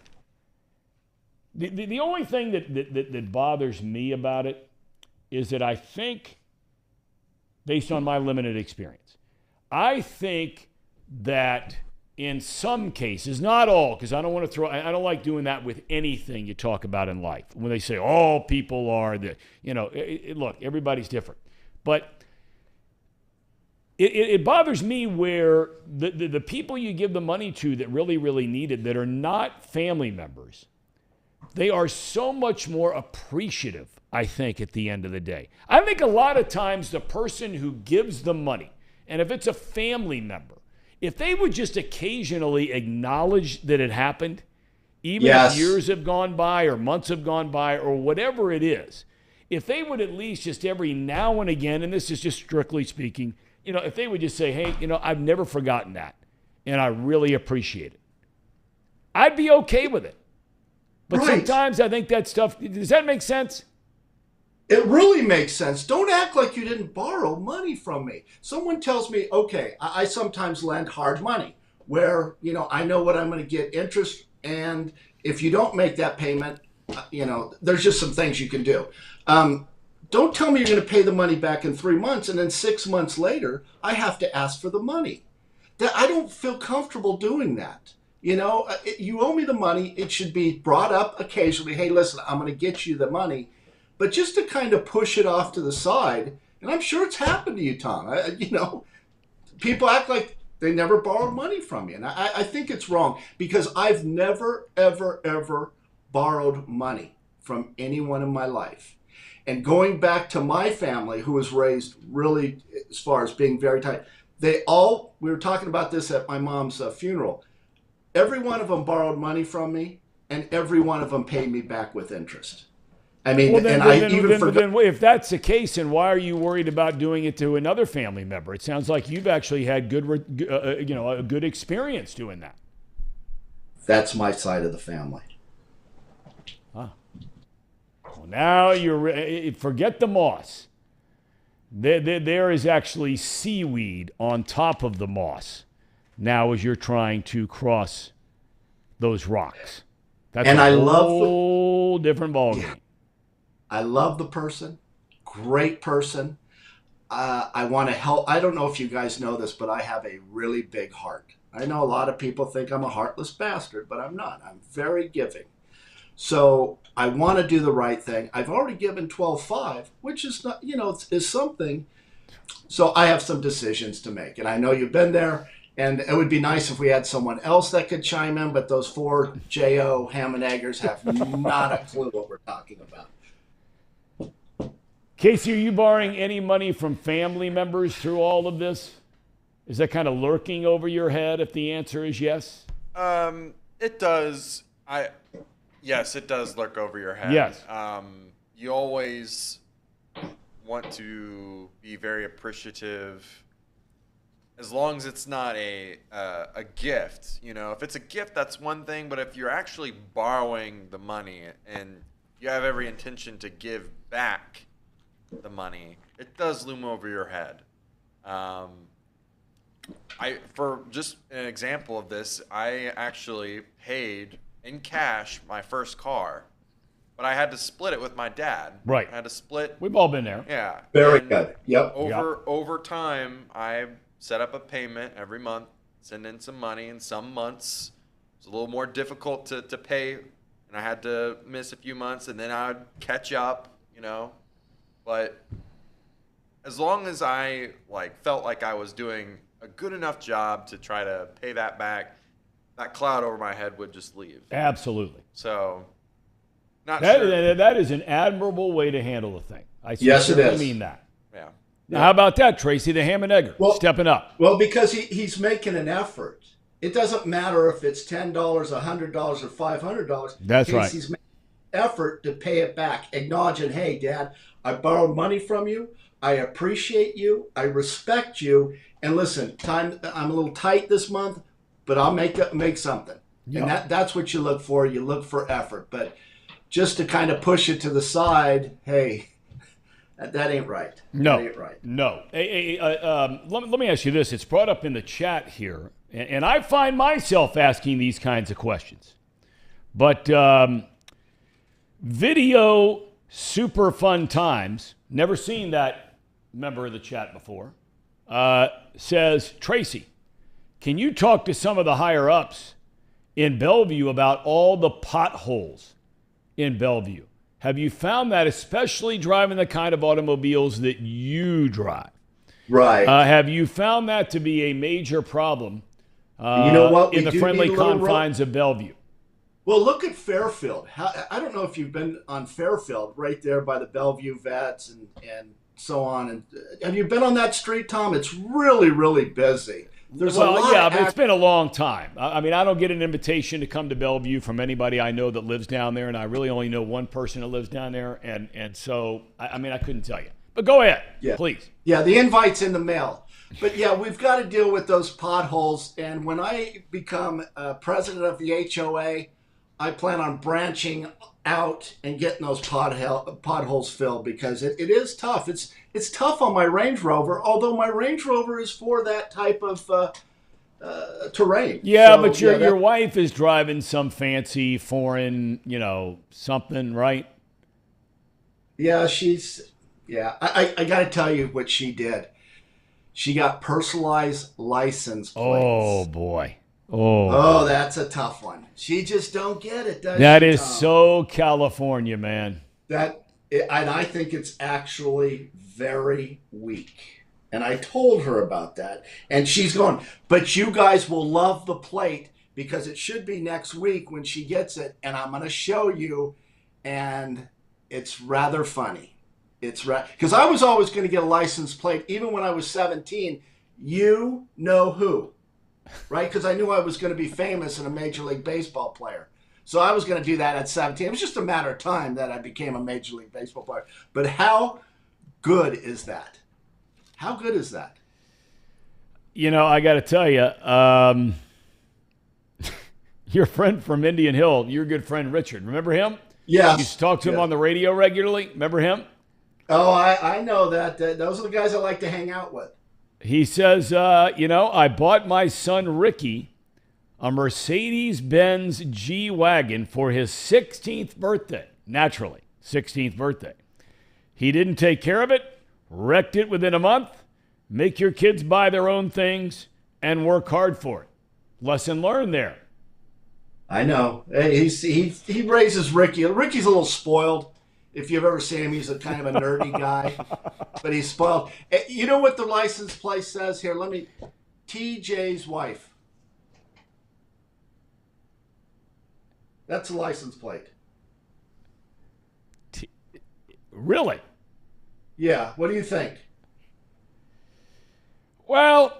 The only thing that bothers me about it is that I think, based on my limited experience, I think that in some cases, not all, because I don't like doing that with anything you talk about in life. When they say all people are look, everybody's different. But it bothers me where the people you give the money to that really, really need it, that are not family members, they are so much more appreciative, I think, at the end of the day. I think a lot of times the person who gives the money, and if it's a family member, if they would just occasionally acknowledge that it happened, even if years have gone by or months have gone by or whatever it is, if they would at least just every now and again, and this is just strictly speaking, if they would just say, hey, I've never forgotten that, and I really appreciate it, I'd be okay with it. But sometimes I think that stuff, does that make sense? It really makes sense. Don't act like you didn't borrow money from me. Someone tells me, okay, I sometimes lend hard money where, I know what I'm going to get interest. And if you don't make that payment, there's just some things you can do. Don't tell me you're going to pay the money back in 3 months. And then 6 months later, I have to ask for the money. I don't feel comfortable doing that. You owe me the money. It should be brought up occasionally. Hey, listen, I'm going to get you the money. But just to kind of push it off to the side, and I'm sure it's happened to you, Tom. People act like they never borrowed money from you. And I think it's wrong because I've never, ever, ever borrowed money from anyone in my life. And going back to my family, who was raised really, as far as being very tight, we were talking about this at my mom's funeral. Every one of them borrowed money from me, and every one of them paid me back with interest. I mean, if that's the case, then why are you worried about doing it to another family member? It sounds like you've actually had a good experience doing that. That's my side of the family. Huh. Well, now forget the moss. There is actually seaweed on top of the moss now as you're trying to cross those rocks. That's a whole different ballgame. Yeah. I love the person, great person. I want to help. I don't know if you guys know this, but I have a really big heart. I know a lot of people think I'm a heartless bastard, but I'm not. I'm very giving. So I want to do the right thing. I've already given 12.5, which is not, is something. So I have some decisions to make, and I know you've been there. And it would be nice if we had someone else that could chime in, but those 4 J.O. ham and eggers have not a clue what we're talking about. Casey, are you borrowing any money from family members through all of this? Is that kind of lurking over your head if the answer is yes? It does. Yes, it does lurk over your head. Yes. You always want to be very appreciative as long as it's not a gift. If it's a gift, that's one thing. But if you're actually borrowing the money and you have every intention to give back the money, it does loom over your head. For just an example of this, I actually paid in cash my first car, but I had to split it with my dad. Right. I had to split. We've all been there. Yeah. Very good. Yep. Over time, I set up a payment every month, send in some money, and some months it's a little more difficult to pay, and I had to miss a few months, and then I'd catch up, But as long as I felt like I was doing a good enough job to try to pay that back, that cloud over my head would just leave. Absolutely. So, that is an admirable way to handle a thing. Yes, it is. I mean that. Yeah. Now, how about that, Tracy, the ham and egger, stepping up? Well, because he's making an effort. It doesn't matter if it's $10, $100, or $500. That's right. He's making an effort to pay it back, acknowledging, hey, Dad, I borrowed money from you. I appreciate you. I respect you. And listen, I'm a little tight this month, but I'll make something. Yep. And that's what you look for. You look for effort. But just to kind of push it to the side, hey, That ain't right. No, that ain't right. No. Let me ask you this. It's brought up in the chat here, and I find myself asking these kinds of questions. But Video Super Fun Times, never seen that member of the chat before, says, Tracy, can you talk to some of the higher-ups in Bellevue about all the potholes in Bellevue? Have you found that, especially driving the kind of automobiles that you drive? Right. Have you found that to be a major problem you know what? in the friendly confines of Bellevue? Well, look at Fairfield. I don't know if you've been on Fairfield, right there by the Bellevue Vets and so on. And have you been on that street, Tom? It's really, really busy. There's a lot but it's been a long time. I mean, I don't get an invitation to come to Bellevue from anybody I know that lives down there, and I really only know one person that lives down there, and so, I mean, I couldn't tell you. But go ahead, please. Yeah, the invite's in the mail. But, yeah, we've got to deal with those potholes, and when I become president of the HOA, I plan on branching out and getting those potholes filled because it is tough. It's tough on my Range Rover, although my Range Rover is for that type of terrain. Yeah, so, but your wife is driving some fancy foreign, something, right? Yeah, I got to tell you what she did. She got personalized license plates. Oh, boy. Oh, that's a tough one. She just don't get it, does she? That is so California, man. And I think it's actually very weak. And I told her about that. And she's going, but you guys will love the plate because it should be next week when she gets it. And I'm going to show you. And it's rather funny. Because I was always going to get a license plate, even when I was 17. You know who. Right? Because I knew I was going to be famous and a Major League Baseball player. So I was going to do that at 17. It was just a matter of time that I became a Major League Baseball player. But how good is that? How good is that? I got to tell you, your friend from Indian Hill, your good friend Richard, remember him? Yeah. You used to talk to him on the radio regularly. Remember him? Oh, I know that. Those are the guys I like to hang out with. He says, I bought my son Ricky a Mercedes-Benz G-Wagon for his 16th birthday. Naturally, 16th birthday. He didn't take care of it, wrecked it within a month. Make your kids buy their own things and work hard for it. Lesson learned there. I know. He raises Ricky. Ricky's a little spoiled. If you've ever seen him, he's a kind of a nerdy guy, but he's spoiled. You know what the license plate says here? TJ's wife. That's a license plate. Really? Yeah. What do you think? Well,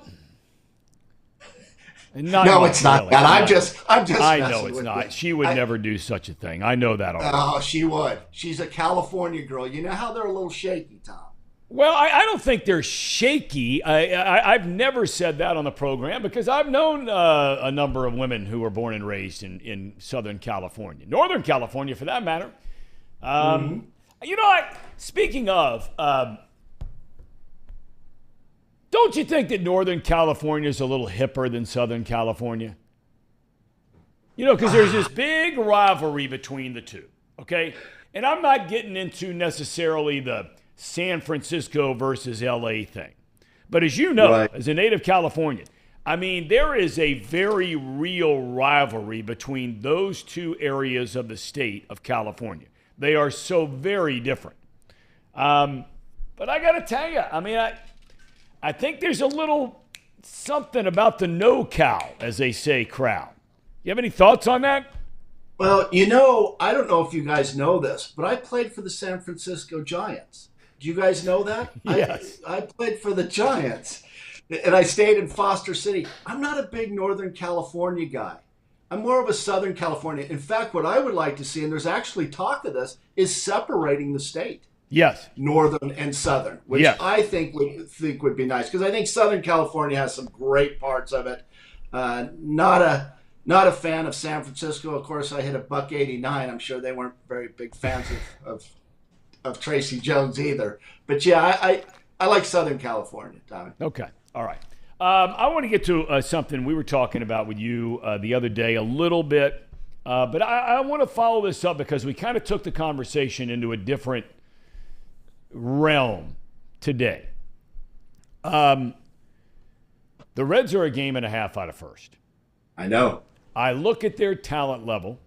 no, it's not. Really. I'm just. I know it's not. She would never do such a thing. I know that already. Oh, she would. She's a California girl. You know how they're a little shaky, Tom. Well, I don't think they're shaky. I've never said that on the program because I've known a number of women who were born and raised in Southern California, Northern California for that matter. Speaking of, don't you think that Northern California is a little hipper than Southern California? Because there's this big rivalry between the two, okay? And I'm not getting into necessarily the San Francisco versus LA thing. But as you know, right, as a native Californian, I mean, there is a very real rivalry between those two areas of the state of California. They are so very different. But I got to tell you, I mean, I think there's a little something about the no-cal, as they say, crowd. You have any thoughts on that? Well, I don't know if you guys know this, but I played for the San Francisco Giants. Do you guys know that? Yes. I played for the Giants, and I stayed in Foster City. I'm not a big Northern California guy. I'm more of a Southern California. In fact, what I would like to see, and there's actually talk of this, is separating the state. Yes. Northern and Southern, which yes, I think would be nice, because I think Southern California has some great parts of it. Not a fan of San Francisco. Of course, I hit a $1.89. I'm sure they weren't very big fans of of Tracy Jones either. But yeah, I like Southern California, Tommy. Okay. All right. I want to get to something we were talking about with you the other day a little bit, but I want to follow this up because we kind of took the conversation into a different realm today. The Reds are a game and a half out of first. I know. I look at their talent level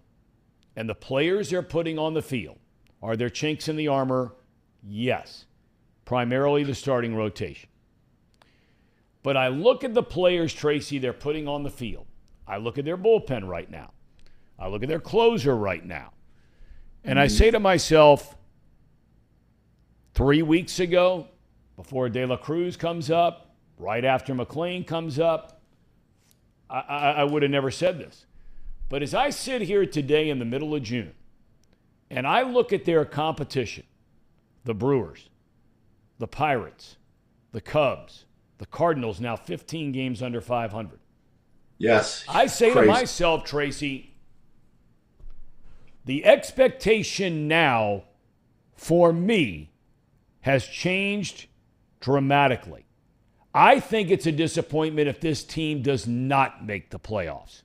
and the players they're putting on the field. Are there chinks in the armor? Yes. Primarily the starting rotation. But I look at the players, Tracy, they're putting on the field. I look at their bullpen right now. I look at their closer right now. And I say to myself, 3 weeks ago, before De La Cruz comes up, right after McLean comes up, I would have never said this. But as I sit here today in the middle of June, and I look at their competition, the Brewers, the Pirates, the Cubs, the Cardinals, now 15 games under 500. Yes. I say to myself, Tracy, the expectation now for me has changed dramatically. I think it's a disappointment if this team does not make the playoffs.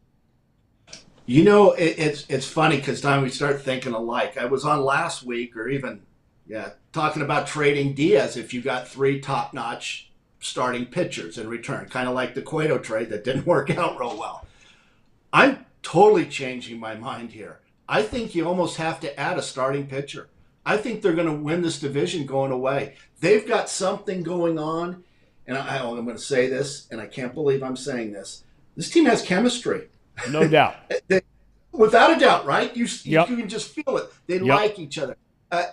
You know, it's funny because time we start thinking alike. I was on last week or even, talking about trading Diaz if you got 3 top-notch starting pitchers in return, kind of like the Cueto trade that didn't work out real well. I'm totally changing my mind here. I think you almost have to add a starting pitcher. I think they're going to win this division going away. They've got something going on, and I'm going to say this, and I can't believe I'm saying this. This team has chemistry. No doubt. Without a doubt, right? You can just feel it. They like each other.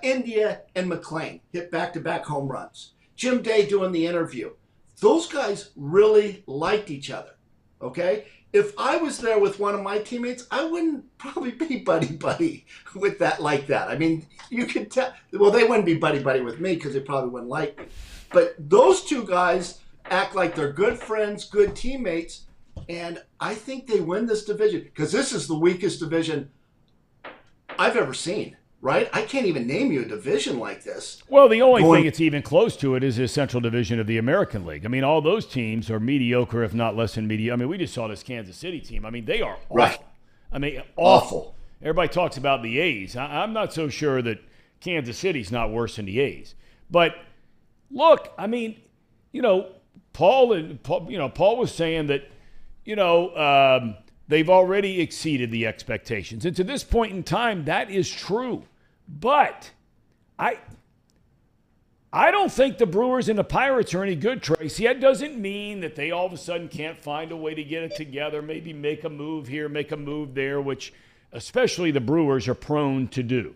India and McLean hit back-to-back home runs. Jim Day doing the interview. Those guys really liked each other, okay? If I was there with one of my teammates, I wouldn't probably be buddy-buddy with that like that. I mean, you could tell. Well, they wouldn't be buddy-buddy with me because they probably wouldn't like me. But those two guys act like they're good friends, good teammates, and I think they win this division because this is the weakest division I've ever seen. Right? I can't even name you a division like this. Well, the only thing that's even close to it is the Central Division of the American League. I mean, all those teams are mediocre, if not less than mediocre. I mean, we just saw this Kansas City team. I mean, they are awful. Right. I mean, awful. Everybody talks about the A's. I'm not so sure that Kansas City's not worse than the A's. But look, I mean, Paul was saying that, they've already exceeded the expectations. And to this point in time, that is true. But I don't think the Brewers and the Pirates are any good, Tracy. That doesn't mean that they all of a sudden can't find a way to get it together, maybe make a move here, make a move there, which especially the Brewers are prone to do.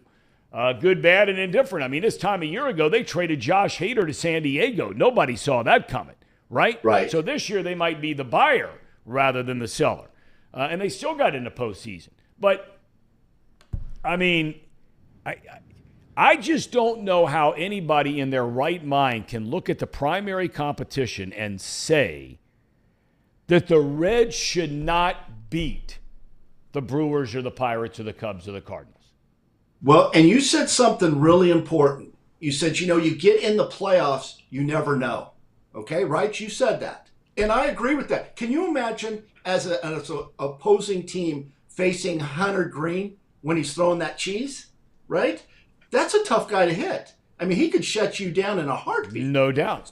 Good, bad, and indifferent. I mean, this time a year ago, they traded Josh Hader to San Diego. Nobody saw that coming, right? Right. So this year they might be the buyer rather than the seller. And they still got into postseason. But, I mean, I just don't know how anybody in their right mind can look at the primary competition and say that the Reds should not beat the Brewers or the Pirates or the Cubs or the Cardinals. Well, and you said something really important. You said, you get in the playoffs, you never know. Okay, right? You said that. And I agree with that. Can you imagine as an opposing team facing Hunter Green when he's throwing that cheese, right? That's a tough guy to hit. I mean, he could shut you down in a heartbeat. No doubt.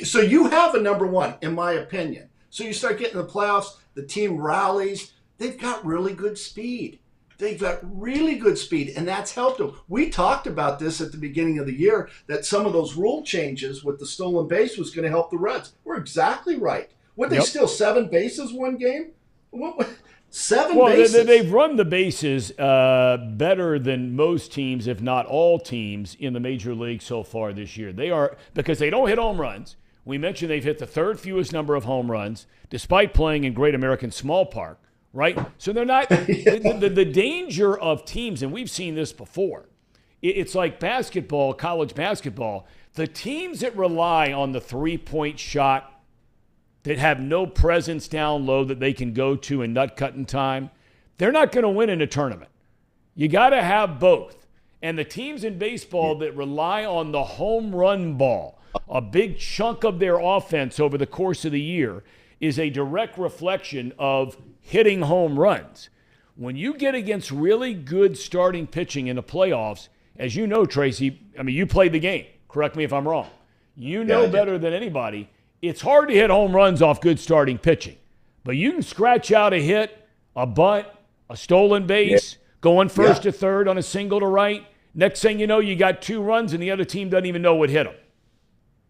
So you have a number one, in my opinion. So you start getting the playoffs, the team rallies. They've got really good speed. And that's helped them. We talked about this at the beginning of the year, that some of those rule changes with the stolen base was going to help the Reds. We're exactly right. Would they steal 7 bases one game? 7 bases? Well, they've run the bases better than most teams, if not all teams, in the major league so far this year. They are, because they don't hit home runs. We mentioned they've hit the 3rd fewest number of home runs, despite playing in Great American Small Park. Right? So they're not the danger of teams, and we've seen this before. It's like basketball, college basketball. The teams that rely on the 3-point shot, that have no presence down low that they can go to in nut cutting time, they're not going to win in a tournament. You got to have both. And the teams in baseball that rely on the home run ball, a big chunk of their offense over the course of the year, is a direct reflection of hitting home runs. When you get against really good starting pitching in the playoffs, as you know, Tracy, I mean, you played the game. Correct me if I'm wrong. You know better than anybody, it's hard to hit home runs off good starting pitching. But you can scratch out a hit, a bunt, a stolen base, going first to third on a single to right. Next thing you know, you got 2 runs and the other team doesn't even know what hit them.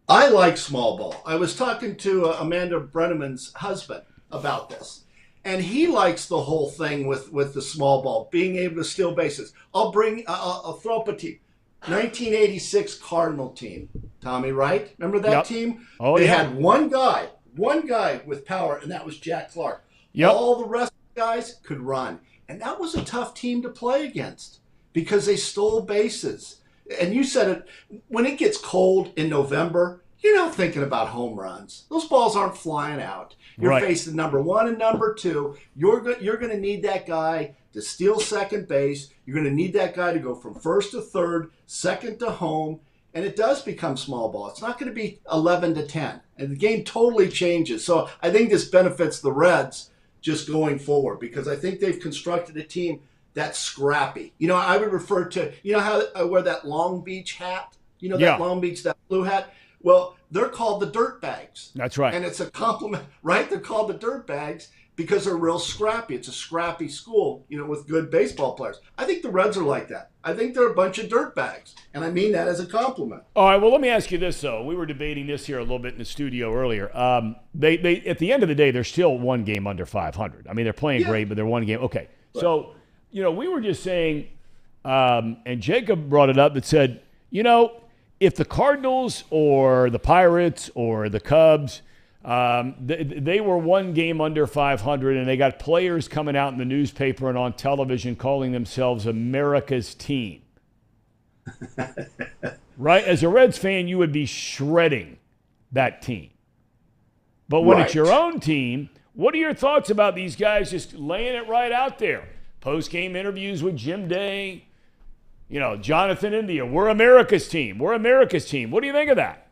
I like small ball. I was talking to Amanda Brenneman's husband about this, and he likes the whole thing with the small ball, being able to steal bases. I'll throw up a team. 1986 Cardinal team, Tommy, right? Remember that team? Oh, they had one guy with power, and that was Jack Clark. Yep. All the rest of the guys could run. And that was a tough team to play against because they stole bases. And you said it, when it gets cold in November, you're not thinking about home runs. Those balls aren't flying out. You're facing number 1 and number 2. You're going to need that guy to steal second base. You're going to need that guy to go from first to third, second to home. And it does become small ball. It's not going to be 11 to 10. And the game totally changes. So I think this benefits the Reds just going forward because I think they've constructed a team that's scrappy. You know, I would refer to, you know how I wear that Long Beach hat? You know, that Long Beach, that blue hat? Well, they're called the dirt bags. That's right. And it's a compliment, right? They're called the dirt bags because they're real scrappy. It's a scrappy school, you know, with good baseball players. I think the Reds are like that. I think they're a bunch of dirt bags. And I mean that as a compliment. All right, well, let me ask you this, though. We were debating this here a little bit in the studio earlier. They at the end of the day, they're still 1 game under 500. I mean, they're playing great, but they're 1 game. Okay, so, you know, we were just saying, and Jacob brought it up that said, you know, if the Cardinals or the Pirates or the Cubs, they were 1 game under 500 and they got players coming out in the newspaper and on television calling themselves America's team. Right? As a Reds fan, you would be shredding that team. But when it's your own team, what are your thoughts about these guys just laying it right out there? Post-game interviews with Jim Day, you know, Jonathan India, we're America's team. We're America's team. What do you think of that?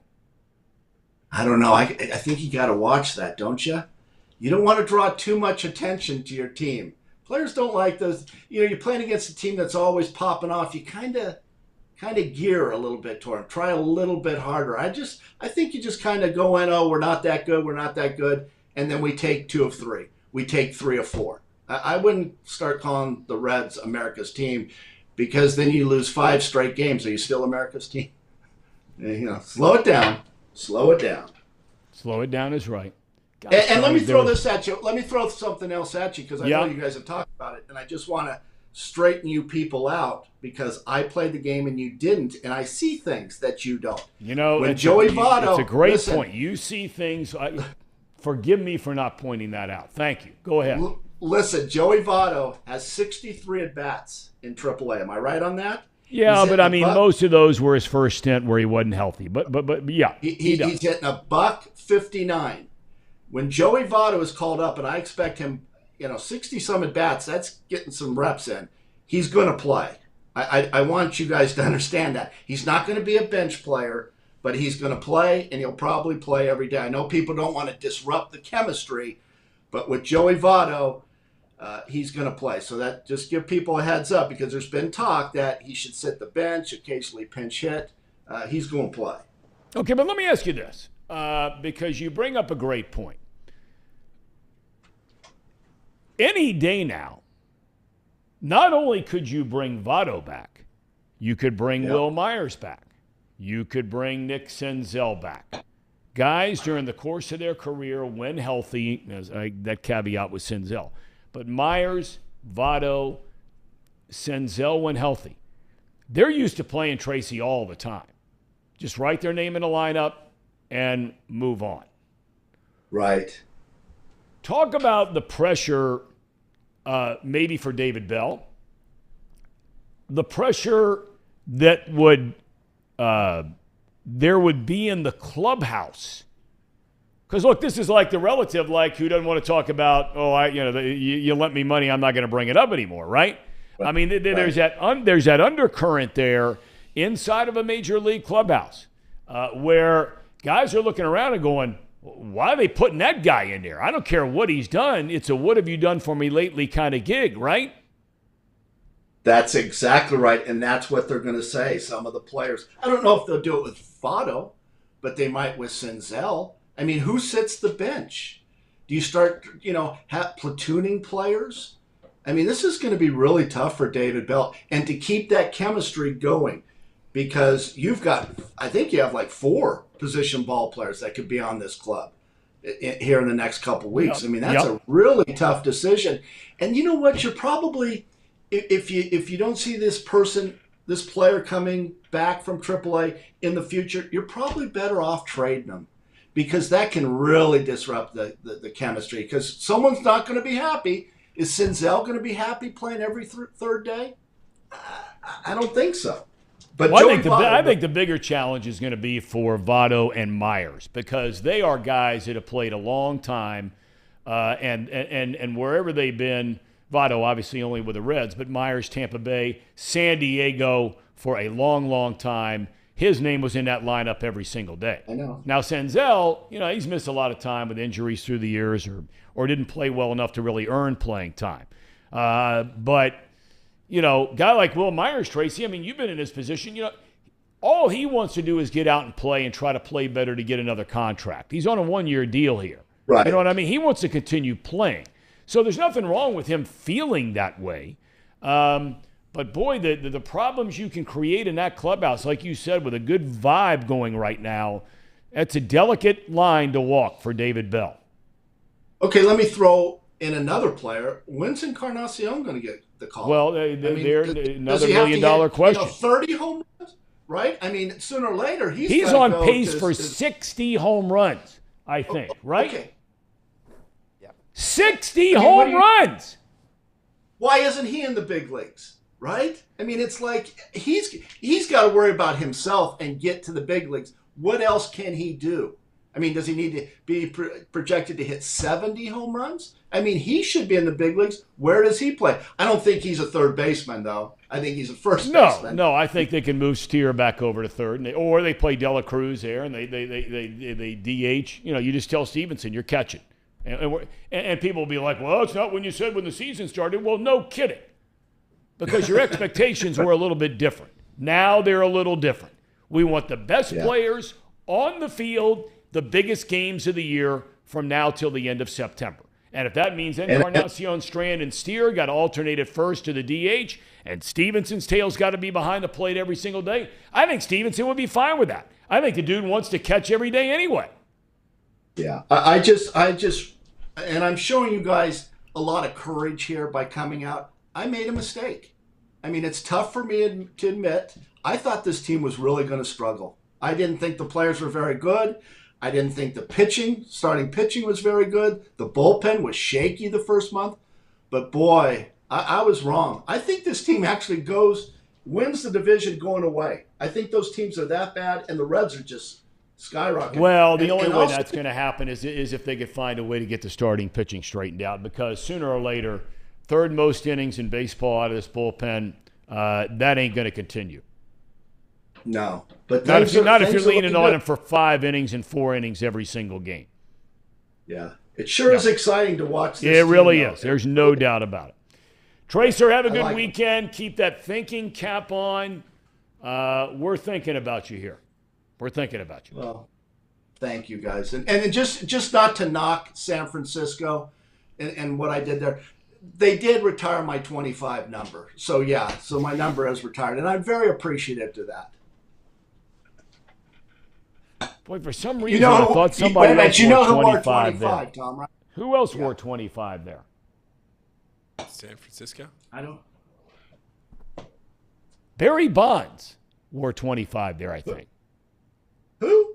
I don't know. I think you got to watch that, don't you? You don't want to draw too much attention to your team. Players don't like those. You know, you're playing against a team that's always popping off. You kind of gear a little bit toward them. Try a little bit harder. I think you just kind of go in, oh, we're not that good. We're not that good. And then we take 2 of 3. We take 3 of 4. I wouldn't start calling the Reds America's team because then you lose 5 straight games. Are you still America's team? You know, slow it down. Slow it down. Slow it down is right. And let me throw this at you. Let me throw something else at you because I know you guys have talked about it. And I just want to straighten you people out because I played the game and you didn't. And I see things that you don't. You know, when Joey Votto. It's a great point. You see things. Forgive me for not pointing that out. Thank you. Go ahead. Listen, Joey Votto has 63 at-bats in AAA. Am I right on that? Yeah, but I mean, most of those were his first stint where he wasn't healthy. But yeah, he's hitting $159. When Joey Votto is called up, and I expect him, 60-some at-bats, that's getting some reps in. He's going to play. I want you guys to understand that. He's not going to be a bench player, but he's going to play, and he'll probably play every day. I know people don't want to disrupt the chemistry, but with Joey Votto, he's going to play. So that just give people a heads up because there's been talk that he should sit the bench, occasionally pinch hit. He's going to play. Okay, but let me ask you this because you bring up a great point. Any day now, not only could you bring Votto back, you could bring Will Myers back. You could bring Nick Senzel back. Guys during the course of their career, when healthy, that caveat was Senzel, but Myers, Votto, Senzel when healthy, they're used to playing Tracy all the time. Just write their name in a lineup and move on. Right. Talk about the pressure maybe for David Bell. The pressure that there would be in the clubhouse. Because, look, this is like the relative, who doesn't want to talk about, you lent me money, I'm not going to bring it up anymore, right? I mean, there's that undercurrent there inside of a major league clubhouse where guys are looking around and going, why are they putting that guy in there? I don't care what he's done. It's a what have you done for me lately kind of gig, right? That's exactly right, and that's what they're going to say, some of the players. I don't know if they'll do it with Votto, but they might with Senzel. I mean, who sits the bench? Do you start, platooning players? I mean, this is going to be really tough for David Bell, and to keep that chemistry going, because I think you have like 4 position ball players that could be on this club here in the next couple of weeks. Yep. I mean, that's a really tough decision. And you know what? You're probably, if you don't see this player coming back from AAA in the future, you're probably better off trading them, because that can really disrupt the chemistry, because someone's not going to be happy. Is Senzel going to be happy playing every third day? I don't think so. But well, I think the bigger challenge is going to be for Votto and Myers, because they are guys that have played a long time, and wherever they've been, Votto obviously only with the Reds, but Myers, Tampa Bay, San Diego for a long, long time. His name was in that lineup every single day. I know. Now Senzel, he's missed a lot of time with injuries through the years, or didn't play well enough to really earn playing time. But guy like Will Myers, Tracy, I mean, you've been in his position. All he wants to do is get out and play and try to play better to get another contract. He's on a 1-year deal here. Right. You know what I mean? He wants to continue playing. So there's nothing wrong with him feeling that way. But boy, the problems you can create in that clubhouse, like you said, with a good vibe going right now, that's a delicate line to walk for David Bell. Okay, let me throw in another player. When's Encarnacion going to get the call? Well, they're another $1 million question. 30 home runs, right? I mean, sooner or later, he's on pace for 60 home runs, I think, right? Okay. 60 home runs. Why isn't he in the big leagues, right? I mean, it's like he's got to worry about himself and get to the big leagues. What else can he do? I mean, does he need to be projected to hit 70 home runs? I mean, he should be in the big leagues. Where does he play? I don't think he's a third baseman, though. I think he's a first baseman. No, I think they can move Steer back over to third, or they play Dela Cruz there, and they DH. You just tell Stevenson you're catching. And people will be like, well, it's not when you said when the season started. Well, no kidding. Because your expectations were a little bit different. Now they're a little different. We want the best players on the field, the biggest games of the year from now till the end of September. And if that means Encarnacion, Strand, and Steer got to alternate at first to the DH, and Stevenson's tail's got to be behind the plate every single day, I think Stevenson would be fine with that. I think the dude wants to catch every day anyway. Yeah, I just, and I'm showing you guys a lot of courage here by coming out. I made a mistake. I mean, it's tough for me to admit. I thought this team was really going to struggle. I didn't think the players were very good. I didn't think the starting pitching was very good. The bullpen was shaky the first month. But boy, I was wrong. I think this team actually wins the division going away. I think those teams are that bad, and the Reds are just skyrocketing. Well, the only way that's going to happen is if they could find a way to get the starting pitching straightened out, because sooner or later, third most innings in baseball out of this bullpen, that ain't going to continue. No. But not if you're leaning on him for 5 innings and 4 innings every single game. Yeah. It sure is exciting to watch this. It really is. There's no doubt about it. Tracer, have a good weekend. Keep that thinking cap on. We're thinking about you here. We're thinking about you. Well, thank you, guys. And just not to knock San Francisco and what I did there. They did retire my 25 number. So my number is retired. And I'm very appreciative to that. Boy, for some reason, I thought somebody else wore 25 there. Tom, right? Who else wore 25 there? San Francisco? I don't. Barry Bonds wore 25 there, I think. Who?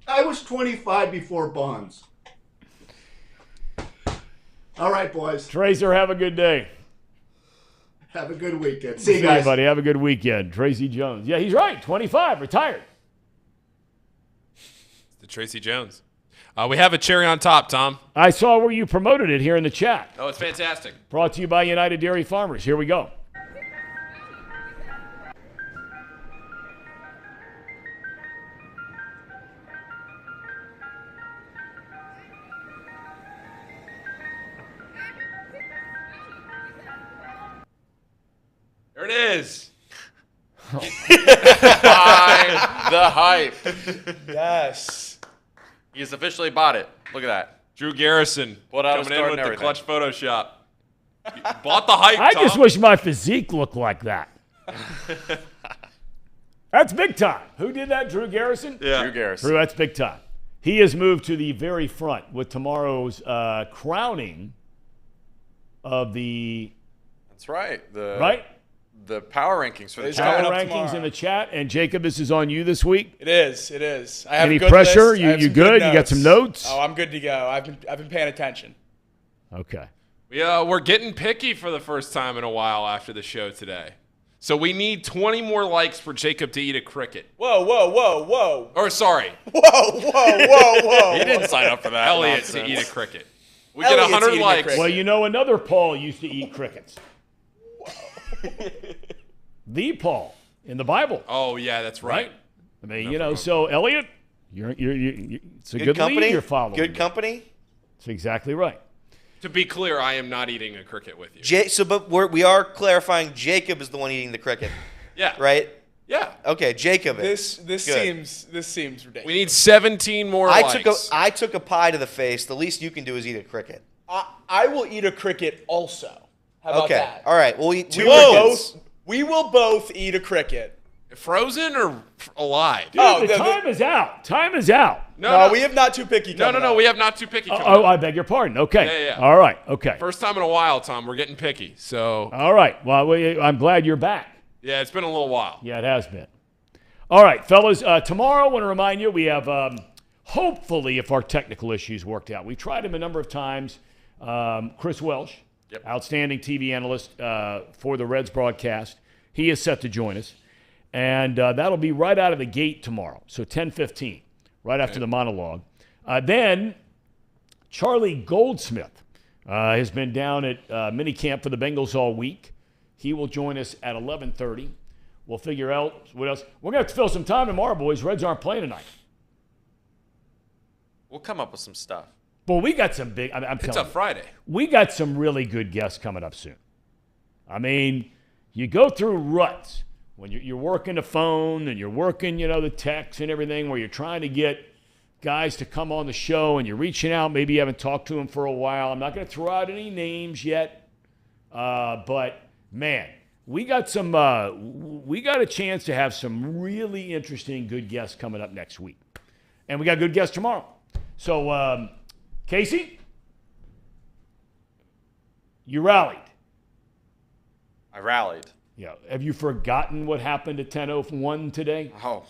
I was 25 before Bonds. All right, boys. Tracer, have a good day. Have a good weekend. See you guys. Buddy. Have a good weekend. Tracy Jones. Yeah, he's right. 25, retired. The Tracy Jones. We have a cherry on top, Tom. I saw where you promoted it here in the chat. Oh, it's fantastic. Brought to you by United Dairy Farmers. Here we go. There it is. Buy the hype. Yes. He's officially bought it. Look at that. Drew Garrison Pulled out his coming in card with and the everything. clutch Photoshop. You bought the hype, I Tom. just wish my physique looked like that. That's big time. Who did that? Drew Garrison? Yeah. Drew Garrison. Drew, that's big time. He has moved to the very front with tomorrow's crowning of the That's right. The power rankings for the It's chat. coming power up rankings tomorrow. in the chat. And Jacob, this is on you this week. It is. It is. I have Any a good pressure? list. I have You some good? You got some notes? Oh, I'm good to go. I've been paying attention. Okay. We're getting picky for the first time in a while after the show today. So we need 20 more likes for Jacob to eat a cricket. Whoa, whoa, whoa, whoa. Or sorry, Whoa, whoa, whoa, whoa. He didn't sign up for that. Elliot nonsense. to eat a cricket. We get Elliot's 100 eating a likes. cricket. Well, you know, another Paul used to eat crickets. The Paul in the Bible, Oh, yeah, that's right. right? I mean, you know, so Elliot, you're it's a good company. lead you're following. Good company. That's exactly right. To be clear, I am not eating a cricket with you. But we are clarifying Jacob is the one eating the cricket, Yeah. right? Yeah. Okay, Jacob is. This Good. seems ridiculous. We need 17 more likes. I took a pie to the face. The least you can do is eat a cricket. I will eat a cricket also. How about Okay. that? All right. We'll eat two We will crickets. we will both eat a cricket. Frozen or alive? Dude, Oh, the time is out. Time is out. No, we have not too picky. No, coming up. we have not too picky coming Oh, up. I beg your pardon. Okay. Yeah. All right. Okay. First time in a while, Tom. We're getting picky. So, All right. Well, I'm glad you're back. yeah, it's been a little while. Yeah, it has been. All right, fellas. Tomorrow, I want to remind you, we have, hopefully, if our technical issues worked out, we've tried him a number of times. Chris Welsh, outstanding TV analyst for the Reds broadcast. He is set to join us. And that'll be right out of the gate tomorrow. So 10:15, right after the monologue. Then Charlie Goldsmith has been down at minicamp for the Bengals all week. He will join us at 11:30. We'll figure out what else. We're going to have to fill some time tomorrow, boys. Reds aren't playing tonight. We'll come up with some stuff. But we got some big, I'm It's telling a you, Friday. we got some really good guests coming up soon. I mean, you go through ruts when you're working the phone and you're working, you know, the text and everything, where you're trying to get guys to come on the show and you're reaching out. Maybe you haven't talked to them for a while. I'm not going to throw out any names yet, but man, we got a chance to have some really interesting, good guests coming up next week, and we got good guests tomorrow. So, Casey, you rallied. I rallied. Yeah. Have you forgotten what happened at 10:01 today? Oh.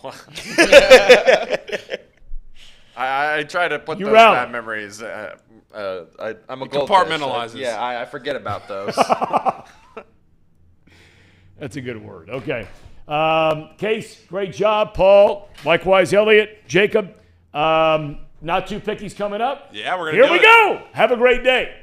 I try to put You those rallied. bad memories. I'm a He goldfish. compartmentalizes. Yeah, I forget about those. That's a good word. Okay. Case, great job. Paul, likewise, Elliot, Jacob. Not too picky's coming up. Yeah, we're going to Here do we it. go. Have a great day.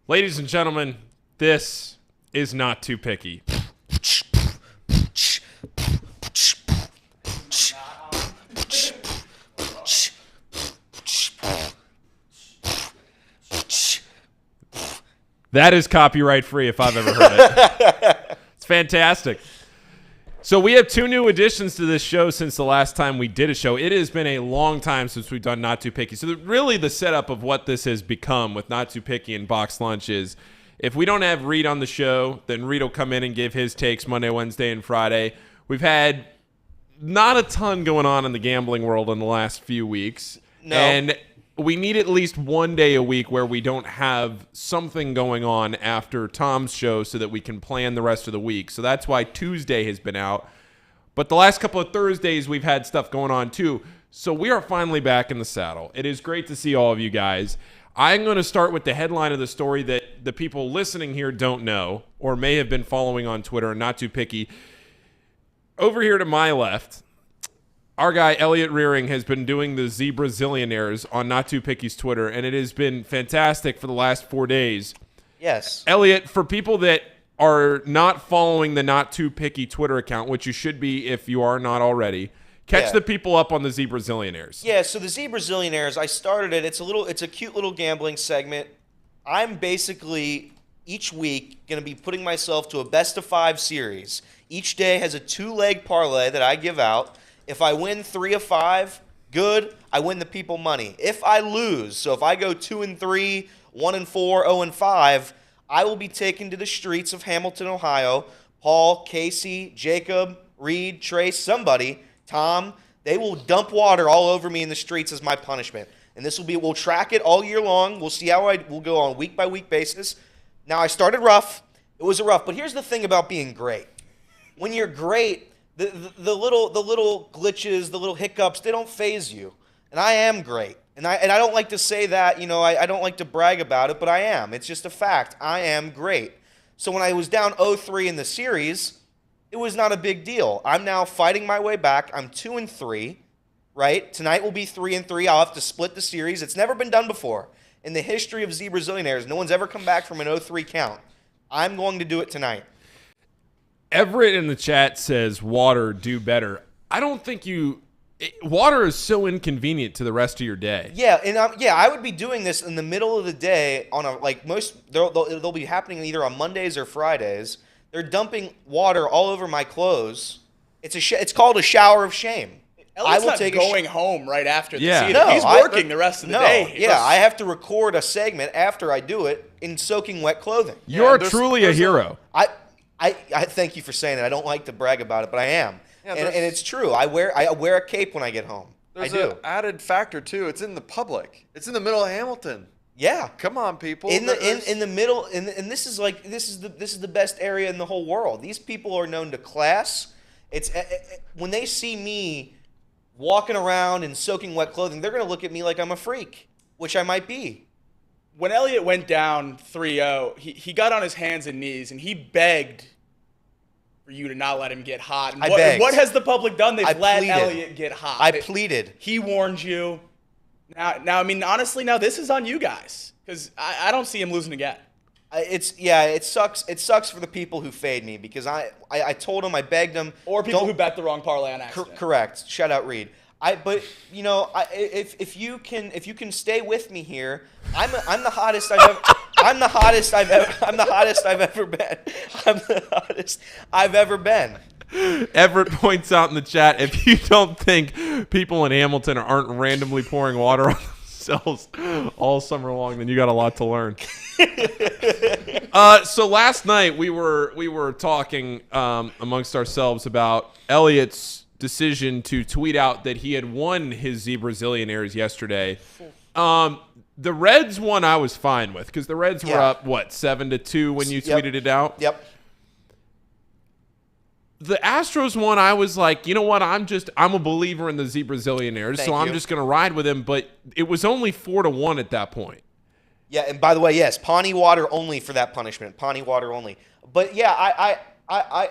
Ladies and gentlemen, this is Not Too Picky. That is copyright free if I've ever heard it. It's fantastic. So we have 2 new additions to this show since the last time we did a show. It has been a long time since we've done Not Too Picky. So really the setup of what this has become with Not Too Picky and Box Lunch is if we don't have Reed on the show, then Reed will come in and give his takes Monday, Wednesday, and Friday. We've had not a ton going on in the gambling world in the last few weeks. No. And we need at least one day a week where we don't have something going on after Tom's show so that we can plan the rest of the week. So that's why Tuesday has been out. But the last couple of Thursdays, we've had stuff going on too. So we are finally back in the saddle. It is great to see all of you guys. I'm going to start with the headline of the story that the people listening here don't know or may have been following on Twitter and Not Too Picky. Over here to my left, our guy Elliot Rearing has been doing the Zebra Zillionaires on Not Too Picky's Twitter, and it has been fantastic for the last 4 days. Yes. Elliot, for people that are not following the Not Too Picky Twitter account, which you should be if you are not already, catch the people up on the Zebra Zillionaires. Yeah, so the Zebra Zillionaires, I started it. It's a cute little gambling segment. I'm basically each week going to be putting myself to a best of 5 series. Each day has a 2-leg parlay that I give out. If I win 3 of 5, good, I win the people money. If I lose, so if I go 2 and 3, 1 and 4, 0 and 5, I will be taken to the streets of Hamilton, Ohio. Paul, Casey, Jacob, Reed, Trace, somebody, Tom, they will dump water all over me in the streets as my punishment. And we'll track it all year long. We'll see how we'll go on a week-by-week basis. Now, I started rough. It was rough. But here's the thing about being great. When you're great, the little glitches, the little hiccups, they don't faze you. And I am great. And I don't like to say that, I don't like to brag about it, but I am. It's just a fact. I am great. So when I was down 0-3 in the series, it was not a big deal. I'm now fighting my way back. I'm 2 and 3, right? Tonight will be 3 and 3. I'll have to split the series. It's never been done before. In the history of Zebra Zillionaires, no one's ever come back from an 0-3 count. I'm going to do it tonight. Everett in the chat says, water, do better. I don't think water is so inconvenient to the rest of your day. Yeah, and I would be doing this in the middle of the day on they'll be happening either on Mondays or Fridays. They're dumping water all over my clothes. It's called a shower of shame. Elliott's not going home right after this either. No, he's working the rest of the day. Yeah, I have to record a segment after I do it in soaking wet clothing. You're truly a hero. I thank you for saying it. I don't like to brag about it, but I am. Yeah, and it's true. I wear a cape when I get home. There's an added factor too. It's in the public. It's in the middle of Hamilton. Yeah. Come on, people. In the middle, and this is the best area in the whole world. These people are known to class. It's when they see me walking around in soaking wet clothing, they're gonna look at me like I'm a freak, which I might be. When Elliott went down 3-0, he got on his hands and knees and he begged for you to not let him get hot. And what has the public done? They've let Elliott get hot. I pleaded. He warned you. Now, I mean, honestly, now this is on you guys because I don't see him losing again. It sucks. It sucks for the people who fade me because I told them, I begged them, or people who bet the wrong parlay on accident. Correct. Shout out Reed. If you can stay with me here, I'm the hottest I've ever. I'm the hottest I've ever been. Everett points out in the chat, if you don't think people in Hamilton aren't randomly pouring water on themselves all summer long, then you got a lot to learn. So last night we were talking amongst ourselves about Elliott's decision to tweet out that he had won his Zebra Zillionaires yesterday. The Reds one I was fine with because the Reds were up 7-2 when you tweeted it out. Yep. The Astros one, I was like, you know what? I'm a believer in the Zebra Zillionaires, so I'm just going to ride with him. But it was only 4-1 at that point. Yeah, and by the way, yes, Pawnee water only for that punishment. Pawnee water only. But yeah, I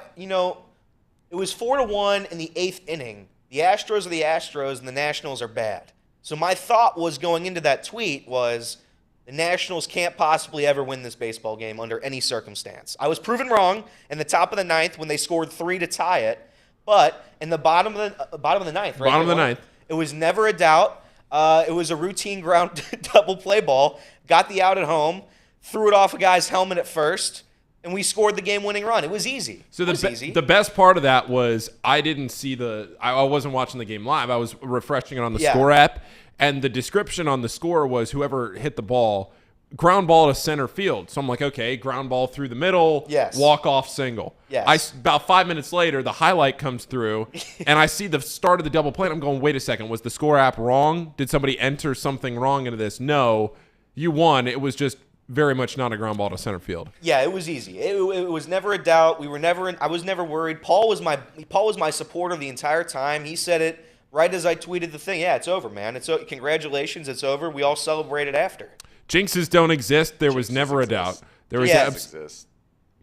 it was 4-1 in the 8th inning. The Astros are the Astros, and the Nationals are bad. So my thought was going into that tweet was, The Nationals can't possibly ever win this baseball game under any circumstance. I was proven wrong in the top of the ninth when they scored 3 to tie it, but in the bottom of the ninth, right? Bottom of the ninth. It was never a doubt. It was a routine ground double play ball. Got the out at home, threw it off a guy's helmet at first, and we scored the game-winning run. It was easy. So it was easy. The best part of that was I didn't see I wasn't watching the game live. I was refreshing it on the score app, and the description on the score was whoever hit the ball, ground ball to center field. So I'm like, okay, ground ball through the middle, walk-off single. Yes. About 5 minutes later, the highlight comes through, and I see the start of the double play, and I'm going, wait a second, was the score app wrong? Did somebody enter something wrong into this? No, you won. It was just very much not a ground ball to center field. Yeah, it was easy. It was never a doubt. I was never worried. Paul was my supporter the entire time. He said it right as I tweeted the thing. Yeah, it's over, man. Congratulations, it's over. We all celebrated after. Jinxes don't exist. There was never a doubt. There was exist.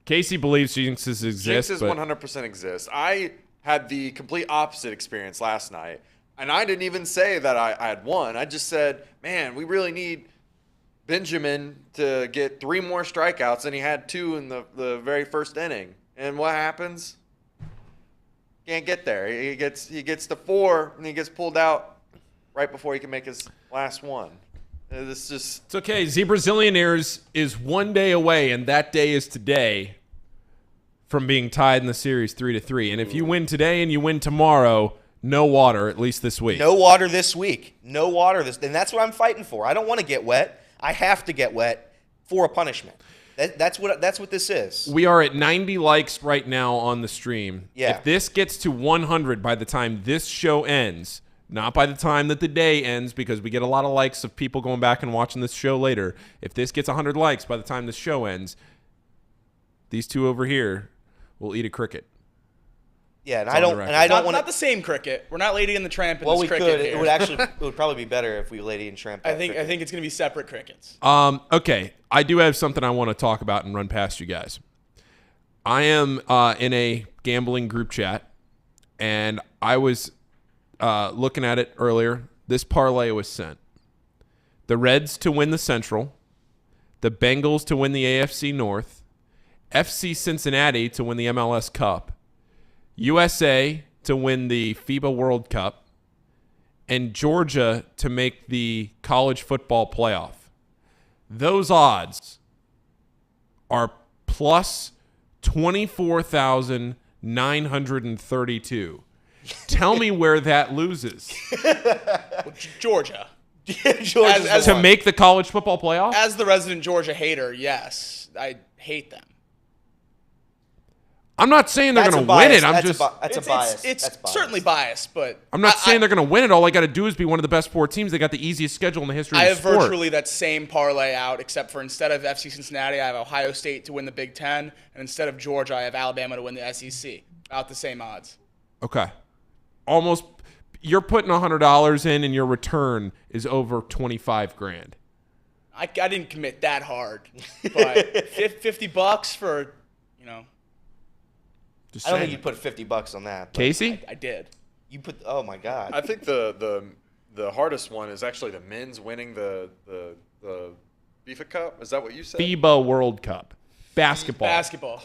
Casey believes jinxes exist. Jinxes 100% exist. I had the complete opposite experience last night, and I didn't even say that I had won. I just said, man, we really need Benjamin to get 3 more strikeouts, and he had 2 in the very first inning. And what happens? Can't get there. He gets to 4, and he gets pulled out right before he can make his last one. It's okay. Zebrazillionaires is 1 day away, and that day is today from being tied in the series 3-3. And if you win today and you win tomorrow, no water, at least this week. No water this week. No water this, and that's what I'm fighting for. I don't want to get wet. I have to get wet for a punishment. That's what this is. We are at 90 likes right now on the stream. Yeah. If this gets to 100 by the time this show ends, not by the time that the day ends, because we get a lot of likes of people going back and watching this show later. If this gets 100 likes by the time this show ends, these two over here will eat a cricket. Yeah, and I don't want not the same cricket. We're not Lady and the Tramp in well, this we cricket could. here. It would probably be better if we Lady and Tramp. I think it's going to be separate crickets. Okay, I do have something I want to talk about and run past you guys. I am in a gambling group chat, and I was looking at it earlier. This parlay was sent. The Reds to win the Central, the Bengals to win the AFC North, FC Cincinnati to win the MLS Cup, USA to win the FIBA World Cup, and Georgia to make the college football playoff. Those odds are plus 24,932. Tell me where that loses. Georgia. To make the college football playoff? As the resident Georgia hater, yes. I hate them. I'm not saying they're going to win it. That's a bias. It's certainly biased, but I'm not saying they're going to win it. All I got to do is be one of the best 4 teams. They got the easiest schedule in the history of the sport. I have virtually that same parlay out, except for instead of FC Cincinnati, I have Ohio State to win the Big Ten, and instead of Georgia, I have Alabama to win the SEC. About the same odds. Okay. Almost. You're putting $100 in, and your return is over $25,000. I didn't commit that hard, but $50 for, Just I don't saying. think you put $50 on that. Casey? I did. You put. Oh my God. I think the hardest one is actually the men's winning the FIFA Cup. Is that what you said? FIBA World Cup. Basketball.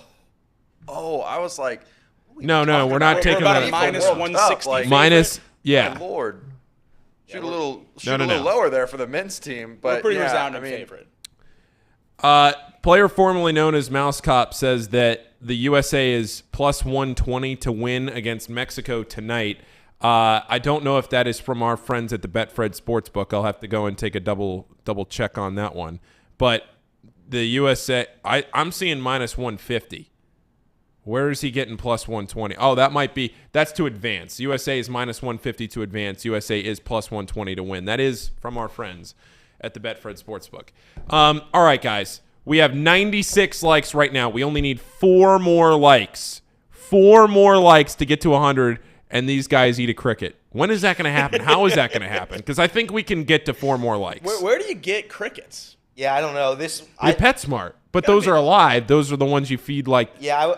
Oh, I was like, No, we're not taking about that. a minus 160. Minus, yeah. my Lord. Shoot a little No. lower there for the men's team, but We're pretty yeah, resounding favorite. Player formerly known as Mouse Cop says that the USA is plus 120 to win against Mexico tonight. I don't know if that is from our friends at the Betfred Sportsbook. I'll have to go and take a double check on that one. But the USA, I'm seeing minus 150. Where is he getting plus 120? Oh, that's to advance. USA is minus 150 to advance. USA is plus 120 to win. That is from our friends at the Betfred Sportsbook. All right, guys. We have 96 likes right now. We only need 4 more likes. 4 more likes to get to 100, and these guys eat a cricket. When is that going to happen? How is that going to happen? Because I think we can get to 4 more likes. Where do you get crickets? Yeah, I don't know. You're PetSmart. But those are alive. Those are the ones you feed like. Yeah,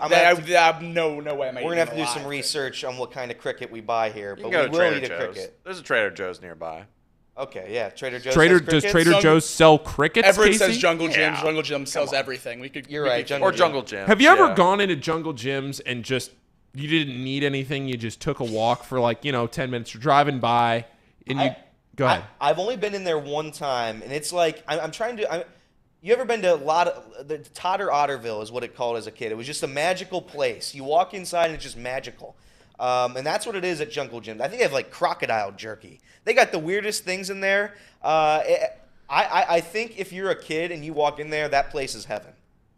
no way. We're gonna have to do some research on what kind of cricket we buy here. You But can go we to will Trader eat a Joe's. cricket. There's a Trader Joe's nearby. Okay, yeah. Trader Joe's. Does Trader Joe's sell crickets? Everett Casey? says Jungle Gym. Yeah. Jungle Gym sells everything. You're right. Jungle Gym. Have you ever gone into Jungle Gyms and just you didn't need anything? You just took a walk for 10 minutes. You're driving by and you go ahead. I've only been in there one time, and it's like I'm trying to. You ever been to the Totter Otterville is what it called as a kid. It was just a magical place. You walk inside and it's just magical. And that's what it is at Jungle Gym. I think they have like crocodile jerky. They got the weirdest things in there. I think if you're a kid and you walk in there, that place is heaven.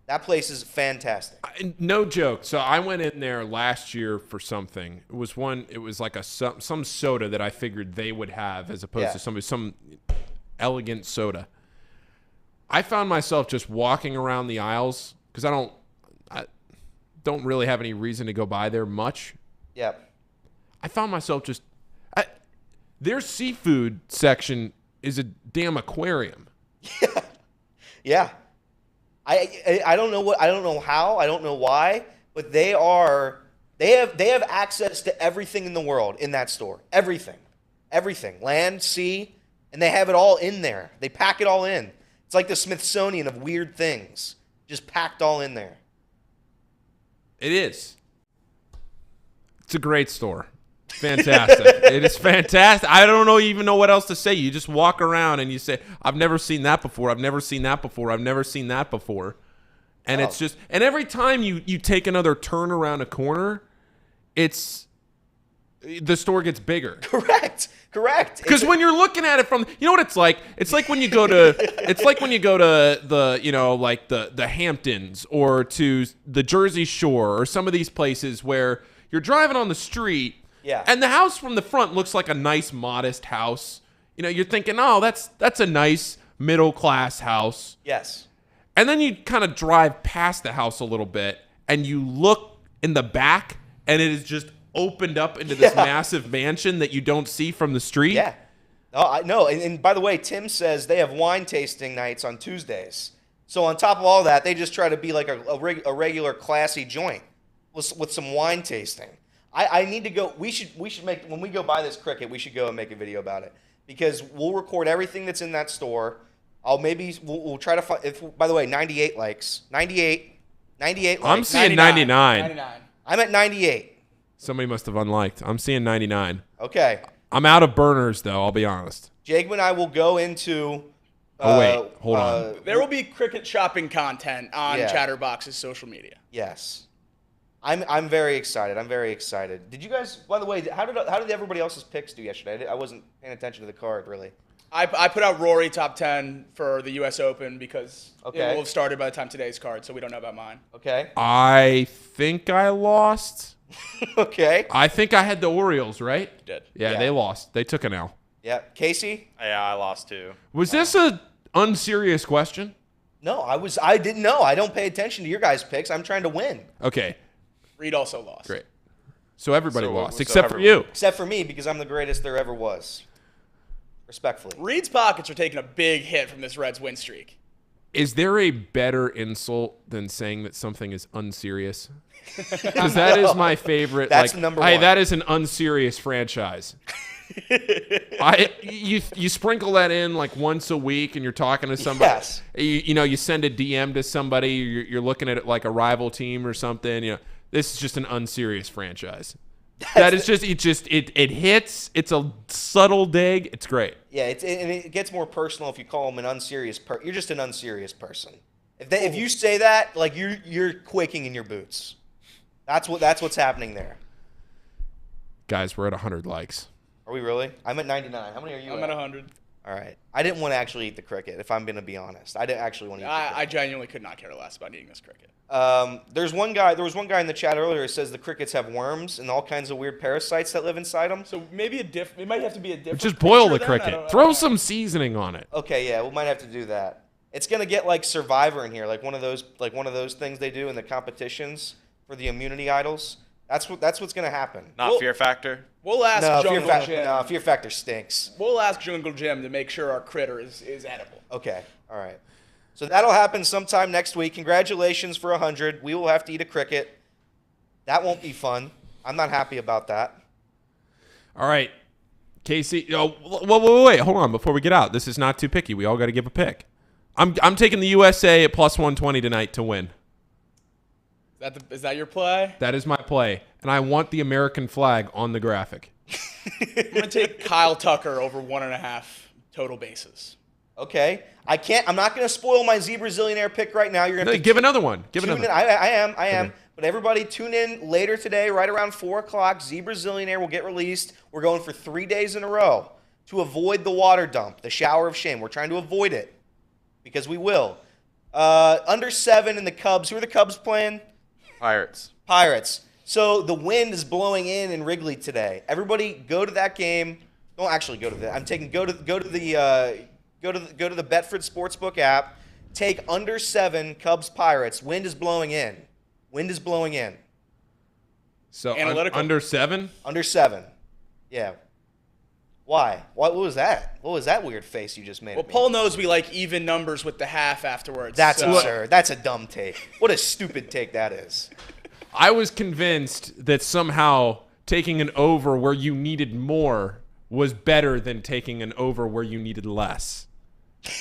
That place is fantastic. No joke. So I went in there last year for something. It was like some soda that I figured they would have as opposed to some elegant soda. I found myself just walking around the aisles because I don't really have any reason to go by there much. Yep. I found myself just their seafood section is a damn aquarium. Yeah. I don't know how, I don't know why, but they have access to everything in the world in that store. Everything. Land, sea, and they have it all in there. They pack it all in. It's like the Smithsonian of weird things, just packed all in there. It is. It's a great store. Fantastic. It is fantastic. I don't even know what else to say. You just walk around and you say, I've never seen that before. I've never seen that before. I've never seen that before. And it's just, and every time you take another turn around a corner, the store gets bigger. Correct. Because when you're looking at it from, you know what it's like? It's like when you go to, the Hamptons or to the Jersey Shore or some of these places where you're driving on the street. Yeah. And the house from the front looks like a nice, modest house. You're thinking, oh, that's a nice middle class house. Yes. And then you kind of drive past the house a little bit and you look in the back and it is just opened up into this massive mansion that you don't see from the street. Yeah. No, and by the way, Tim says they have wine tasting nights on Tuesdays. So on top of all that, they just try to be like a regular classy joint with some wine tasting. I need to go. We should make, when we go buy this cricket, we should go and make a video about it because we'll record everything that's in that store. We'll try to find. By the way, 98 likes. 98 likes. I'm seeing 99. I'm at 98. Somebody must have unliked. I'm seeing 99. Okay. I'm out of burners though. I'll be honest. Jacob and I will go into. Hold on. There will be cricket shopping content on Chatterbox's social media. Yes. I'm very excited. Did you guys, by the way, how did everybody else's picks do yesterday? I wasn't paying attention to the card, really. I put out Rory top 10 for the U.S. Open because it will have started by the time today's card, so we don't know about mine. Okay. I think I lost. Okay. I think I had the Orioles, right? You did. Yeah, they lost. They took an L. Yeah. Casey? Yeah, I lost too. Was this a unserious question? No, I didn't know. I don't pay attention to your guys' picks. I'm trying to win. Okay. Reed also lost. Great. So everybody lost, so except for you. Except for me, because I'm the greatest there ever was. Respectfully. Reed's pockets are taking a big hit from this Reds win streak. Is there a better insult than saying that something is unserious? Because that is my favorite. That's number one. That is an unserious franchise. You sprinkle that in like once a week, and you're talking to somebody. Yes. You send a DM to somebody. You're looking at it like a rival team or something. This is just an unserious franchise. That is just it hits. It's a subtle dig. It's great. Yeah, and it gets more personal if you call them an unserious You're just an unserious person. If you say that, like you're quaking in your boots. That's what's happening there. Guys, we're at 100 likes. Are we really? I'm at 99. How many are you? I'm at 100. All right. I didn't want to actually eat the cricket, if I'm going to be honest. I didn't actually want to eat the cricket. I genuinely could not care less about eating this cricket. There was one guy in the chat earlier who says the crickets have worms and all kinds of weird parasites that live inside them. So maybe it might have to be a different. Just boil the picture then? cricket. Throw some seasoning on it. Okay, yeah, we might have to do that. It's going to get like Survivor in here, like one of those things they do in the competitions for the immunity idols. That's what's going to happen. Not Fear Factor? We'll ask Jungle Jim. No, Fear Factor stinks. We'll ask Jungle Jim to make sure our critter is edible. Okay, all right. So that'll happen sometime next week. Congratulations for 100. We will have to eat a cricket. That won't be fun. I'm not happy about that. All right. Casey, wait, hold on. Before we get out, this is not too picky. We all got to give a pick. I'm taking the USA at plus 120 tonight to win. Is that your play? That is my play, and I want the American flag on the graphic. I'm gonna take Kyle Tucker over 1.5 total bases. Okay. I'm not going to spoil my Zebra Zillionaire pick right now. You're going to Give another one. Give another one. I am. Okay. But everybody tune in later today, right around 4 o'clock. Zebra Zillionaire will get released. We're going for 3 days in a row to avoid the water dump, the shower of shame. We're trying to avoid it because we will. Under 7 in the Cubs. Who are the Cubs playing? Pirates. So the wind is blowing in Wrigley today. Everybody go to that game. Don't actually go to that. I'm taking go to the Betfred Sportsbook app. Take under 7 Cubs Pirates. Wind is blowing in. So Analytical. under 7? Under 7. Yeah. Why? What was that? What was that weird face you just made? Well, at me? Paul knows we like even numbers with the half afterwards. That's so. absurd. That's a dumb take. What a stupid take that is. I was convinced that somehow taking an over where you needed more was better than taking an over where you needed less.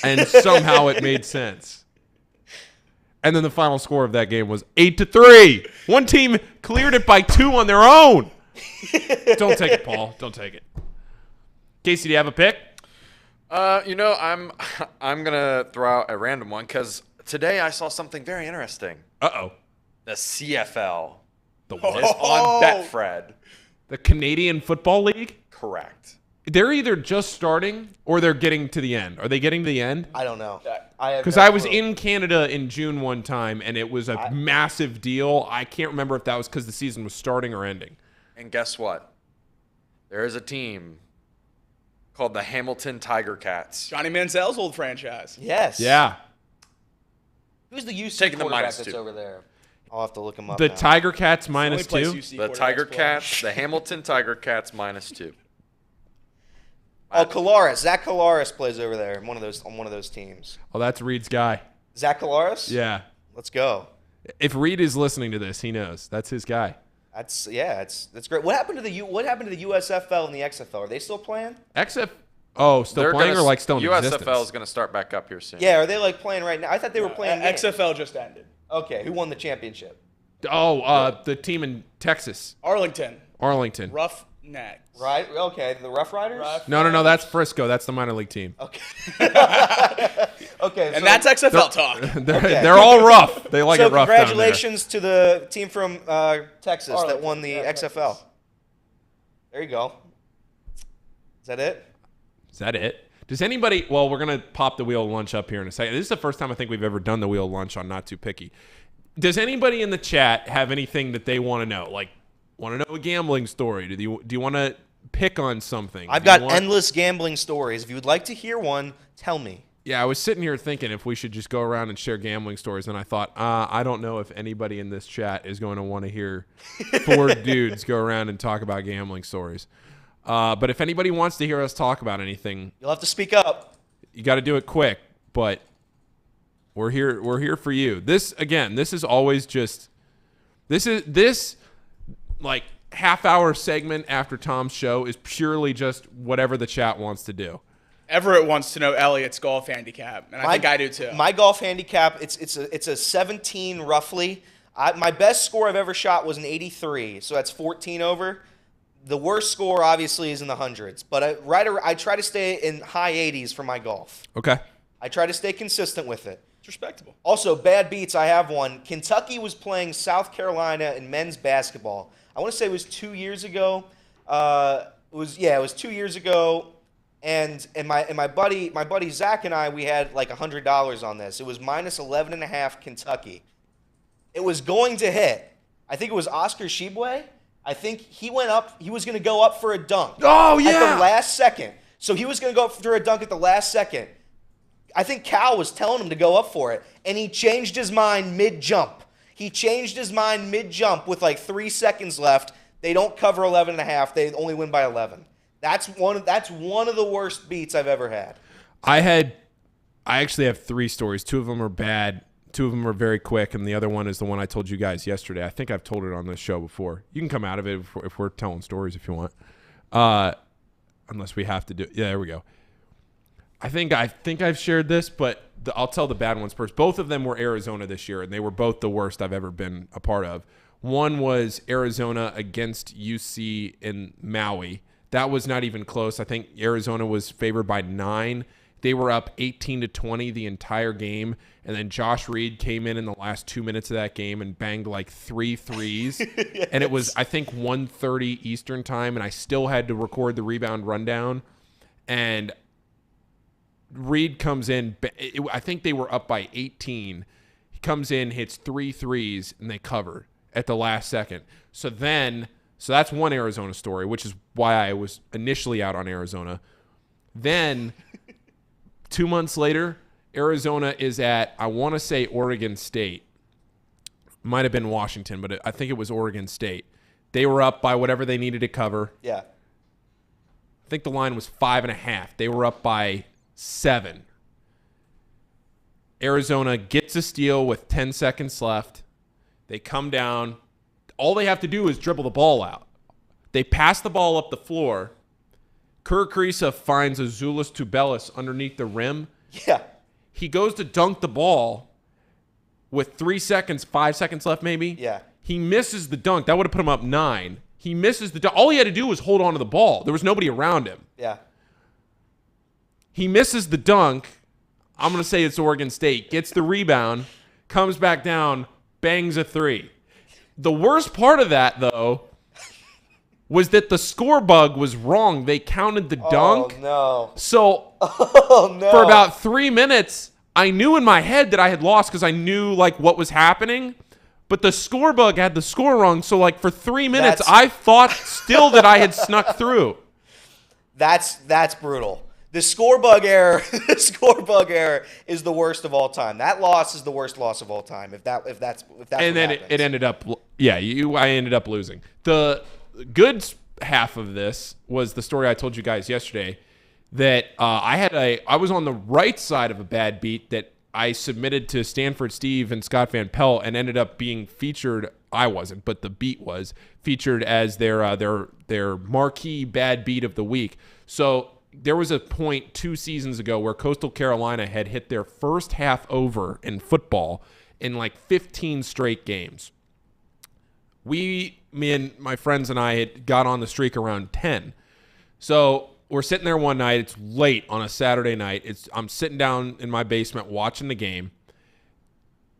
And somehow it made sense. And then the final score of that game was 8-3. One team cleared it by 2 on their own. Don't take it, Paul. Don't take it. Casey, do you have a pick? I'm gonna throw out a random one because today I saw something very interesting. Uh-oh. The CFL The is what? on Betfred. The Canadian Football League? Correct. They're either just starting or they're getting to the end. Are they getting to the end? I don't know. Because I was in Canada in June one time, and it was a massive deal. I can't remember if that was because the season was starting or ending. And guess what? There is a team called the Hamilton Tiger Cats. Johnny Manziel's old franchise. Yes. Yeah. Who's the UC Taking the quarterback -2. that's over there? I'll have to look him up. The now. Tiger Cats It's the only place -2. UC The quarterbacks Tiger play. Cats, the Hamilton Tiger Cats -2. Oh, Kalaris. Zach Kalaris plays over there on one of those teams. Oh, that's Reed's guy. Zach Kalaris? Yeah. Let's go. If Reed is listening to this, he knows. That's his guy. That's great. What happened to the USFL and the XFL? Are they still playing? XF. Oh, still They're playing gonna- or like still in USFL existence? is going to start back up here soon. Yeah, are they like playing right now? I thought they were playing. games. XFL just ended. Okay, who won the championship? Oh, the team in Texas, Arlington. Arlington. Roughnecks. Right. Okay, the Rough Riders. No, that's Frisco. That's the minor league team. Okay. Okay. And that's XFL talk. They're all rough. They like so it rough down there. congratulations to the team from Texas that Arlington. won the Yeah, XFL. Texas. There you go. Is that it? Is that it? Does anybody? Well, we're gonna pop the wheel of lunch up here in a second. This is the first time I think we've ever done the wheel of lunch on Not Too Picky. Does anybody in the chat have anything that they want to know? Like, want to know a gambling story? Do you want to pick on something? I've Do you got want- endless gambling stories. If you would like to hear one, tell me. Yeah, I was sitting here thinking if we should just go around and share gambling stories, and I thought, I don't know if anybody in this chat is going to want to hear 4 dudes go around and talk about gambling stories. But if anybody wants to hear us talk about anything, You'll have to speak up. you got to do it quick. But we're here. We're here for you. This is always just this like half-hour segment after Tom's show is purely just whatever the chat wants to do. Everett wants to know Elliott's golf handicap, and I think I do too. My golf handicap, it's a 17 roughly. My best score I've ever shot was an 83, so that's 14 over. The worst score obviously is in the hundreds, but I try to stay in high 80s for my golf. Okay. I try to stay consistent with it. It's respectable. Also, bad beats, I have one. Kentucky was playing South Carolina in men's basketball. I want to say it was 2 years ago. It was 2 years ago. And my buddy Zach and I, we had like $100 on this. It was minus 11.5 Kentucky. It was going to hit. I think it was Oscar Shibwe. I think he went up. He was going to go up for a dunk. Oh, yeah. At the last second. So he was going to go up for a dunk at the last second. I think Cal was telling him to go up for it, and he changed his mind mid-jump. With like 3 seconds left. They don't cover 11.5. They only win by 11. That's one of the worst beats I've ever had. I actually have 3 stories. 2 of them are bad. 2 of them are very quick, and the other one is the one I told you guys yesterday. I think I've told it on this show before. You can come out of it if we're telling stories if you want. unless we have to do. Yeah, there we go. I think I've shared this, but I'll tell the bad ones first. Both of them were Arizona this year, and they were both the worst I've ever been a part of. One was Arizona against UC in Maui. That was not even close. I think Arizona was favored by 9. They were up 18-20 the entire game, and then Josh Reed came in the last 2 minutes of that game and banged like 3 threes. Yes. And it was, I think, 1:30 Eastern time, and I still had to record the rebound rundown. And Reed comes in. I think they were up by 18. He comes in, hits 3 threes, and they covered at the last second. So that's one Arizona story, which is why I was initially out on Arizona. Then 2 months later, Arizona is at, I want to say, Oregon State. Might have been Washington, but I think it was Oregon State. They were up by whatever they needed to cover. Yeah. I think the line was 5.5. They were up by 7. Arizona gets a steal with 10 seconds left. They come down. All they have to do is dribble the ball out. They pass the ball up the floor. Kerr Kriisa finds Azuolas Tubelis underneath the rim. Yeah. He goes to dunk the ball with 5 seconds left maybe. Yeah. He misses the dunk. That would have put him up 9. He misses the dunk. All he had to do was hold on to the ball. There was nobody around him. Yeah. He misses the dunk. I'm going to say it's Oregon State. Gets the rebound, comes back down, bangs a 3. The worst part of that, though, was that the score bug was wrong. They counted the dunk. Oh, no. So for about 3 minutes, I knew in my head that I had lost because I knew like what was happening. But the score bug had the score wrong. So like for 3 minutes, I thought still that I had snuck through. That's brutal. The score bug error is the worst of all time. That loss is the worst loss of all time. If that's and then it ended up, I ended up losing. The good half of this was the story I told you guys yesterday that I was on the right side of a bad beat that I submitted to Stanford Steve and Scott Van Pelt and ended up being featured. I wasn't, but the beat was featured as their marquee bad beat of the week. So there was a point 2 seasons ago where Coastal Carolina had hit their first half over in football in like 15 straight games. Me and my friends and I had got on the streak around 10. So we're sitting there one night. It's late on a Saturday night. I'm sitting down in my basement watching the game.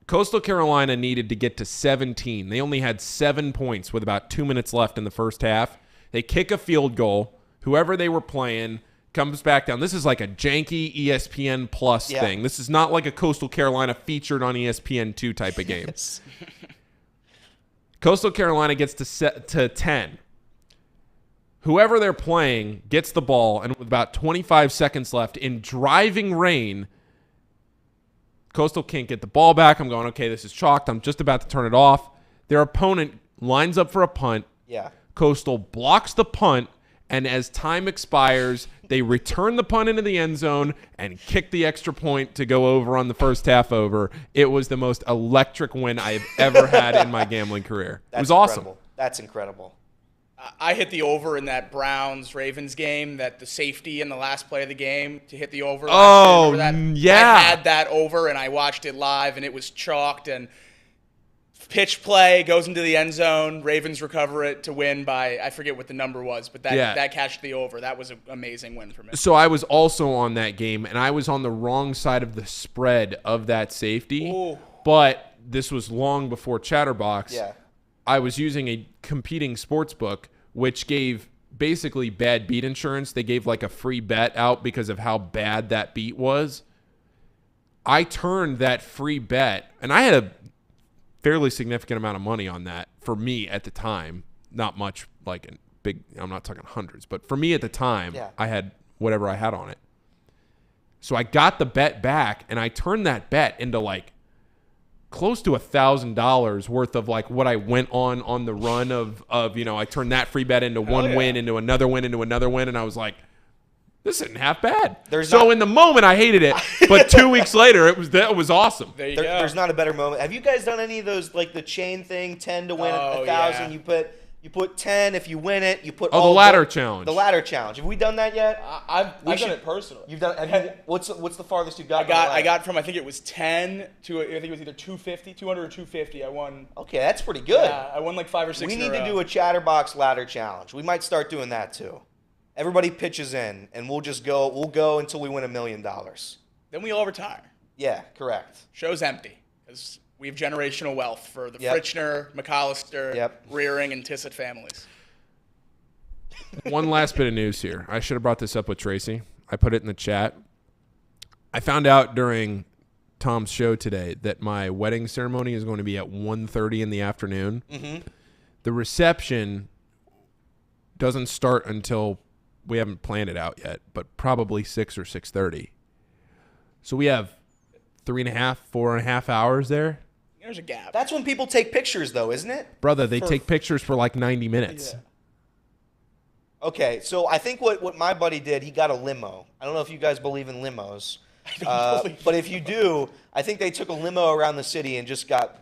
Coastal Carolina needed to get to 17. They only had 7 points with about 2 minutes left in the first half. They kick a field goal. Whoever they were playing comes back down. This is like a janky ESPN Plus thing. This is not like a Coastal Carolina featured on ESPN2 type of game. Yes. Coastal Carolina gets to 10. Whoever they're playing gets the ball, and with about 25 seconds left in driving rain, Coastal can't get the ball back. I'm going, okay, this is chalked. I'm just about to turn it off. Their opponent lines up for a punt. Yeah. Coastal blocks the punt, and as time expires, they return the punt into the end zone and kick the extra point to go over on the first half over. It was the most electric win I've ever had in my gambling career. It was awesome. That's incredible. I hit the over in that Browns-Ravens game, that the safety in the last play of the game to hit the over. Oh, yeah. I had that over, and I watched it live, and it was chalked, and pitch play goes into the end zone. Ravens recover it to win by, I forget what the number was, but that cashed the over. That was an amazing win for me. So I was also on that game, and I was on the wrong side of the spread of that safety. Ooh. But this was long before Chatterbox. Yeah. I was using a competing sports book, which gave basically bad beat insurance. They gave like a free bet out because of how bad that beat was. I turned that free bet, and I had a fairly significant amount of money on that for me at the time. Not much, like a big, I'm not talking hundreds, but for me at the time, I had whatever I had on it. So I got the bet back, and I turned that bet into like close to $1,000 worth of like what I went on the run of I turned that free bet into one win, into another win, into another win, and I was like, this isn't half bad. In the moment I hated it, but 2 weeks later that was awesome. There you go. There's not a better moment. Have you guys done any of those, like the chain thing, 10 to win 1,000? Yeah. You put You put 10 if you win it. You put Oh, the ladder challenge. The ladder challenge. Have we done that yet? I've done it personally. You've done. What's the farthest you've got? I got from I think it was 10 to I think it was either 200 or 250. I won. Okay, that's pretty good. Yeah, I won like 5 or 6. We need to do a Chatterbox ladder challenge. We might start doing that too. Everybody pitches in, and we'll just go. We'll go until we win $1 million. Then we all retire. Yeah, correct. Show's empty because we have generational wealth for the Fritchner, McAllister, Rearing, and Tissot families. One last bit of news here. I should have brought this up with Tracy. I put it in the chat. I found out during Tom's show today that my wedding ceremony is going to be at 1:30 in the afternoon. Mm-hmm. The reception doesn't start until, we haven't planned it out yet, but probably 6 or 6:30. So we have 3.5, 4.5 hours there. There's a gap. That's when people take pictures, though, isn't it? Brother, they take pictures for like 90 minutes. Yeah. Okay, so I think what my buddy did, he got a limo. I don't know if you guys believe in limos. But if you do, I think they took a limo around the city and just got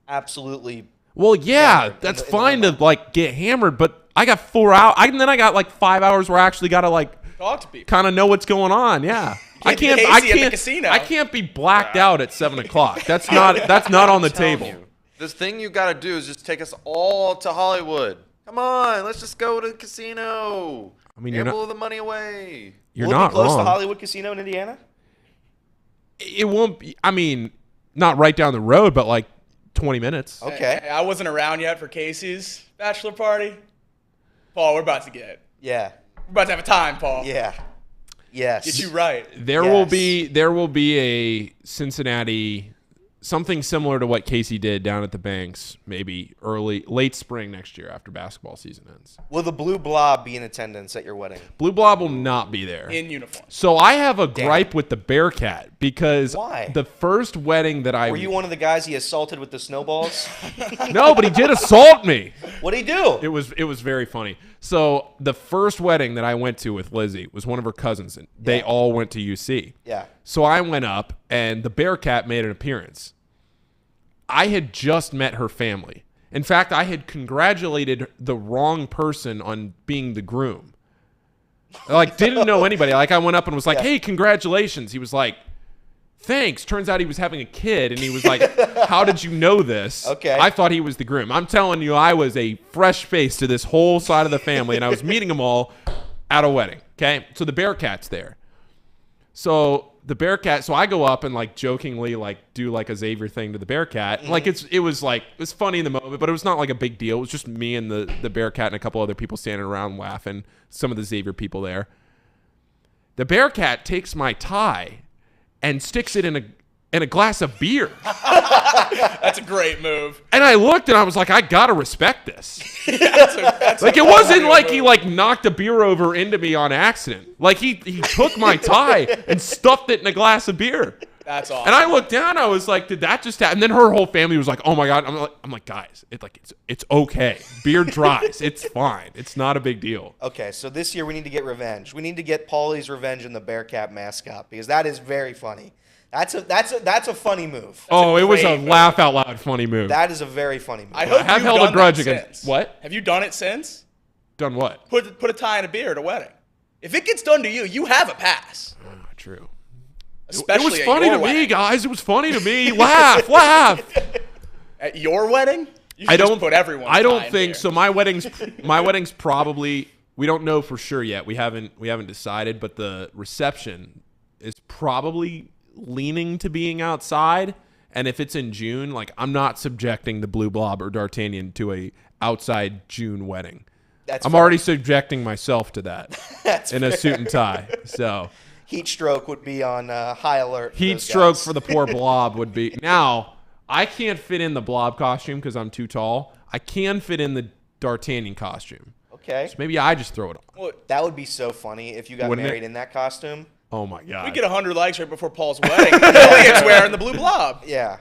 absolutely. Well, yeah, hammered that's in the fine to limo. like get hammered, but I got 4 hours. And then I got like 5 hours where I actually got to like Talk to people. kind of know what's going on. Yeah. Can't be hazy at the casino. I can't be blacked out at 7 o'clock. That's not on the table. This thing you got to do is just take us all to Hollywood. Come on, let's just go to the casino. I mean, gamble the money away. You're Will it not be close wrong. to Hollywood Casino in Indiana? It won't be. I mean, not right down the road, but like 20 minutes. Okay. Hey, I wasn't around yet for Casey's bachelor party. Paul, we're about to get it. Yeah. We're about to have a time, Paul. Yeah. Yes. Get you right. There will be a Cincinnati, something similar to what Casey did down at the Banks, maybe late spring next year after basketball season ends. Will the Blue Blob be in attendance at your wedding? Blue Blob will not be there. In uniform. So I have a gripe with the Bearcat because Why? the first wedding that I Were you one of the guys he assaulted with the snowballs? No, but he did assault me. What'd he do? It was very funny. So the first wedding that I went to with Lizzie was one of her cousins, and they all went to UC. Yeah. So I went up, and the Bearcat made an appearance. I had just met her family. In fact, I had congratulated the wrong person on being the groom. Like, didn't know anybody. Like, I went up and was like, hey, congratulations. He was like, thanks. Turns out he was having a kid, and he was like, how did you know this? Okay. I thought he was the groom. I'm telling you, I was a fresh face to this whole side of the family, and I was meeting them all at a wedding, okay? So the Bearcat's there. So the Bearcat, so I go up and like jokingly like do like a Xavier thing to the Bearcat. Mm-hmm. Like it was funny in the moment, but it was not like a big deal. It was just me and the Bearcat and a couple other people standing around laughing, some of the Xavier people there. The Bearcat takes my tie and sticks it in a glass of beer. That's a great move. And I looked and I was like, I gotta respect this. That's Like, it wasn't like he like knocked a beer over into me on accident. Like he took my tie and stuffed it in a glass of beer. That's awesome. And I looked down, I was like, did that just happen? And then her whole family was like, oh my God. I'm like, guys, it's okay. Beer dries. It's fine. It's not a big deal. Okay, so this year we need to get revenge. We need to get Paulie's revenge in the Bearcat mascot because that is very funny. That's a funny move. It was a great move. laugh out loud funny move. That is a very funny move. I hope have you've held done a grudge that against since. what? Have you done it since? Done what? Put a tie and a beer at a wedding. If it gets done to you, you have a pass. True. Especially it was at funny your to me, wedding. guys. It was funny to me. Laugh. At your wedding? You should I don't just put everyone. I don't think so. My wedding's probably, we don't know for sure yet. We haven't decided, but the reception is probably leaning to being outside. And if it's in June, like I'm not subjecting the Blue Blob or D'Artagnan to a outside June wedding. I'm already subjecting myself to that in a suit and tie. So heat stroke would be on high alert. Heat stroke for the poor Blob would be. Now, I can't fit in the Blob costume because I'm too tall. I can fit in the D'Artagnan costume. Okay. So maybe I just throw it on. Well, that would be so funny if you got Wouldn't married it? in that costume. Oh my God. we get 100 likes right before Paul's wedding. Elliot's wearing the Blue Blob. Yeah.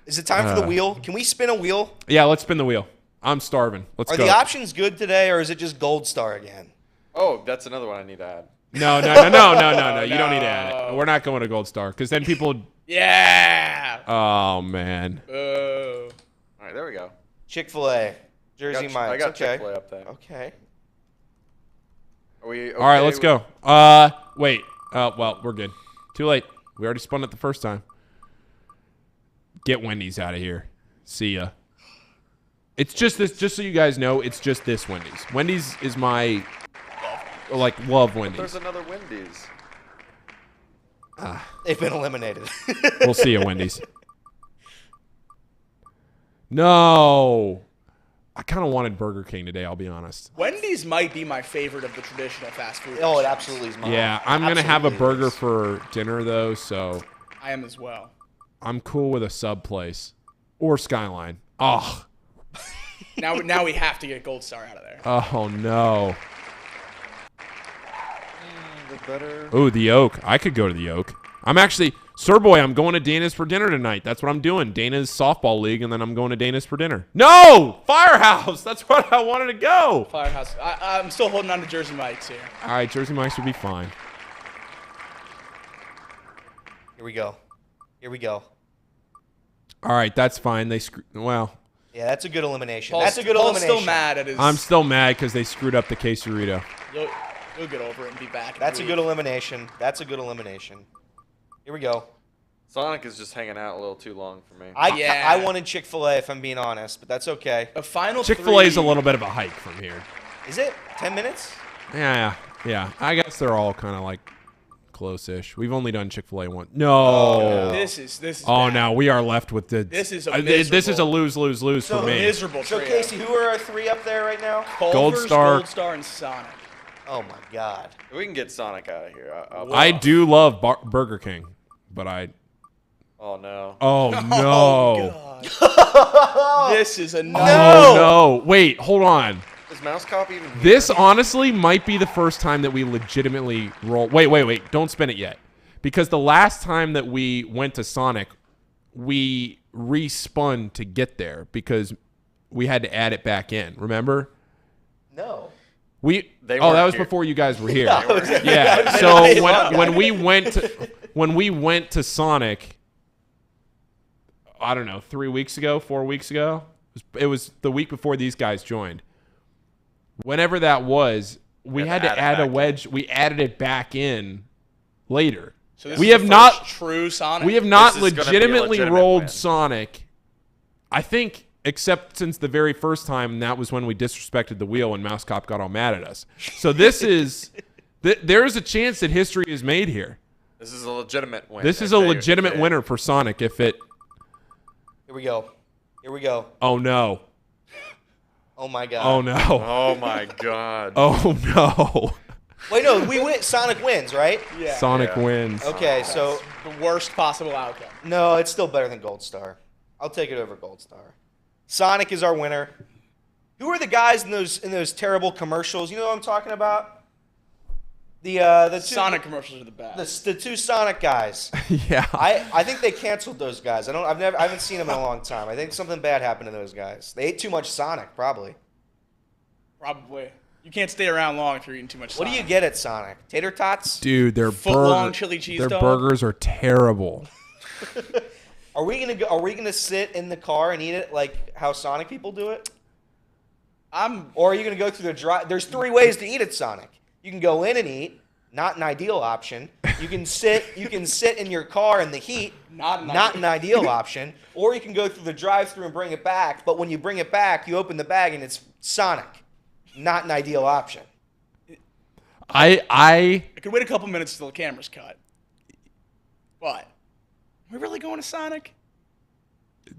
Is it time for the wheel? Can we spin a wheel? Yeah, let's spin the wheel. I'm starving. Let's Are go. the options good today, or is it just Gold Star again? Oh, that's another one I need to add. No. You don't need to add it. We're not going to Gold Star because then people. Yeah. Oh man. All right, there we go. Chick-fil-A. Jersey Mike's. I got okay. Chick-fil-A up there. Okay. Are we okay? All right, let's go. Wait. Well, we're good. Too late. We already spun it the first time. Get Wendy's out of here. See ya. It's just this. Just so you guys know, it's just this Wendy's. Wendy's is my love Wendy's. There's another Wendy's. They've been eliminated. We'll see you, Wendy's. No. I kind of wanted Burger King today, I'll be honest. Wendy's might be my favorite of the traditional fast food. Oh, it restaurants. absolutely is mine. Yeah, I'm going to have a Absolutely burger is. for dinner, though, so I am as well. I'm cool with a sub place. Or Skyline. Oh. Now we have to get Gold Star out of there. Oh, no. Better. Oh, the Oak. I could go to the Oak. I'm actually, Sir Boy, I'm going to Dana's for dinner tonight. That's what I'm doing. Dana's softball league, and then I'm going to Dana's for dinner. No! Firehouse! That's what I wanted to go. Firehouse. I'm still holding on to Jersey Mike's here. All right, Jersey Mike's would be fine. Here we go. Here we go. All right, that's fine. Well, Yeah, that's a good elimination. Paul's, That's a good Paul's elimination. still mad at his. I'm still mad because they screwed up the quesarito. You'll get over it and be back. That's a good elimination. That's a good elimination. Here we go. Sonic is just hanging out a little too long for me. I wanted Chick-fil-A if I'm being honest, but that's okay. A final Chick-fil-A is a three- little bit of a hike from here. Is it 10 minutes? Yeah. I guess they're all kind of like close-ish. We've only done Chick-fil-A once. No. Oh, This is. Oh, bad. now we are left with the. This is a this is a miserable- lose for me. Miserable. So, trio. Casey, who are our three up there right now? Culver's, Star. Gold Star, and Sonic. Oh, my God. We can get Sonic out of here. I do love Burger King, but I. Oh no. Oh no. God. This is another. Oh no. Wait, hold on. Is Mouse Cop even here? This honestly might be the first time that we legitimately roll. Wait. Don't spin it yet. Because the last time that we went to Sonic, we respun to get there because we had to add it back in. Remember? No. They that weren't was here. before you guys were here. Yeah. So when we went to Sonic, I don't know, 4 weeks ago. It was the week before these guys joined. Whenever that was, we had to add a wedge. We added it back in later. So this we is have the not first true Sonic. We have not This is gonna be a legitimately legitimate rolled win. Sonic. I think, except since the very first time, and that was when we disrespected the wheel and Mouse Cop got all mad at us. So this is, there is a chance that history is made here. This is a legitimate win. This is a legitimate winner for Sonic if it. Here we go. Here we go. Oh no. Oh, my God. Oh no. Oh my god. Oh no. Wait, no, we win. Sonic wins, right? Yeah. Sonic wins. Okay, so The worst possible outcome. no, it's still better than Gold Star. I'll take it over Gold Star. Sonic is our winner. Who are the guys in those terrible commercials? You know what I'm talking about? The two, Sonic commercials are the best. the two Sonic guys. Yeah. I think they canceled those guys. I haven't seen them in a long time. I think something bad happened to those guys. They ate too much Sonic, probably. Probably. You can't stay around long if you're eating too much What Sonic. do you get at Sonic? Tater tots? Dude, their Foot-long chili cheese their dog? burgers are terrible. Are we gonna sit in the car and eat it like how Sonic people do it? Or are you gonna go through the drive? There's 3 ways to eat at Sonic. You can go in and eat, not an ideal option. You can sit in your car in the heat, not an ideal option. Or you can go through the drive-through and bring it back. But when you bring it back, you open the bag and it's Sonic, not an ideal option. I could wait a couple minutes till the camera's cut. But are we really going to Sonic?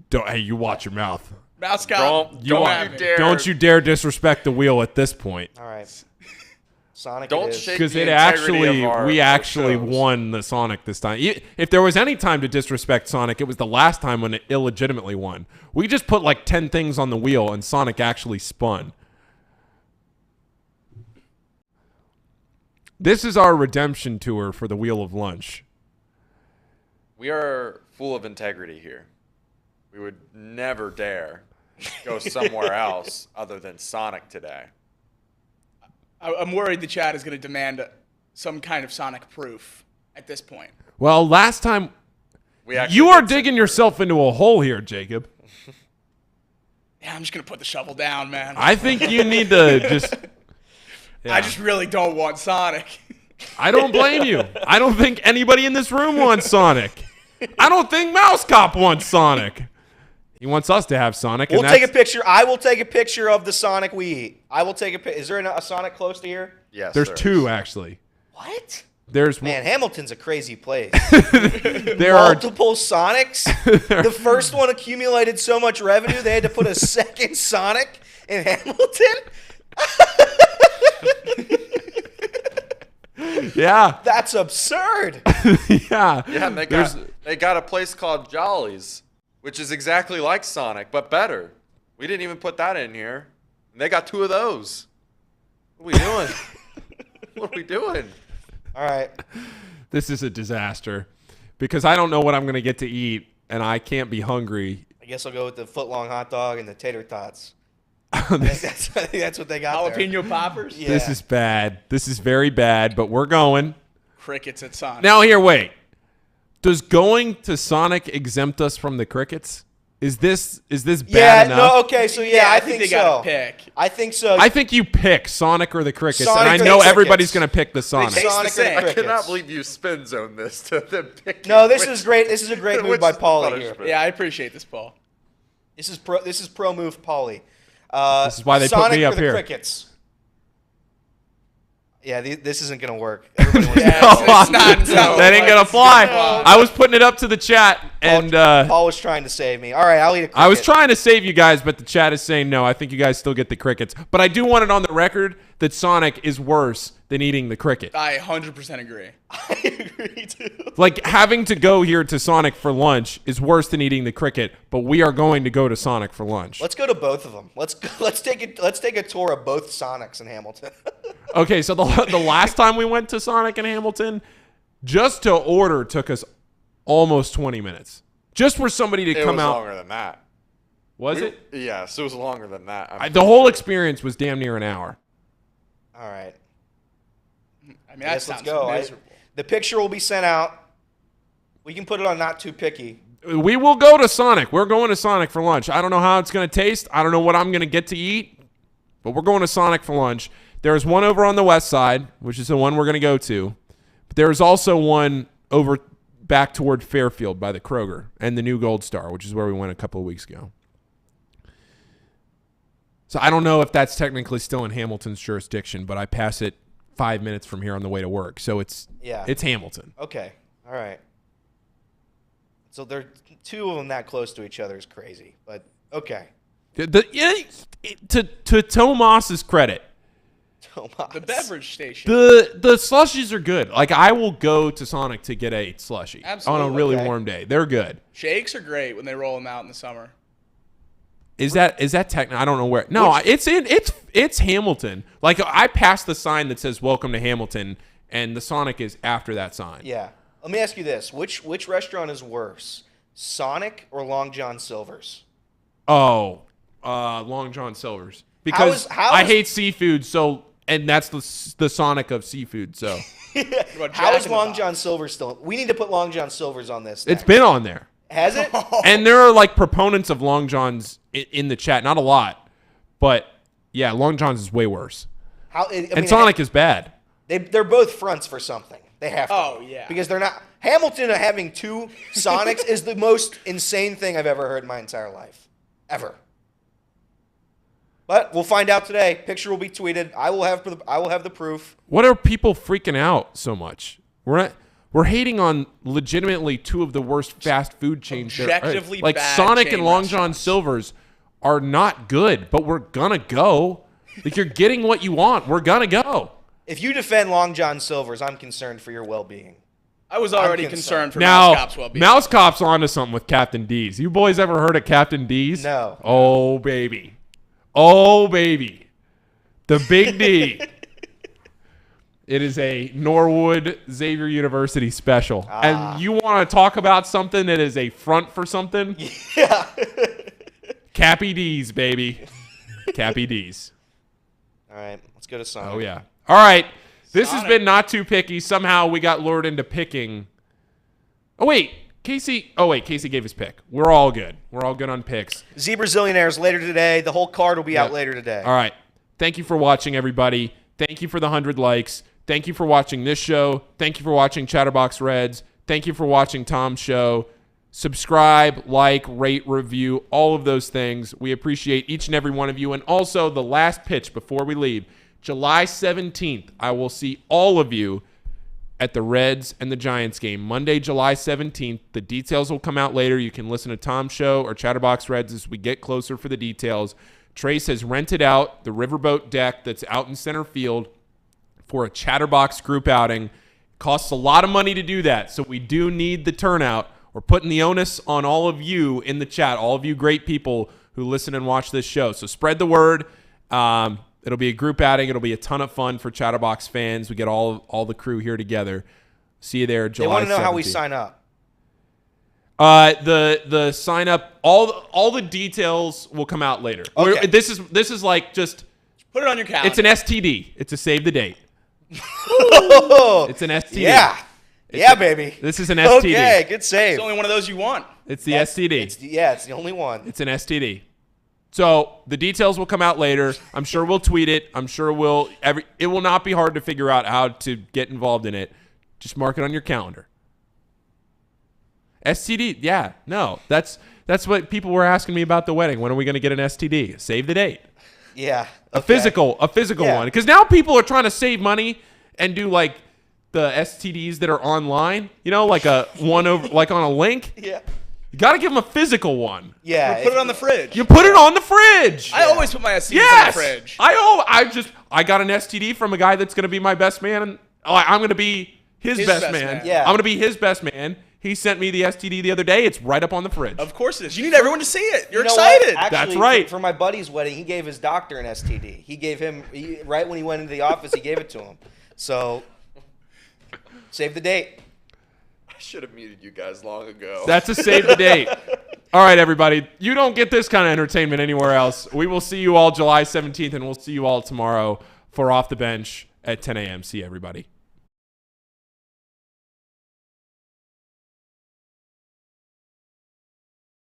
don't. Hey, you watch your mouth. Mouse Cop, Don't you dare disrespect the wheel at this point. All right. Sonic Don't it is. shake Because the it integrity of we our actually shows. won the Sonic this time. If there was any time to disrespect Sonic, it was the last time when it illegitimately won. We just put like 10 things on the wheel and Sonic actually spun. This is our redemption tour for the Wheel of Lunch. We are full of integrity here. We would never dare go somewhere else other than Sonic today. I'm worried the chat is going to demand some kind of Sonic proof at this point. Well, last time We actually you are did digging yourself into a hole here, Jacob. Yeah, I'm just gonna put the shovel down, man. I think you need to just. Yeah. I just really don't want Sonic. I don't blame you. I don't think anybody in this room wants Sonic. I don't think Mouse Cop wants Sonic. He wants us to have Sonic. We'll take a picture. I will take a picture of the Sonic we eat. I will take a picture. Is there a Sonic close to here? Yes. There's there two, is. actually. What? There's Man, Hamilton's a crazy place. there are Multiple Sonics. The first one accumulated so much revenue, they had to put a second Sonic in Hamilton. Yeah. That's absurd. Yeah. Yeah, and they got a place called Jolly's, which is exactly like Sonic, but better. We didn't even put that in here. And they got two of those. What are we doing? What are we doing? All right. This is a disaster because I don't know what I'm going to get to eat, and I can't be hungry. I guess I'll go with the foot-long hot dog and the tater tots. I think that's what they got there. Jalapeno poppers? Yeah. This is bad. This is very bad, but we're going. Crickets at Sonic. Now, here, wait. Does going to Sonic exempt us from the crickets? Is this bad enough? No, okay, so I think they so. gotta pick. I think so. I think you pick Sonic or the crickets, Sonic and I or the know crickets. everybody's going to pick the Sonic. taste Sonic the or the same. I crickets. cannot believe you spin zone this to them picking. No, this which- is great. This is a great move which by is the Paulie here. punishment. Yeah, I appreciate this, Paul. This is pro move Paulie. This is why they put Sonic me up or the here. Crickets. Yeah, this isn't gonna work. Everybody wants Yeah, it's not. That ain't going to fly. I was putting it up to the chat, and Paul was trying to save me. All right, I'll eat a cricket. I was trying to save you guys, but the chat is saying no. I think you guys still get the crickets. But I do want it on the record that Sonic is worse than eating the cricket. I 100% agree. I agree too. Like, having to go here to Sonic for lunch is worse than eating the cricket, but we are going to go to Sonic for lunch. Let's go to both of them. Let's take a tour of both Sonics in Hamilton. Okay, so the last time we went to Sonic in Hamilton, just to order took us almost 20 minutes. Just for somebody to It come was out. longer than that. Was it? Yes, it was longer than that. The whole experience was damn near an hour. All right. I mean, that Let's sounds go. miserable. The picture will be sent out. We can put it on Not Too Picky. We will go to Sonic. We're going to Sonic for lunch. I don't know how it's going to taste. I don't know what I'm going to get to eat, but we're going to Sonic for lunch. There's one over on the west side, which is the one we're going to go to. But there's also one over back toward Fairfield by the Kroger and the new Gold Star, which is where we went a couple of weeks ago. So I don't know if that's technically still in Hamilton's jurisdiction, but I pass it 5 minutes from here on the way to work. So it's Hamilton. Okay. All right. So there, two of them that close to each other is crazy, but okay. To Tomas's credit, Tomas. The beverage station. the slushies are good. Like, I will go to Sonic to get a slushie Absolutely. on a really Okay. warm day. They're good. Shakes are great when they roll them out in the summer. Is that technical? I don't know where. No, it's Hamilton. Like, I passed the sign that says "Welcome to Hamilton," and the Sonic is after that sign. Yeah. Let me ask you this: which restaurant is worse, Sonic or Long John Silver's? Oh, Long John Silver's, because I hate seafood. So, and that's the Sonic of seafood. So How is Long John Silver's still? We need to put Long John Silver's on this. it's next. been on there. Has it? And there are like proponents of Long John's in the chat. Not a lot, but yeah, Long John's is way worse. And Sonic is bad. They're both fronts for something. They have to. Oh, yeah. Because they're not. Hamilton having two Sonics is the most insane thing I've ever heard in my entire life, ever. But we'll find out today. Picture will be tweeted. I will have the proof. What are people freaking out so much? We're hating on legitimately two of the worst fast food chains. Objectively like bad Sonic chain and Long John restaurants. Silver's are not good, but we're gonna go. Like, you're getting what you want. We're gonna go. If you defend Long John Silver's, I'm concerned for your well-being. I was already I'm concerned for Now, Mouse Cop's well-being. Mouse Cop's onto something with Captain D's. You boys ever heard of Captain D's? No. Oh, baby. Oh, baby. The Big D. It is a Norwood Xavier University special. And you want to talk about something that is a front for something? Yeah. Cappy D's, baby. Cappy D's. All right, let's go to Sonic. Oh, yeah. All right. This has Sonic. been Not Too Picky. Somehow we got lured into picking. Oh, wait. Casey. Oh wait, Casey gave his pick. We're all good. We're all good on picks. Zebra Zillionaires later today. The whole card will be out later today. All right. Thank you for watching, everybody. Thank you for the 100 likes. Thank you for watching this show. Thank you for watching Chatterbox Reds. Thank you for watching Tom's show. Subscribe, like, rate, review, all of those things. We appreciate each and every one of you. And also the last pitch before we leave, July 17th, I will see all of you at the Reds and the Giants game. Monday, July 17th. The details will come out later. You can listen to Tom's show or Chatterbox Reds as we get closer for the details. Trace has rented out the riverboat deck that's out in center field for a Chatterbox group outing. Costs a lot of money to do that, so we do need the turnout. We're putting the onus on all of you in the chat, all of you great people who listen and watch this show. So spread the word. It'll be a group outing. It'll be a ton of fun for Chatterbox fans. We get all the crew here together. See you there, July 17th. They want to know how we sign up. The sign up, all the details will come out later. Okay. This is like just Put it on your calendar. it's an STD. It's a save the date. It's an STD. Yeah, baby. This is an STD. Okay, good save. It's only one of those you want. It's the STD. It's the only one. It's an STD. So the details will come out later. I'm sure we'll tweet it. I'm sure it will not be hard to figure out how to get involved in it. Just mark it on your calendar. STD, yeah, no. That's what people were asking me about the wedding. When are we going to get an STD? Save the date. Yeah. A physical one. Because now people are trying to save money and do like the STDs that are online. You know, like on a link. Yeah. You got to give them a physical one. Yeah. Put it on the fridge. You put it on the fridge. I always put my STDs on the fridge. I got an STD from a guy that's going to be my best man. And I'm going to be his best man. Yeah. I'm going to be his best man. He sent me the STD the other day. It's right up on the fridge. Of course it is. You need everyone to see it. You're You know what? excited. Actually, That's right. For my buddy's wedding, he gave his doctor an STD. He gave him, right when he went into the office, he gave it to him. So, save the date. I should have muted you guys long ago. That's a save the date. All right, everybody. You don't get this kind of entertainment anywhere else. We will see you all July 17th, and we'll see you all tomorrow for Off the Bench at 10 a.m. See you, everybody.